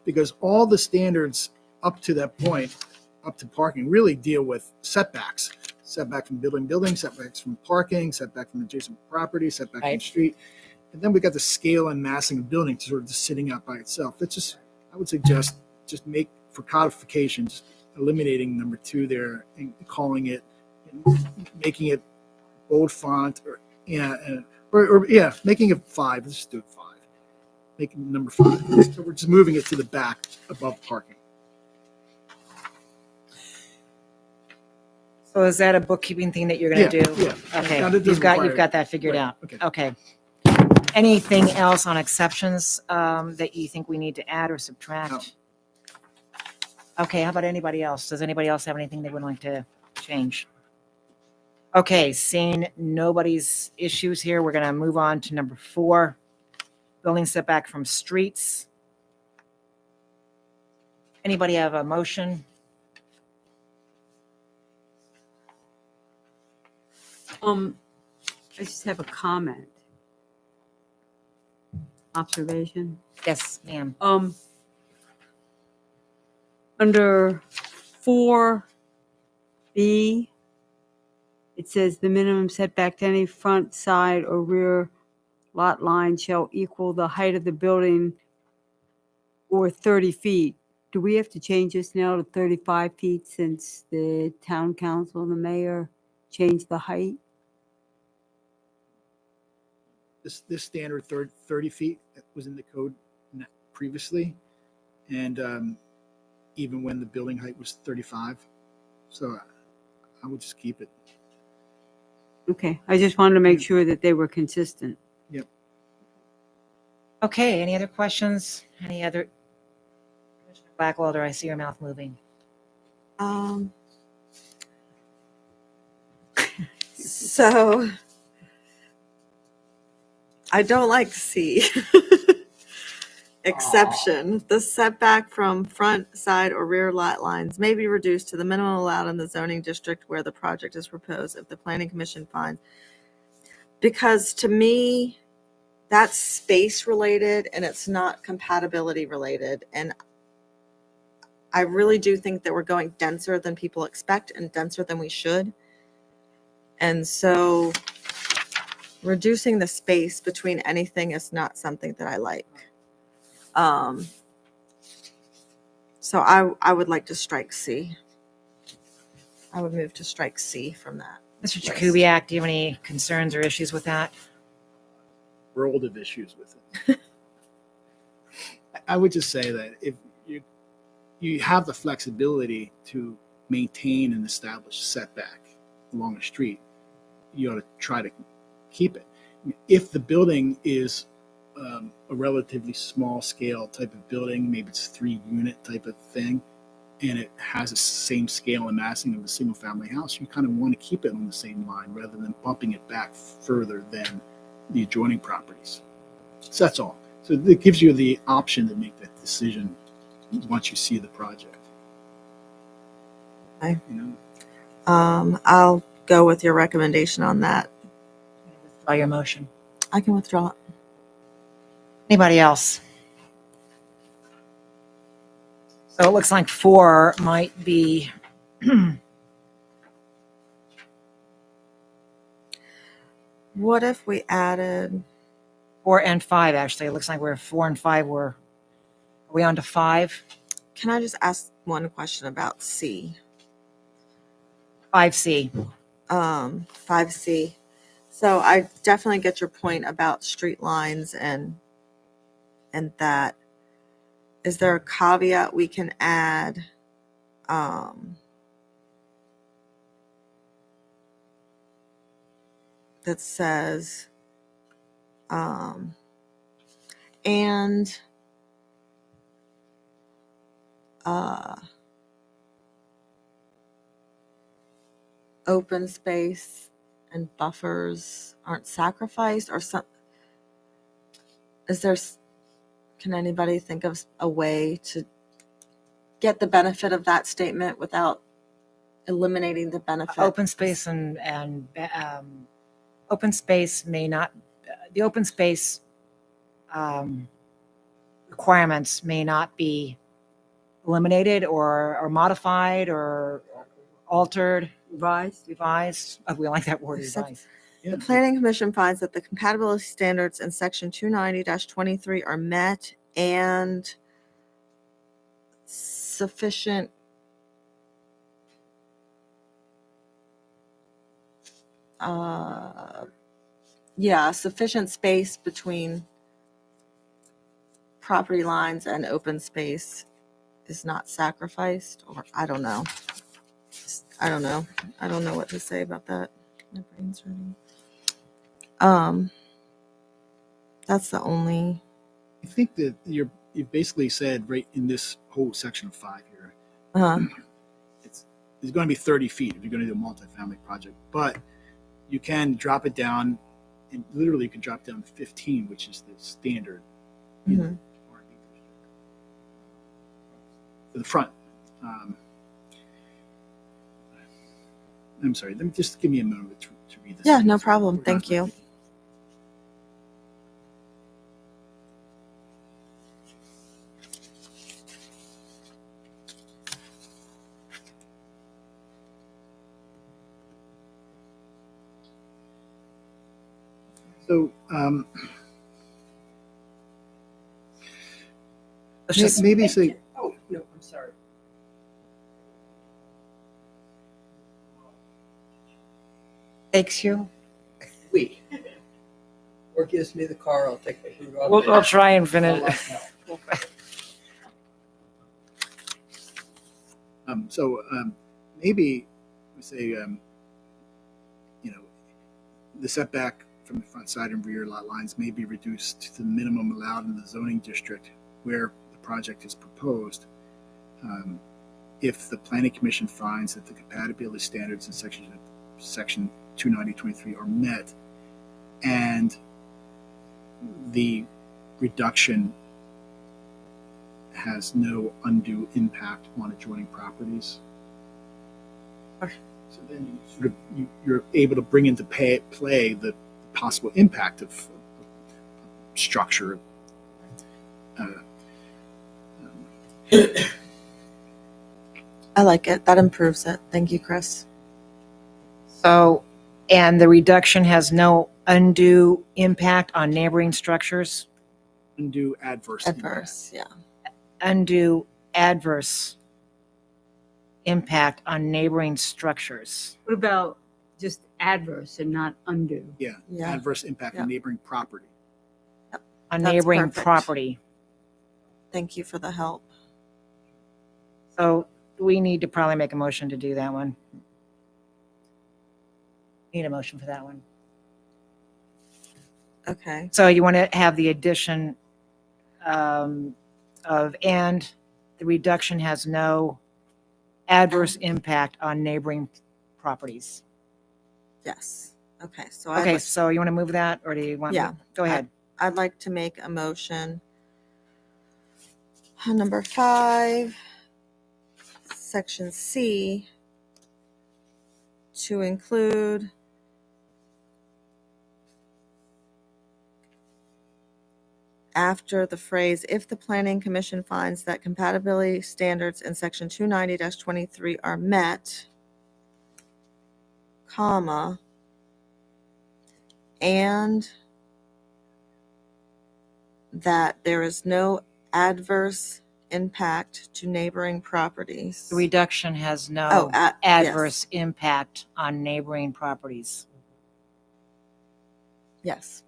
Because all the standards up to that point, up to parking, really deal with setbacks. Setback from building, setbacks from parking, setback from adjacent property, setback from Right. street. And then we got the scale and massing of building sort of just sitting out by itself. That's just, I would suggest, just make, for codification, just eliminating number 2 there and calling it, making it bold font or making it 5. Let's just do it 5. Making number 5. So we're just moving it to the back above parking. So is that a bookkeeping thing that you're going to do? Yeah. Okay, Now, that doesn't you've got require- that figured Right, out. okay. Okay. Anything else on exceptions that you think we need to add or subtract? No. Okay, how about anybody else? Does anybody else have anything they would like to change? Okay, seeing nobody's issues here, we're going to move on to number 4, building setback from streets. Anybody have a motion? I just have a comment. Observation. Yes, ma'am. Under 4B, it says the minimum setback to any front, side, or rear lot line shall equal the height of the building or 30 feet. Do we have to change this now to 35 feet since the town council and the mayor changed the height? This standard 30 feet was in the code previously, and even when the building height was 35. So I would just keep it. Okay, I just wanted to make sure that they were consistent. Okay, any other questions? Any other? Commissioner Blackwelder, I see your mouth moving. So I don't like C. Exception, the setback from front, side, or rear lot lines may be reduced to the minimum allowed in the zoning district where the project is proposed if the planning commission finds. Because to me, that's space related and it's not compatibility related. And I really do think that we're going denser than people expect and denser than we should. And so reducing the space between anything is not something that I like. So I would like to strike C. I would move to strike C from that. Mr. Jakubiec, do you have any concerns or issues with that? World of issues with it. I would just say that if you have the flexibility to maintain and establish setback along a street, you ought to try to keep it. If the building is a relatively small scale type of building, maybe it's 3-unit type of thing, and it has the same scale and massing of a single family house, you kind of want to keep it on the same line rather than bumping it back further than the adjoining properties. So that's all. So it gives you the option to make that decision once you see the project. Okay. You know? I'll go with your recommendation on that. By your motion. I can withdraw it. Anybody else? So it looks like 4 might be, What if we added, 4 and 5, actually. It looks like we're 4 and 5 were, are we on to 5? can I just ask one question about C? 5C. 5C. So I definitely get your point about street lines and that. Is there a caveat we can add? That says, and open space and buffers aren't sacrificed, or some, can anybody think of a way to get the benefit of that statement without eliminating the benefit? Open space and open space may not, the open space requirements may not be eliminated or modified or altered, revised. Oh, we like that word, Except- revised. The Planning Commission finds that the compatibility standards in section 290-23 are met and sufficient sufficient space between property lines and open space is not sacrificed, or I don't know. I don't know what to say about that. My brain's hurting. That's the only. I think that you basically said right in this whole section of 5 here, it's going to be 30 feet if you're going to do a multifamily project, but you can drop it down, and literally you can drop down to 15, which is the standard in the Mhm. R&D district. For the front. I'm sorry, let me just give me a moment to read this. Yeah, no problem. Thank you. So Let's just, maybe say, Oh, no, I'm sorry. takes you. We. Or gives me the car, I'll take the boot off. We'll try and finish. Maybe we say, the setback from the front, side, and rear lot lines may be reduced to the minimum allowed in the zoning district where the project is proposed. If the planning commission finds that the compatibility standards in section 290-23 are met, and the reduction has no undue impact on adjoining properties. So then you're able to bring into play the possible impact of structure. I like it. That improves it. Thank you, Chris. So, and the reduction has no undue impact on neighboring structures? Undue adverse. impact. Adverse, yeah. Undue adverse impact on neighboring structures. What about just adverse and not undue. Yeah, Yeah. adverse impact Yeah. on neighboring property. On That's neighboring perfect. property. Thank you for the help. So we need to probably make a motion to do that one. Need a motion for that one. Okay. So you want to have the addition of, and the reduction has no adverse impact on neighboring properties. Yes. Okay. So Okay, so you want to move that, or do you want? Yeah. Go ahead. I'd like to make a motion. Number 5, section C, to include after the phrase, if the planning commission finds that compatibility standards in section 290-23 are met, comma, and that there is no adverse impact to neighboring properties. The reduction has Oh, no yes. adverse impact on neighboring properties. Yes.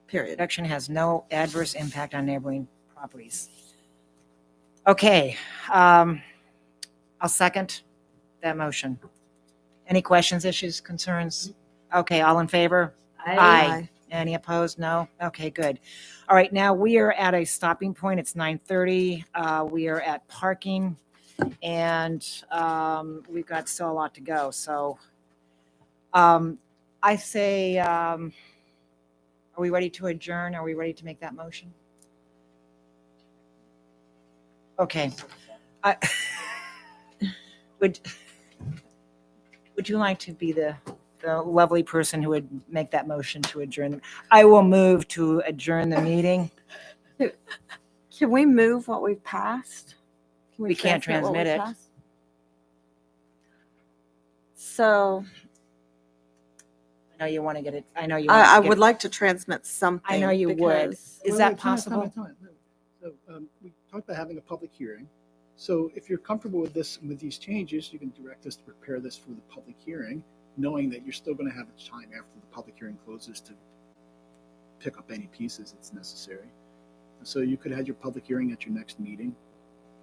Period. Reduction has no adverse impact on neighboring properties. Okay, I'll second that motion. Any questions, issues, concerns? Okay, all in favor? Aye. Any opposed? No? Okay, good. All right, now we are at a stopping point. It's 9:30. We are at parking, and we've got still a lot to go. So I say, are we ready to adjourn? Are we ready to make that motion? Okay. Would you like to be the lovely person who would make that motion to adjourn? I will move to adjourn the meeting. Can we move what we've passed? Can We can't what transmit we've it. passed? So I know you want to get it, I know you want I to get would it. like to transmit something. I know you would. because- Is Wait, that wait, time out, possible? time out, time out. No. So we talked about having a public hearing. So if you're comfortable with this, with these changes, you can direct us to prepare this for the public hearing, knowing that you're still going to have time after the public hearing closes to pick up any pieces that's necessary. So you could have your public hearing at your next meeting.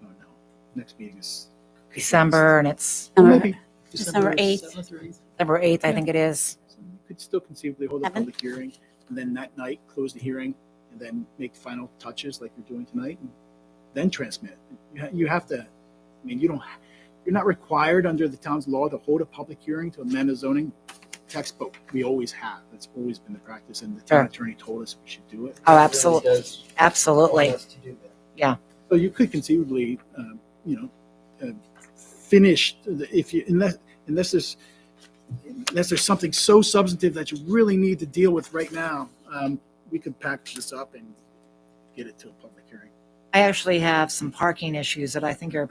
Oh, no. Next meeting is December, and it's Well, December- maybe December 8th. 7th or 8th. December 8th, I Yeah. think it is. So you could still conceivably hold a 7th? public hearing, and then that night, close the hearing, and then make final touches like you're doing tonight, and then transmit. You have to, I mean, you're not required under the town's law to hold a public hearing to amend a zoning text, but we always have. That's always been the practice, and the town Sure. attorney told us we should do it. Oh, absolutely, absolutely. So you could conceivably, finish unless there's something so substantive that you really need to deal with right now. We could package this up and get it to a public hearing. I actually have some parking issues that I think are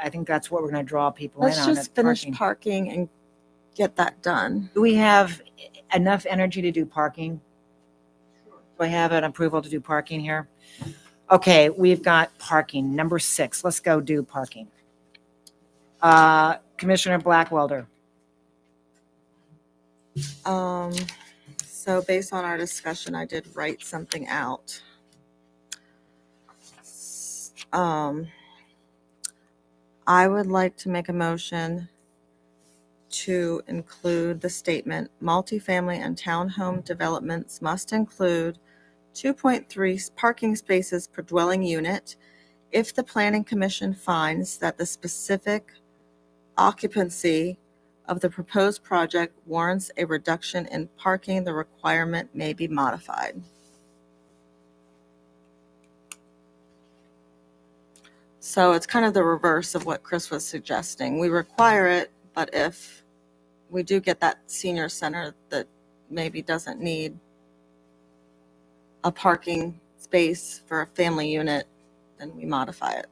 I think that's what we're going to draw people in Let's on. just the finish parking. parking and get that done. Do we have enough energy to do parking? Do I have an approval to do parking here? Okay, we've got parking, number 6. Let's go do parking. Commissioner Blackwelder. So based on our discussion, I did write something out. I would like to make a motion to include the statement, multifamily and townhome developments must include 2.3 parking spaces per dwelling unit if the planning commission finds that the specific occupancy of the proposed project warrants a reduction in parking, the requirement may be modified. So it's kind of the reverse of what Chris was suggesting. We require it, but if we do get that senior center that maybe doesn't need a parking space for a family unit, then we modify it.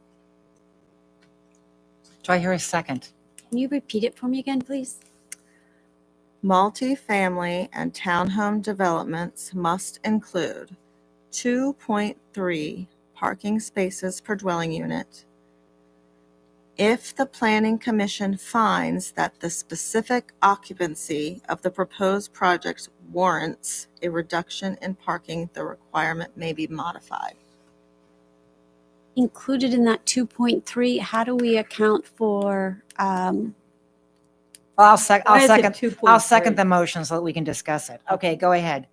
Do I hear a second? Can you repeat it for me again, please? Multifamily and townhome developments must include 2.3 parking spaces per dwelling unit if the planning commission finds that the specific occupancy of the proposed project warrants a reduction in parking, the requirement may be modified. Included in that 2.3, how do we account for, I'll Why is it second 2.3? the motion so that we can discuss it. Okay, go ahead.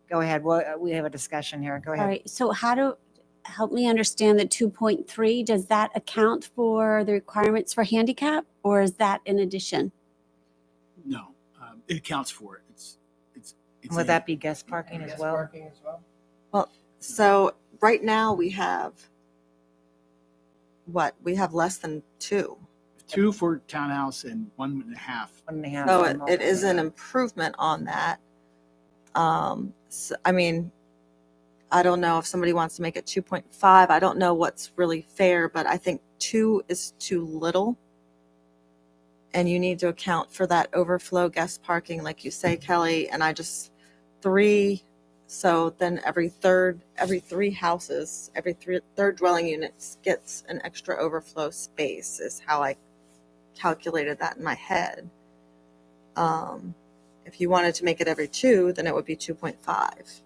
Go ahead. We have a discussion here. Go all ahead. right, so help me understand the 2.3, does that account for the requirements for handicap, or is that in addition? No, it accounts for it. It's Would a- that be guest parking as Guest well? Parking as well? So right now we have, what, we have less than 2. 2 for townhouse and 1.5. 1.5. So on it is an multi- improvement on that. So, I mean, I don't know if somebody wants to make it 2.5. I don't know what's really fair, but I think 2 is too little. And you need to account for that overflow guest parking, like you say, Kelly. And 3, so then every 3 houses, third dwelling units gets an extra overflow space is how I calculated that in my head. If you wanted to make it every 2, then it would be 2.5.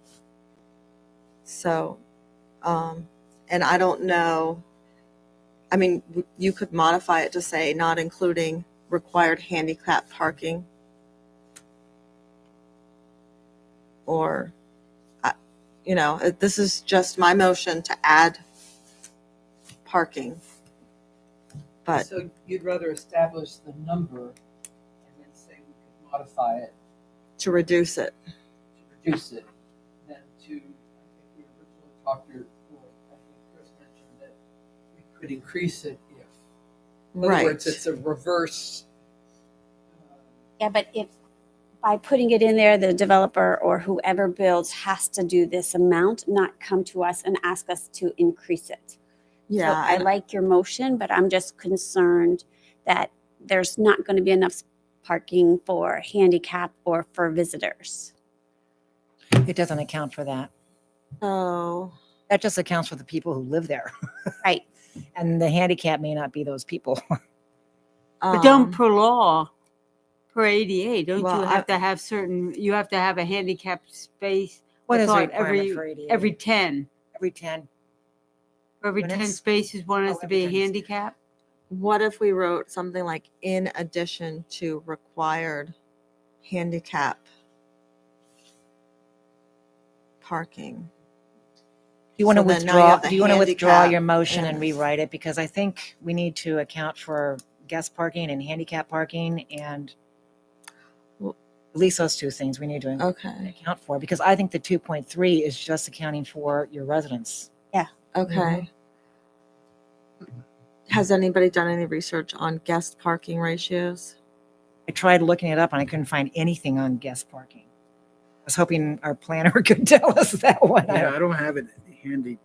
So, and I don't know, I mean, you could modify it to say not including required handicap parking. Or, this is just my motion to add parking. But So you'd rather establish the number and then say we could modify it to reduce it. to reduce it than to, I think we originally talked to, or I think Chris mentioned that we could increase it if, in other words, it's a reverse. Yeah, but if, by putting it in there, the developer or whoever builds has to do this amount, not come to us and ask us to increase it. Yeah. So I like your motion, but I'm just concerned that there's not going to be enough parking for handicap or for visitors. It doesn't account for that. So, That just accounts for the people who live there. Right. And the handicap may not be those people. But don't per law, per ADA, don't well, you have to have you have to have a handicapped space? What I is the thought requirement for ADA? Every 10. Every 10. For every 10 Units? spaces, one has Oh, to every be a 10 is- handicap? what if we wrote something like in addition to required handicap parking? Do you want to So then now you withdraw, have the do you want to withdraw handicap your motion and and- rewrite it? Because I think we need to account for guest parking and handicap parking and Well- at least those 2 things we need to Okay. account for, because I think the 2.3 is just accounting for your residents. Okay. Has anybody done any research on guest parking ratios? I tried looking it up and I couldn't find anything on guest parking. I was hoping our planner could tell us that one. Yeah, I don't have it handy,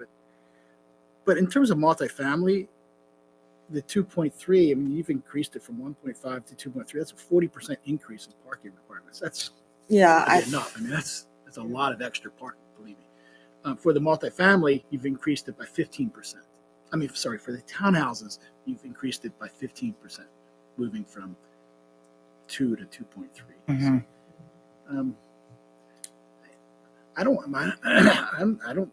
but in terms of multifamily, the 2.3, I mean, you've increased it from 1.5 to 2.3. That's a 40% increase in parking requirements. That's Yeah, not enough. I mean, that's a lot of extra parking, believe me. For the multifamily, you've increased it by 15%. I mean, sorry, for the townhouses, you've increased it by 15%, moving from 2 to 2.3. Mhm. I don't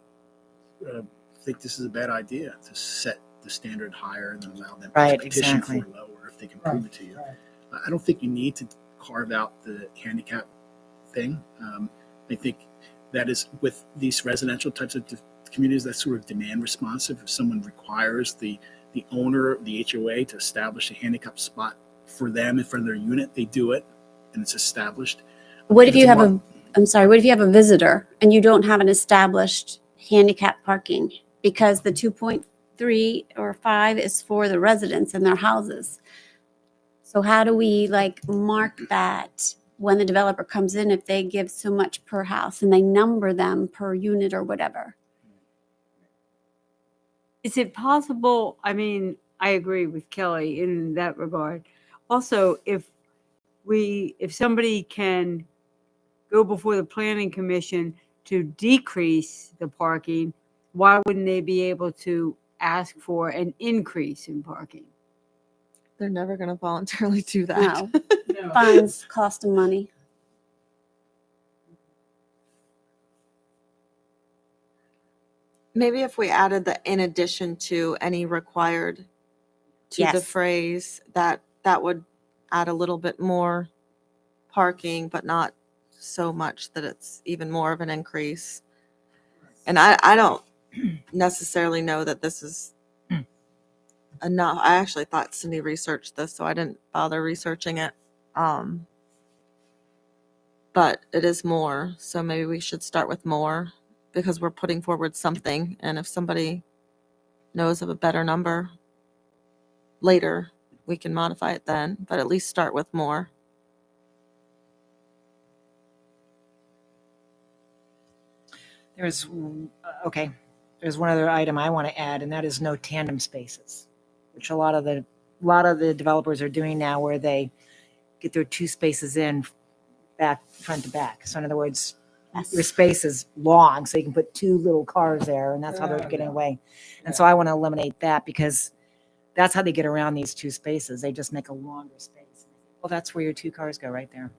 think this is a bad idea to set the standard higher and then allow them Right, to petition exactly. for lower if they can prove it to you. Right. I don't think you need to carve out the handicap thing. I think that is with these residential types of communities that's sort of demand responsive. If someone requires the owner, the HOA, to establish a handicap spot for them in front of their unit, they do it and it's established. What if If you it's have more- what if you have a visitor and you don't have an established handicap parking? Because the 2.3 or 5 is for the residents and their houses. So how do we mark that when the developer comes in, if they give so much per house and they number them per unit or whatever? Is it possible? I mean, I agree with Kelly in that regard. Also, if somebody can go before the planning commission to decrease the parking, why wouldn't they be able to ask for an increase in parking? They're never going to voluntarily do that. No, No. fines cost them money. Maybe if we added the in addition to any required to the Yes. phrase, that would add a little bit more parking, but not so much that it's even more of an increase. And I don't necessarily know that this is enough. I actually thought Cindy researched this, so I didn't bother researching it. But it is more, so maybe we should start with more because we're putting forward something. And if somebody knows of a better number later, we can modify it then, but at least start with more. There's, okay, there's one other item I want to add, and that is no tandem spaces, which a lot of the developers are doing now, where they get their 2 spaces in back, front to back. So in other words, your Yes. space is long, so you can put 2 little cars there, and that's how they're Yeah. getting away. And so I want to eliminate that, because that's how they get around these 2 spaces. They just make a longer space. Well, that's where your 2 cars go, right there.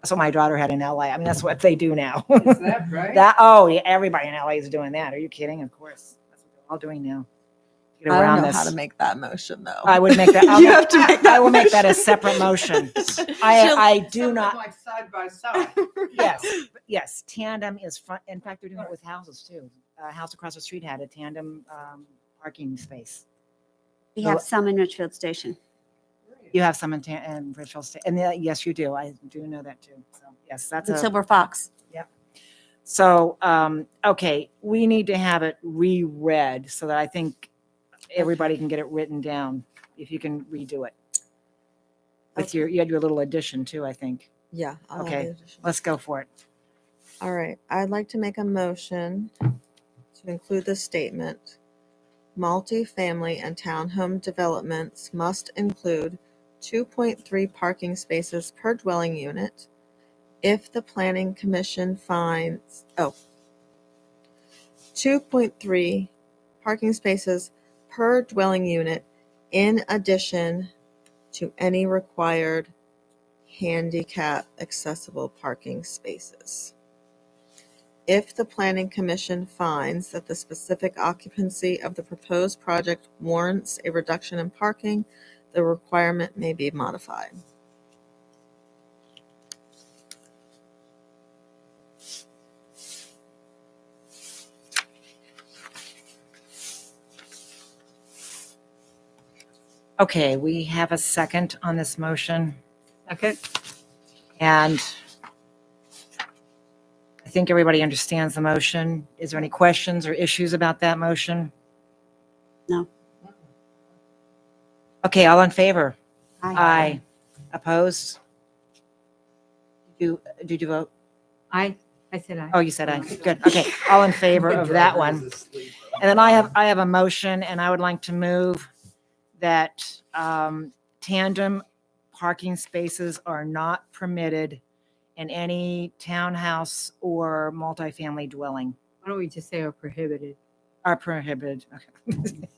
That's what my daughter had in LA. I mean, that's what they do now. Is that right? Oh, yeah, everybody in LA is doing that. Are you kidding? Of course. That's what they're all doing now. To get I don't around know this. how to make that motion though. I would make that. You have to make that I will make that a motion. separate motion. She'll- I do Something not. Like side by side. Yes. Tandem is front. In fact, they're doing it with houses too. A house across the street had a tandem parking space. We So- have some in Richfield Station. You have some in Richfield State, and yes, you do. I do know that too. So yes, that's And a. Silver Fox. So, okay, we need to have it reread so that I think everybody can get it written down, if you can redo it. With you had your little addition too, I think. Yeah. I'll add Okay. the addition. Let's go for it. All right. I'd like to make a motion to include the statement: multifamily and townhome developments must include 2.3 parking spaces per dwelling unit if the planning commission finds 2.3 parking spaces per dwelling unit in addition to any required handicap accessible parking spaces. If the planning commission finds that the specific occupancy of the proposed project warrants a reduction in parking, the requirement may be modified. Okay, we have a second on this motion, Okay. and I think everybody understands the motion. Is there any questions or issues about that motion? No. Okay, all in favor? Aye. Aye. Opposed? Did you vote? I said I. Oh, you said aye. Good. Okay, all in favor of that one. And then I have a motion, and I would like to move that tandem parking spaces are not permitted in any townhouse or multifamily dwelling. Why don't we just say are prohibited? Are prohibited. Okay.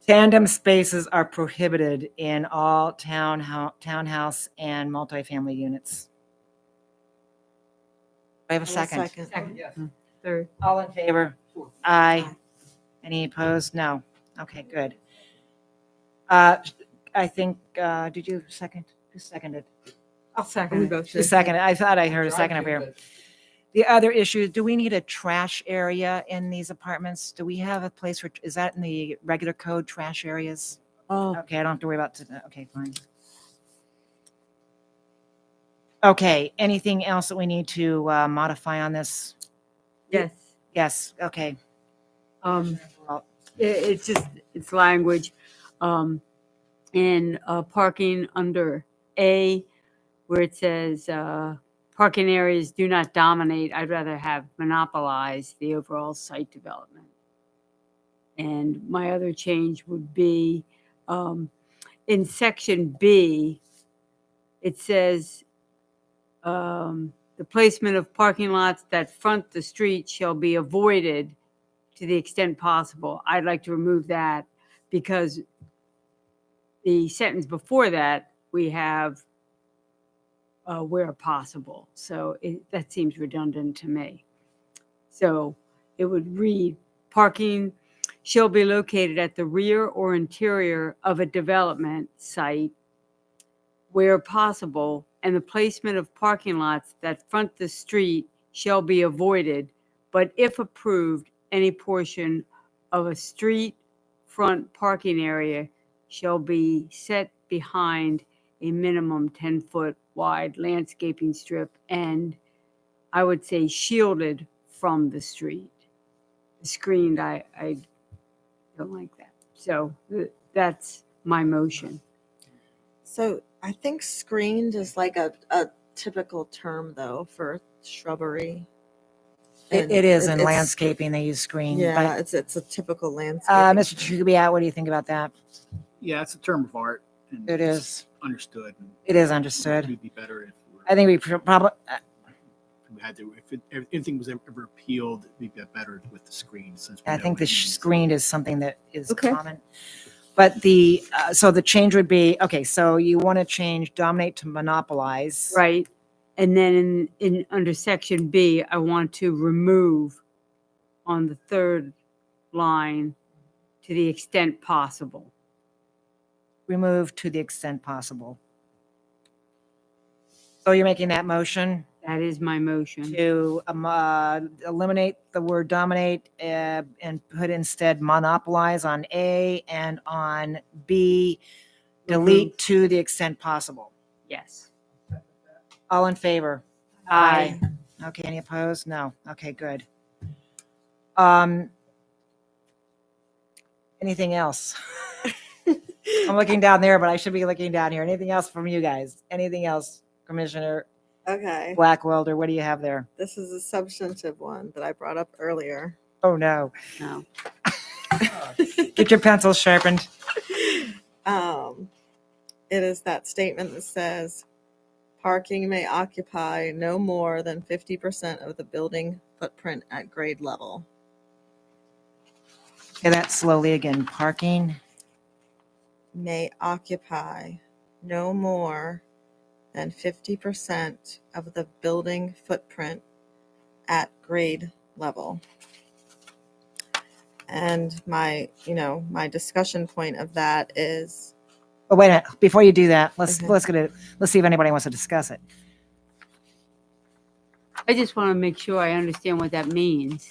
Tandem spaces are prohibited in all townhouse and multifamily units. I have a second. Second. Yes. Third. All in favor? Sure. Aye. Any opposed? No. Okay, good. I think, did you second? Who seconded? I'll second. We it. both Who did. seconded? I thought I heard a Tried second to, up here. but The other issue, do we need a trash area in these apartments? Do we have a place for, is that in the regular code, trash areas? Oh, Okay, I don't have to worry about, okay, fine. Okay, anything else that we need to modify on this? Yes. Yes, okay. It's just, it's language. In parking under A, where it says, parking areas do not dominate, I'd rather have monopolize the overall site development. And my other change would be, in section B, it says, the placement of parking lots that front the street shall be avoided to the extent possible. I'd like to remove that because the sentence before that, we have where possible. So that seems redundant to me. So it would read, parking shall be located at the rear or interior of a development site where possible, and the placement of parking lots that front the street shall be avoided, but if approved, any portion of a street front parking area shall be set behind a minimum 10-foot wide landscaping strip and, I would say, shielded from the street. Screened, I don't like that. So that's my motion. So I think screened is like a typical term though for shrubbery. And It is in it's- landscaping, they use screen. Yeah, But, it's a typical landscape. Mr. Trubia, what do you think about that? Yeah, it's a term of art. And It it's is. understood. And It is It understood. would be better if I think we probably, we had to, if anything was ever appealed, it'd be better with the screen since we I know think what the it means. screened is something that is Okay. common. But so the change would be, okay, so you want to change dominate to monopolize. Right. And then in under section B, I want to remove on the third line to the extent possible. Remove to the extent possible. So you're making that motion That is my motion. to eliminate the word dominate and put instead monopolize on A, and on B, delete to the extent possible. Yes. All in favor? Aye. Okay, any opposed? No. Okay, good. Anything else? I'm looking down there, but I should be looking down here. Anything else from you guys? Anything else, Commissioner Okay, Blackwelder? What do you have there? this is a substantive one that I brought up earlier. Oh, no. No. Get your pencils sharpened. It is that statement that says parking may occupy no more than 50% of the building footprint at grade level. Say that slowly again. Parking. May occupy no more than 50% of the building footprint at grade level. And my discussion point of that is, Oh, wait a minute. Before you do that, let's Okay. let's see if anybody wants to discuss it. I just want to make sure I understand what that means,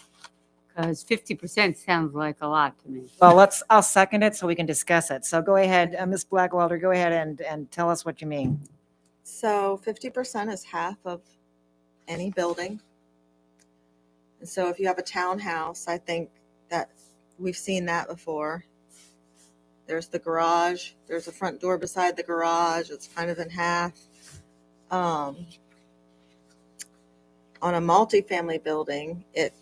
because 50% sounds like a lot to me. Well, I'll second it so we can discuss it. So go ahead, Ms. Blackwelder, go ahead and tell us what you mean. so 50% is half of any building. And so if you have a townhouse, I think that we've seen that before. There's the garage, there's a front door beside the garage, it's kind of in half. On a multifamily building, it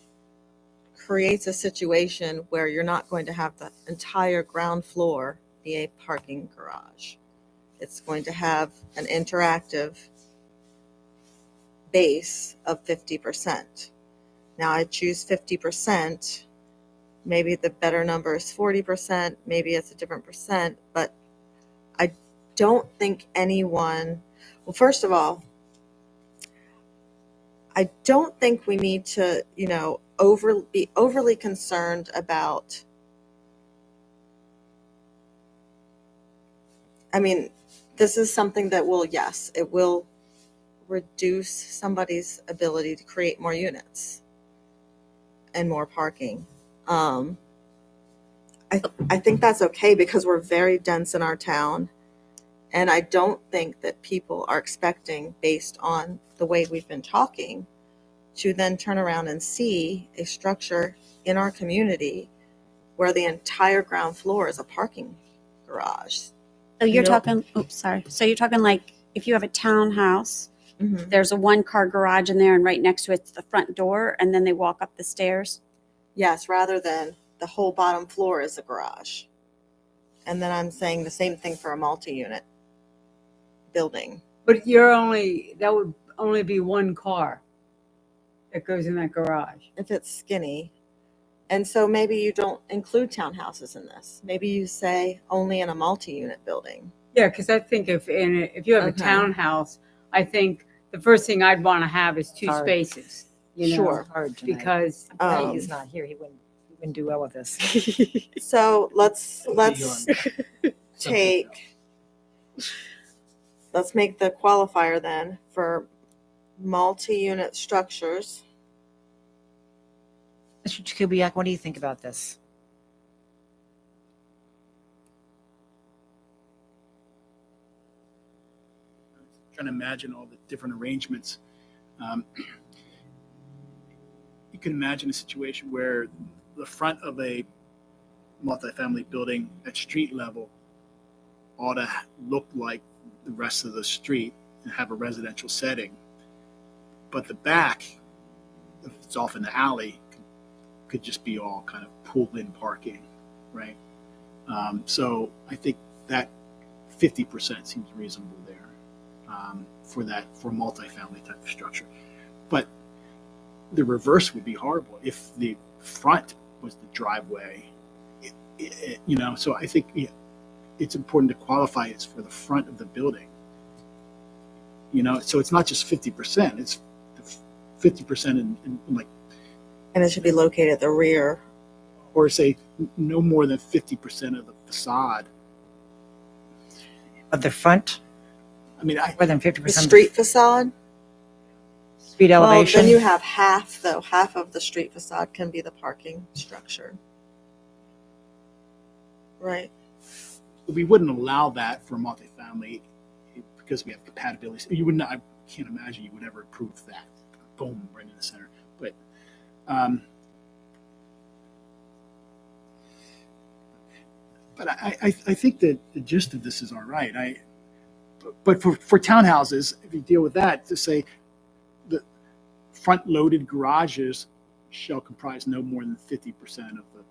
creates a situation where you're not going to have the entire ground floor be a parking garage. It's going to have an interactive base of 50%. Now I choose 50%. Maybe the better number is 40%. Maybe it's a different percent, but I don't think anyone, well, first of all, I don't think we need to, be overly concerned about, this is something that will, yes, it will reduce somebody's ability to create more units and more parking. I think that's okay because we're very dense in our town. And I don't think that people are expecting, based on the way we've been talking, to then turn around and see a structure in our community where the entire ground floor is a parking garage. So you're No. talking, oops, sorry. So you're talking like if you have a townhouse, Mm-hmm. there's a 1-car garage in there and right next to it's the front door and then they walk up the stairs. Yes, rather than the whole bottom floor is a garage. And then I'm saying the same thing for a multi-unit building. But that would only be one car that goes in that garage. If it's skinny, And so maybe you don't include townhouses in this. Maybe you say only in a multi-unit building. Yeah, because I think if you have a Okay. townhouse, I think the first thing I'd want to have is two Sorry. spaces. You know, Sure. Hard tonight. because Hey, he's Um, not here. He wouldn't do well with this. So let's Something let's make the qualifier then for multi-unit structures. Mr. Kubiak, what do you think about this? Trying to imagine all the different arrangements. You can imagine a situation where the front of a multifamily building at street level ought to look like the rest of the street and have a residential setting. But the back, if it's off in the alley, could just be all kind of pulled-in parking, right? So I think that 50% seems reasonable there for multifamily type of structure. But the reverse would be horrible if the front was the driveway. So I think it's important to qualify it's for the front of the building. So it's not just 50%; it's 50% in like, And it should be located at the rear. or say no more than 50% of the facade. Of the front, I mean, more than 50% The of the street facade? street Well, elevation? then you have half, though. Half of the street facade can be the parking structure. Right. We wouldn't allow that for multifamily because we have compatibility. You would not. I can't imagine you would ever approve that. Boom, right in the center. But I think that the gist of this is all right. But for townhouses, if you deal with that, to say the front-loaded garages shall comprise no more than 50% of the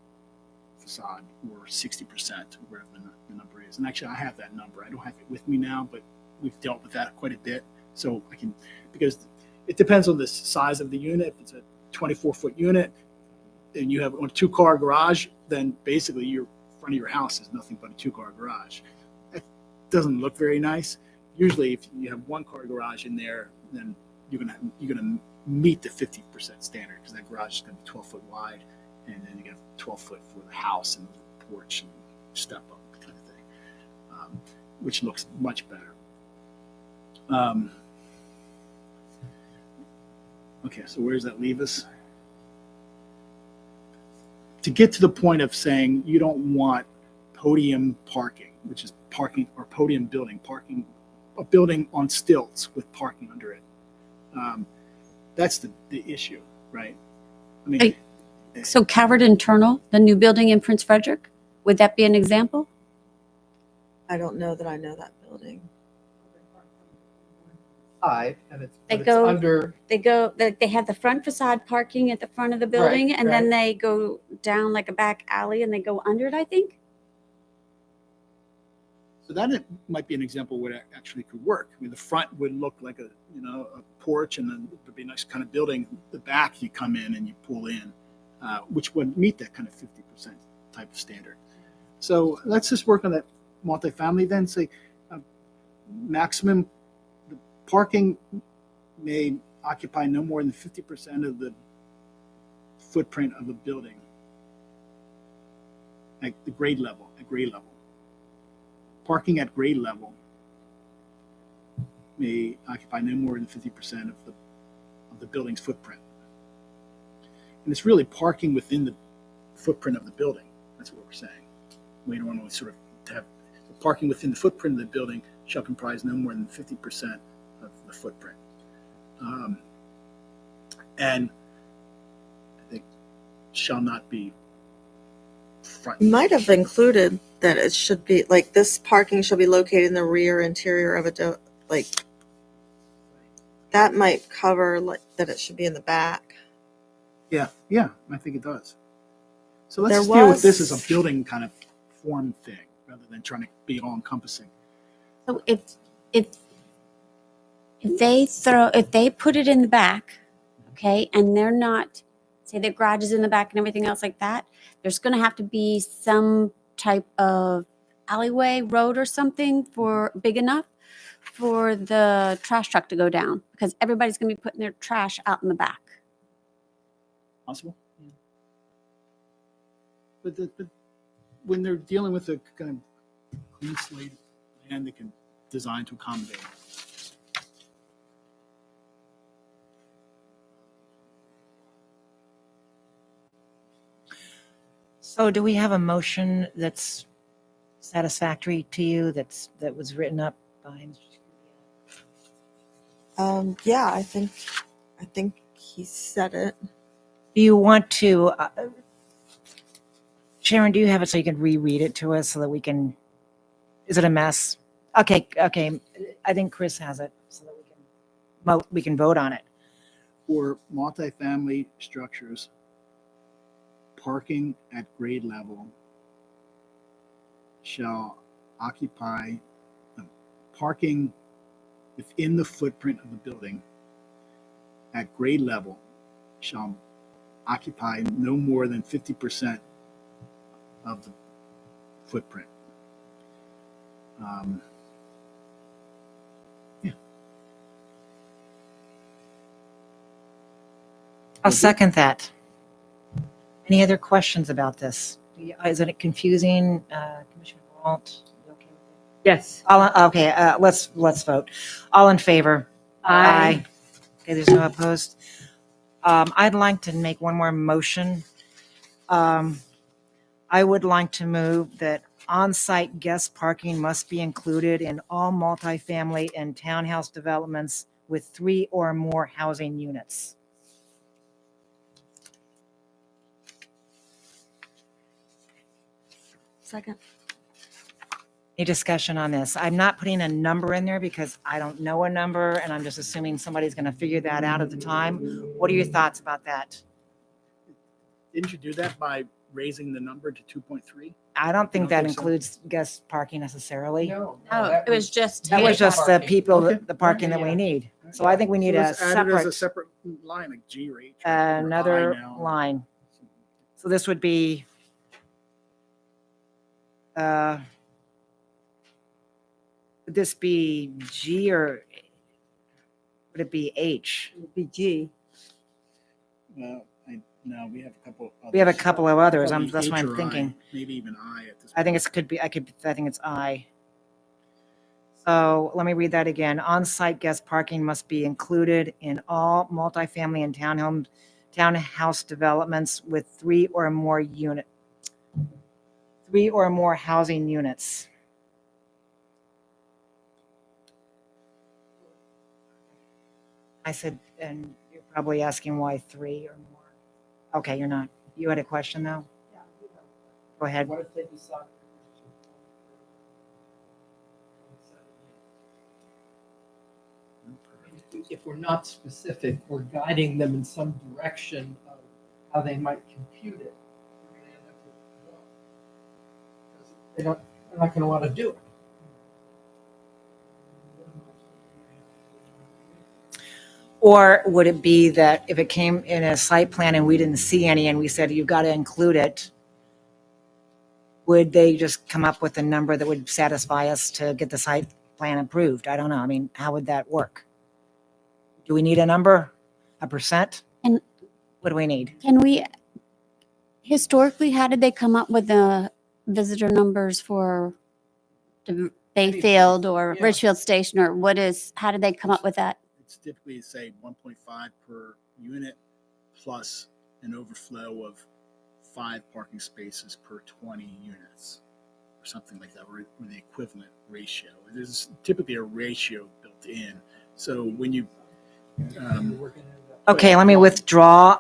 facade, or 60%, or whatever the number is. And actually, I have that number. I don't have it with me now, but we've dealt with that quite a bit. So I can, because it depends on the size of the unit. If it's a 24-foot unit and you have a two-car garage, then basically your front of your house is nothing but a two-car garage. That doesn't look very nice. Usually, if you have one-car garage in there, then you're gonna meet the 50% standard, because that garage is gonna be 12 foot wide, and then you got 12 foot for the house and the porch and step up kind of thing, which looks much better. Okay, so where does that leave us? To get to the point of saying you don't want podium parking, which is parking, or podium building, parking, a building on stilts with parking under it. That's the issue, right? I mean, Hey. So Coward Internal, the new building in Prince Frederick, would that be an example? I don't know that I know that building. And it's, They but it's go- under, They have the front facade parking at the front of the building, and then they go down like a back alley and they go under it, I think. so that might be an example where it actually could work. I mean, the front would look like a porch, and then there'd be a nice kind of building. The back, you come in and you pull in, which would meet that kind of 50% type of standard. So let's just work on that multifamily then. Say maximum the parking may occupy no more than 50% of the footprint of the building, like the grade level, at grade level. Parking at grade level may occupy no more than 50% of the building's footprint. And it's really parking within the footprint of the building. That's what we're saying. We don't want to sort of have parking within the footprint of the building shall comprise no more than 50% of the footprint. And I think shall not be front. You might have included that it should be, like, this parking shall be located in the rear interior of like, that might cover, like, that it should be in the back. Yeah, I think it does. So let's There just deal with this was- as a building kind of form thing rather than trying to be all encompassing. So if they put it in the back, okay, and they're not, say the garage is in the back and everything else like that, there's going to have to be some type of alleyway, road or something for big enough for the trash truck to go down, because everybody's going to be putting their trash out in the back. Possible. But when they're dealing with a kind of clean slate land, they can design to accommodate. So do we have a motion that's satisfactory to you, that was written up by? Yeah, I think he said it. Do you want to, Sharon, do you have it so you can reread it to us so that we can, is it a mess? Okay, I think Chris has it so that we can vote on it. For multifamily structures, parking at grade level shall occupy parking within the footprint of the building at grade level shall occupy no more than 50% of the footprint. I'll second that. Any other questions about this? Isn't it confusing, Commissioner Brault? You okay with it? Yes. Okay, let's vote. All in favor? Aye. Okay, there's no opposed. I'd like to make one more motion. I would like to move that on-site guest parking must be included in all multifamily and townhouse developments with 3 or more housing units. Second. Any discussion on this? I'm not putting a number in there because I don't know a number, and I'm just assuming somebody's going to figure that out at the time. What are your thoughts about that? Didn't you do that by raising the number to 2.3? I don't think don't that think so. includes guest parking necessarily. No, Oh, that it was just. That was just the parking. people, Okay. the parking that we Yeah. need. So I think we need a Let's add it as a separate, separate line, like G or H. or I another now. line. So this would be, would this be G or would it be H? BG. Well, no, we have a couple. We have a others. couple of others. Probably That's what H I'm or I, thinking. Maybe even I at this. I think point. it could be, I think it's I. So let me read that again. On-site guest parking must be included in all multifamily and townhouse developments with 3 or more housing units. I said, and you're probably asking why 3 or more. Okay, you're not. You had a question though? Go ahead. What if they decide? If we're not specific, we're guiding them in some direction of how they might compute it. We're gonna end up with one. Because they're not gonna want to do it. Or would it be that if it came in a site plan and we didn't see any and we said, you've got to include it, would they just come up with a number that would satisfy us to get the site plan approved? I don't know. I mean, how would that work? Do we need a number, a percent? And- What do we need? Can we, historically, how did they come up with the visitor numbers for the Bayfield or Yeah. Ridgefield Station, or how did they come up with that? It's typically say 1.5 per unit plus an overflow of 5 parking spaces per 20 units or something like that, or the equivalent ratio. There's typically a ratio built in. So when you, We're gonna end up- Okay, let me withdraw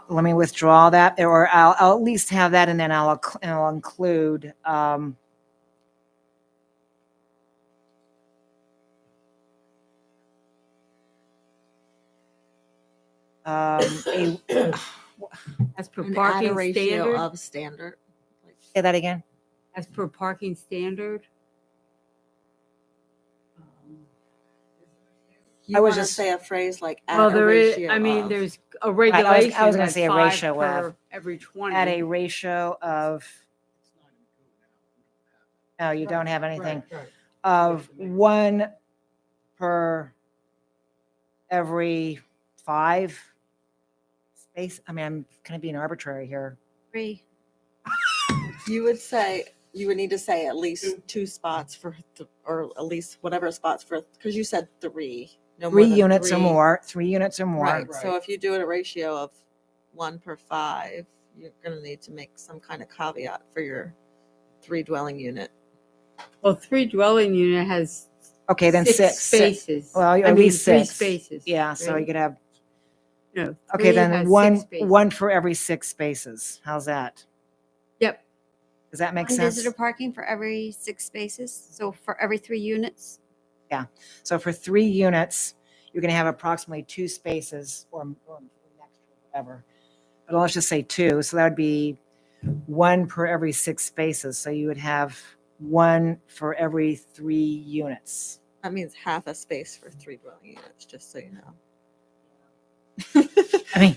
that, or I'll at least have that, and then I'll include, say As per And add a parking ratio standard, of standard. that again? as per parking standard. You I was want to just- say a phrase like add Well, a there is, ratio I mean, of. there's a regulation I was gonna that's say a 5 ratio per of- every 20. At a ratio of, no, you don't have anything, of 1 per every 5 space. I mean, I'm gonna be an arbitrary here. 3. You would say, you would need to say at least 2 spots for, or at least whatever spots for, because you said 3. No more 3 than units or 3. more, 3 units or more. Right, so if you do it a ratio of 1 per 5, you're gonna need to make some kind of caveat for your 3 dwelling unit. Well, 3 dwelling unit has Okay, then 6 6. spaces. Well, I at mean, least 3 6. spaces. Yeah, so you right? could have, No, okay, 3 then has 1, 6 spaces. 1 for every 6 spaces. How's that? Yep. Does that make One sense? visitor parking for every 6 spaces. So for every 3 units. So for 3 units, you're going to have approximately 2 spaces or whatever. But let's just say 2. So that would be 1 per every 6 spaces. So you would have 1 for every 3 units. That means half a space for 3 dwelling units, just so you know. I mean,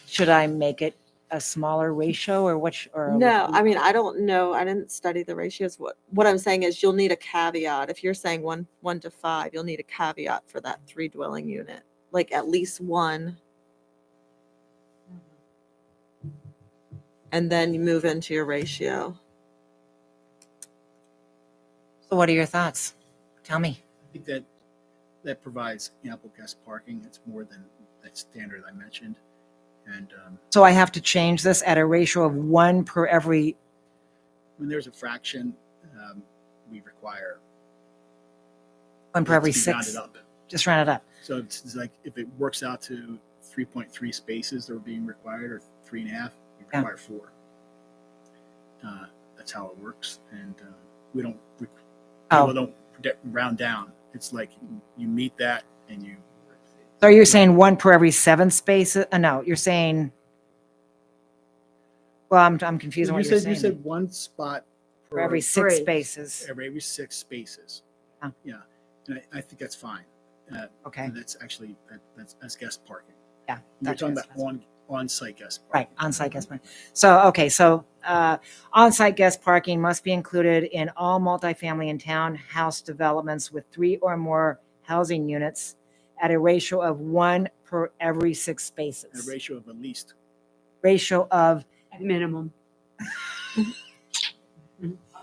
should I make it a smaller ratio or what? Or No, I mean, I don't know. I didn't study the ratios. What I'm saying is you'll need a caveat. If you're saying 1 to 5, you'll need a caveat for that 3 dwelling unit, like at least 1. And then you move into your ratio. So what are your thoughts? Tell me. I think that provides ample guest parking. It's more than that standard I mentioned. And So I have to change this at a ratio of 1 per every. when there's a fraction, we require 1 per it every to be 6. rounded up. Just round it up. So it's like if it works out to 3.3 spaces that are being required, or 3.5, we Yeah. require 4. That's how it works, and we don't. Oh. People don't round down. It's like you meet that, and you. So you're saying 1 per every 7 spaces? No, you're saying. Well, I'm confused on what you're saying. You said 1 spot For every 6 Three. spaces. every 6 spaces. Yeah. Yeah, and I think that's fine. Okay. And that's actually that's guest parking. Yeah. You're gotcha, talking that's about fine. on-site guest Right, parking. on-site guest parking. So on-site guest parking must be included in all multifamily and townhouse developments with 3 or more housing units at a ratio of 1 per every 6 At spaces. a ratio of at least. Ratio of, Minimum. I'm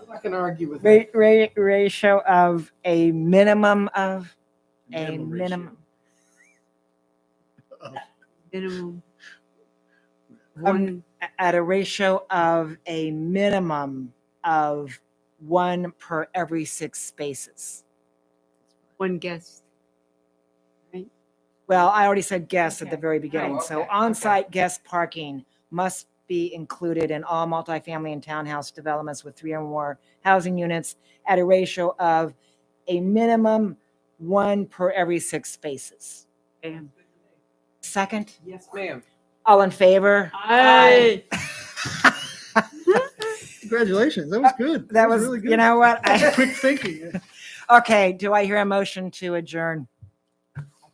not going to argue with that. ratio of a minimum of, a ratio minimum. of- Minimum. Um, 1. At a ratio of a minimum of 1 per every 6 spaces. 1 guest. Well, I already said guests at the Okay. very beginning. So okay, on-site guest parking must be included in all multifamily and townhouse developments with 3 or more housing units at a ratio of a minimum 1 per every 6 spaces. Bam. Second, Yes, ma'am. all in favor? Aye. Congratulations, that was good. That was, really good. you know what? Quick thinking. Okay, do I hear a motion to adjourn?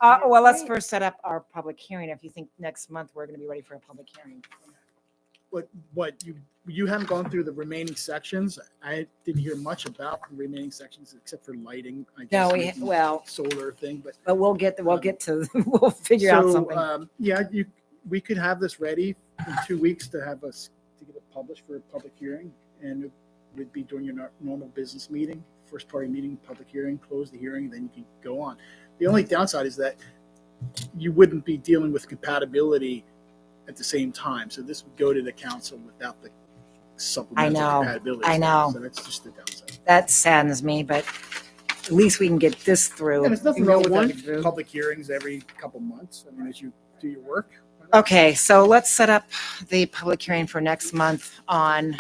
Well, let's first set up our public hearing. If you think next month we're going to be ready for a public hearing. What you haven't gone through the remaining sections. I didn't hear much about the remaining sections except for lighting. I guess No, maybe well, solar thing, but but we'll get to, we'll figure out something. Yeah, we could have this ready in 2 weeks to have us to get it published for a public hearing, and it would be during your normal business meeting, first party meeting, public hearing, close the hearing, then you can go on. The only downside is that you wouldn't be dealing with compatibility at the same time. So this would go to the council without the supplemental know, compatibility. I know. So that's just the downside. That saddens me, but at least we can get this through. And there's nothing You wrong go with one having through. public hearings every couple months. I mean, as you do your work. Okay, so let's set up the public hearing for next month on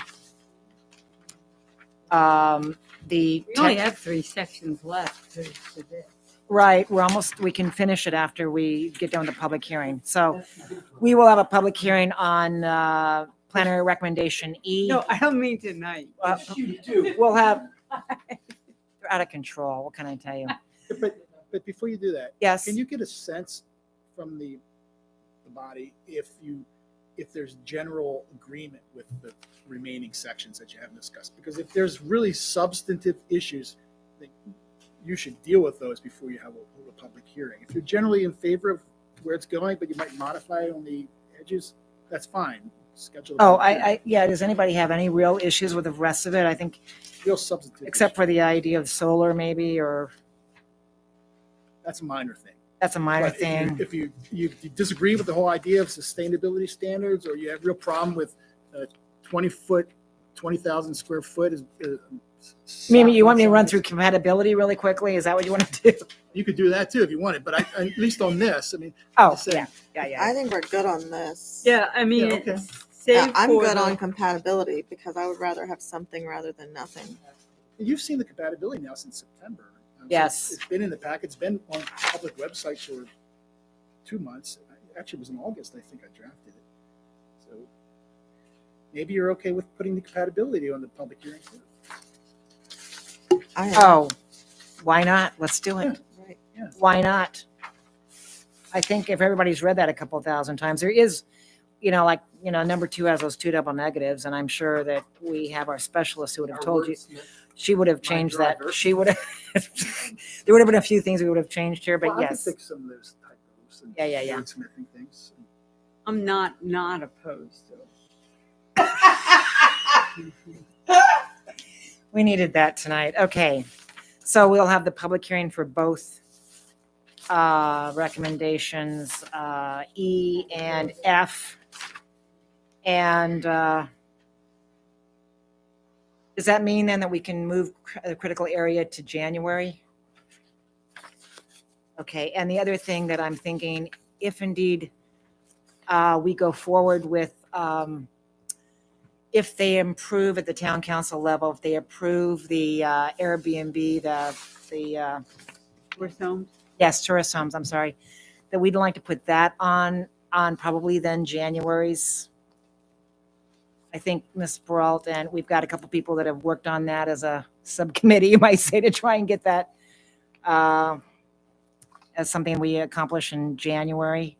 the. We only have 3 sections left to this. Right, we can finish it after we get done with the public hearing. So we will have a public hearing on plenary recommendation E. No, I don't mean tonight. You do. We'll have, they're out of control, what can I tell you? But before you do that, Yes, can you get a sense from the body if there's general agreement with the remaining sections that you haven't discussed. Because if there's really substantive issues, then you should deal with those before you hold a public hearing. If you're generally in favor of where it's going, but you might modify it on the edges, that's fine. Schedule. Oh, yeah, does anybody have any real issues with the rest of it? I think, Real substantive. except for the idea of solar maybe, or That's a minor thing. that's a minor But thing. If you disagree with the whole idea of sustainability standards, or you have real problem with 20-foot, 20,000 square foot is. Maybe you want me to run through compatibility really quickly? Is that what you want to do? You could do that too if you wanted, but at least on this, I mean. Oh, Say- yeah, yeah, yeah. I think we're good on this. Yeah, I mean, Yeah, okay. it's Yeah, save I'm for good the- on compatibility because I would rather have something rather than nothing. You've seen the compatibility now since September. So Yes. It's been in the packet. It's been on public website for 2 months. Actually, it was in August, I think I drafted it. So maybe you're okay with putting the compatibility on the public hearing too. I am. Oh, why not? Let's do it. Right. Why not? I think if everybody's read that a couple thousand times, there is, number 2 has those 2 double negatives, and I'm sure that we have our specialist who would have told you. She would have changed that. driver. She would have, there would have been a few things we would have changed here, but Well, I could yes. fix some of those typos and Yeah, yeah. wordsmithing things. I'm not opposed to it. We needed that tonight. Okay. So we'll have the public hearing for both recommendations, E and F. And does that mean then that we can move the critical area to January? Okay. And the other thing that I'm thinking, if indeed we go forward with if they improve at the town council level, if they approve the Airbnb, the Tourist homes? yes, tourist homes, I'm sorry, that we'd like to put that on probably then January's. I think Ms. Peralta, and we've got a couple people that have worked on that as a subcommittee, you might say, to try and get that as something we accomplish in January.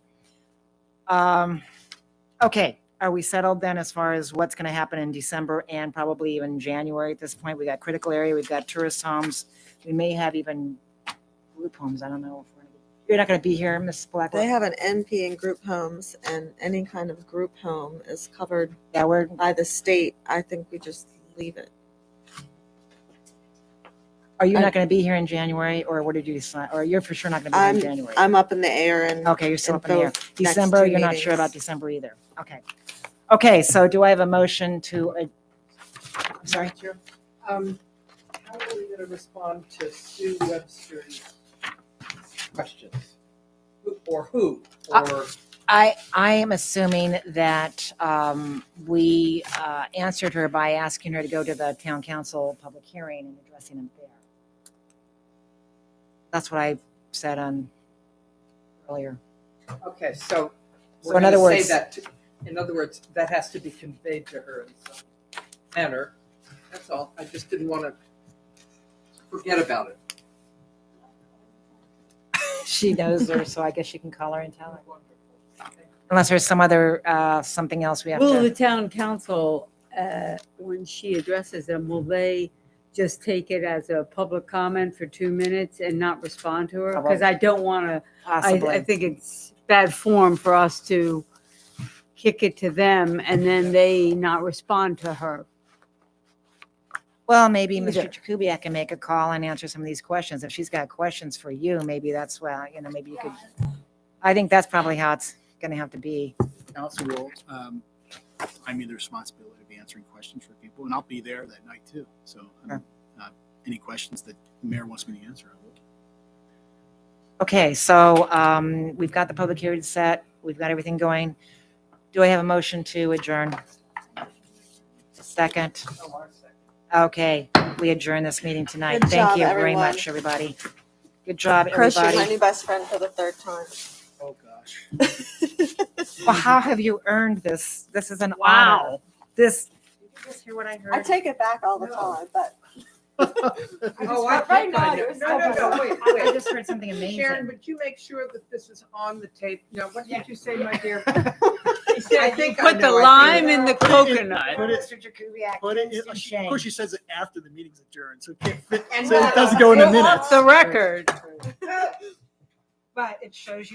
Okay. Are we settled then as far as what's going to happen in December and probably even January at this point? We got critical area, we've got tourist homes. We may have even group homes. I don't know. You're not going to be here, Ms. Blackwood? They have an NP in group homes, and any kind of group home is covered Yeah, we're, by the state. I think we just leave it. are you not going to be here in January, or what did you decide? Or you're for sure not going to be here in January? I'm up in the air and Okay, you're still in up in the air. both next December, 2 you're not sure meetings. about December either. Okay. Okay, so do I have a motion to, I'm sorry? How are we going to respond to Sue Webster's questions? Who? Or I am assuming that we answered her by asking her to go to the town council public hearing and addressing them there. That's what I said on earlier. okay, so So we're in going other to say words- that. In other words, that has to be conveyed to her in some manner. That's all. I just didn't want to forget about it. She knows her, so I guess she can call her and tell her. Unless there's some other, something else we have Will the to. town council, when she addresses them, will they just take it as a public comment for 2 minutes and not respond to her? Because I don't want to, I Possibly. think it's bad form for us to kick it to them and then they not respond to her. Well, maybe Either. Mr. Jakubiec can make a call and answer some of these questions. If she's got questions for you, maybe that's why, maybe you could. I think that's probably how it's going to have to be. Council will, I mean, the responsibility of answering questions for people, and I'll be there that night too. So any questions that the mayor wants me to answer, I will. Okay, so we've got the public hearing set. We've got everything going. Do I have a motion to adjourn? Second. Okay, we adjourn this meeting tonight. Good Thank job, you very everyone. much, everybody. Good job, Chris, you're my everybody. new best friend for the 3rd time. Oh, gosh. Well, how have you earned this? This is an honor. Wow. This, did you just hear what I I heard? take it back all the time, but Oh, I Right now, think I know. you're No, wait. just heard something amazing. Sharon, would you make sure that this is on the tape? No, what Yeah. did you say, my dear? I think I put the know, I lime think- in the Put it in- coconut. put it- Mr. Jakubiec, But it, Kinston of Shane. course, she says it after the meeting's adjourned, so it can't fit, And so it doesn't go in the Off minutes. the record. But it shows you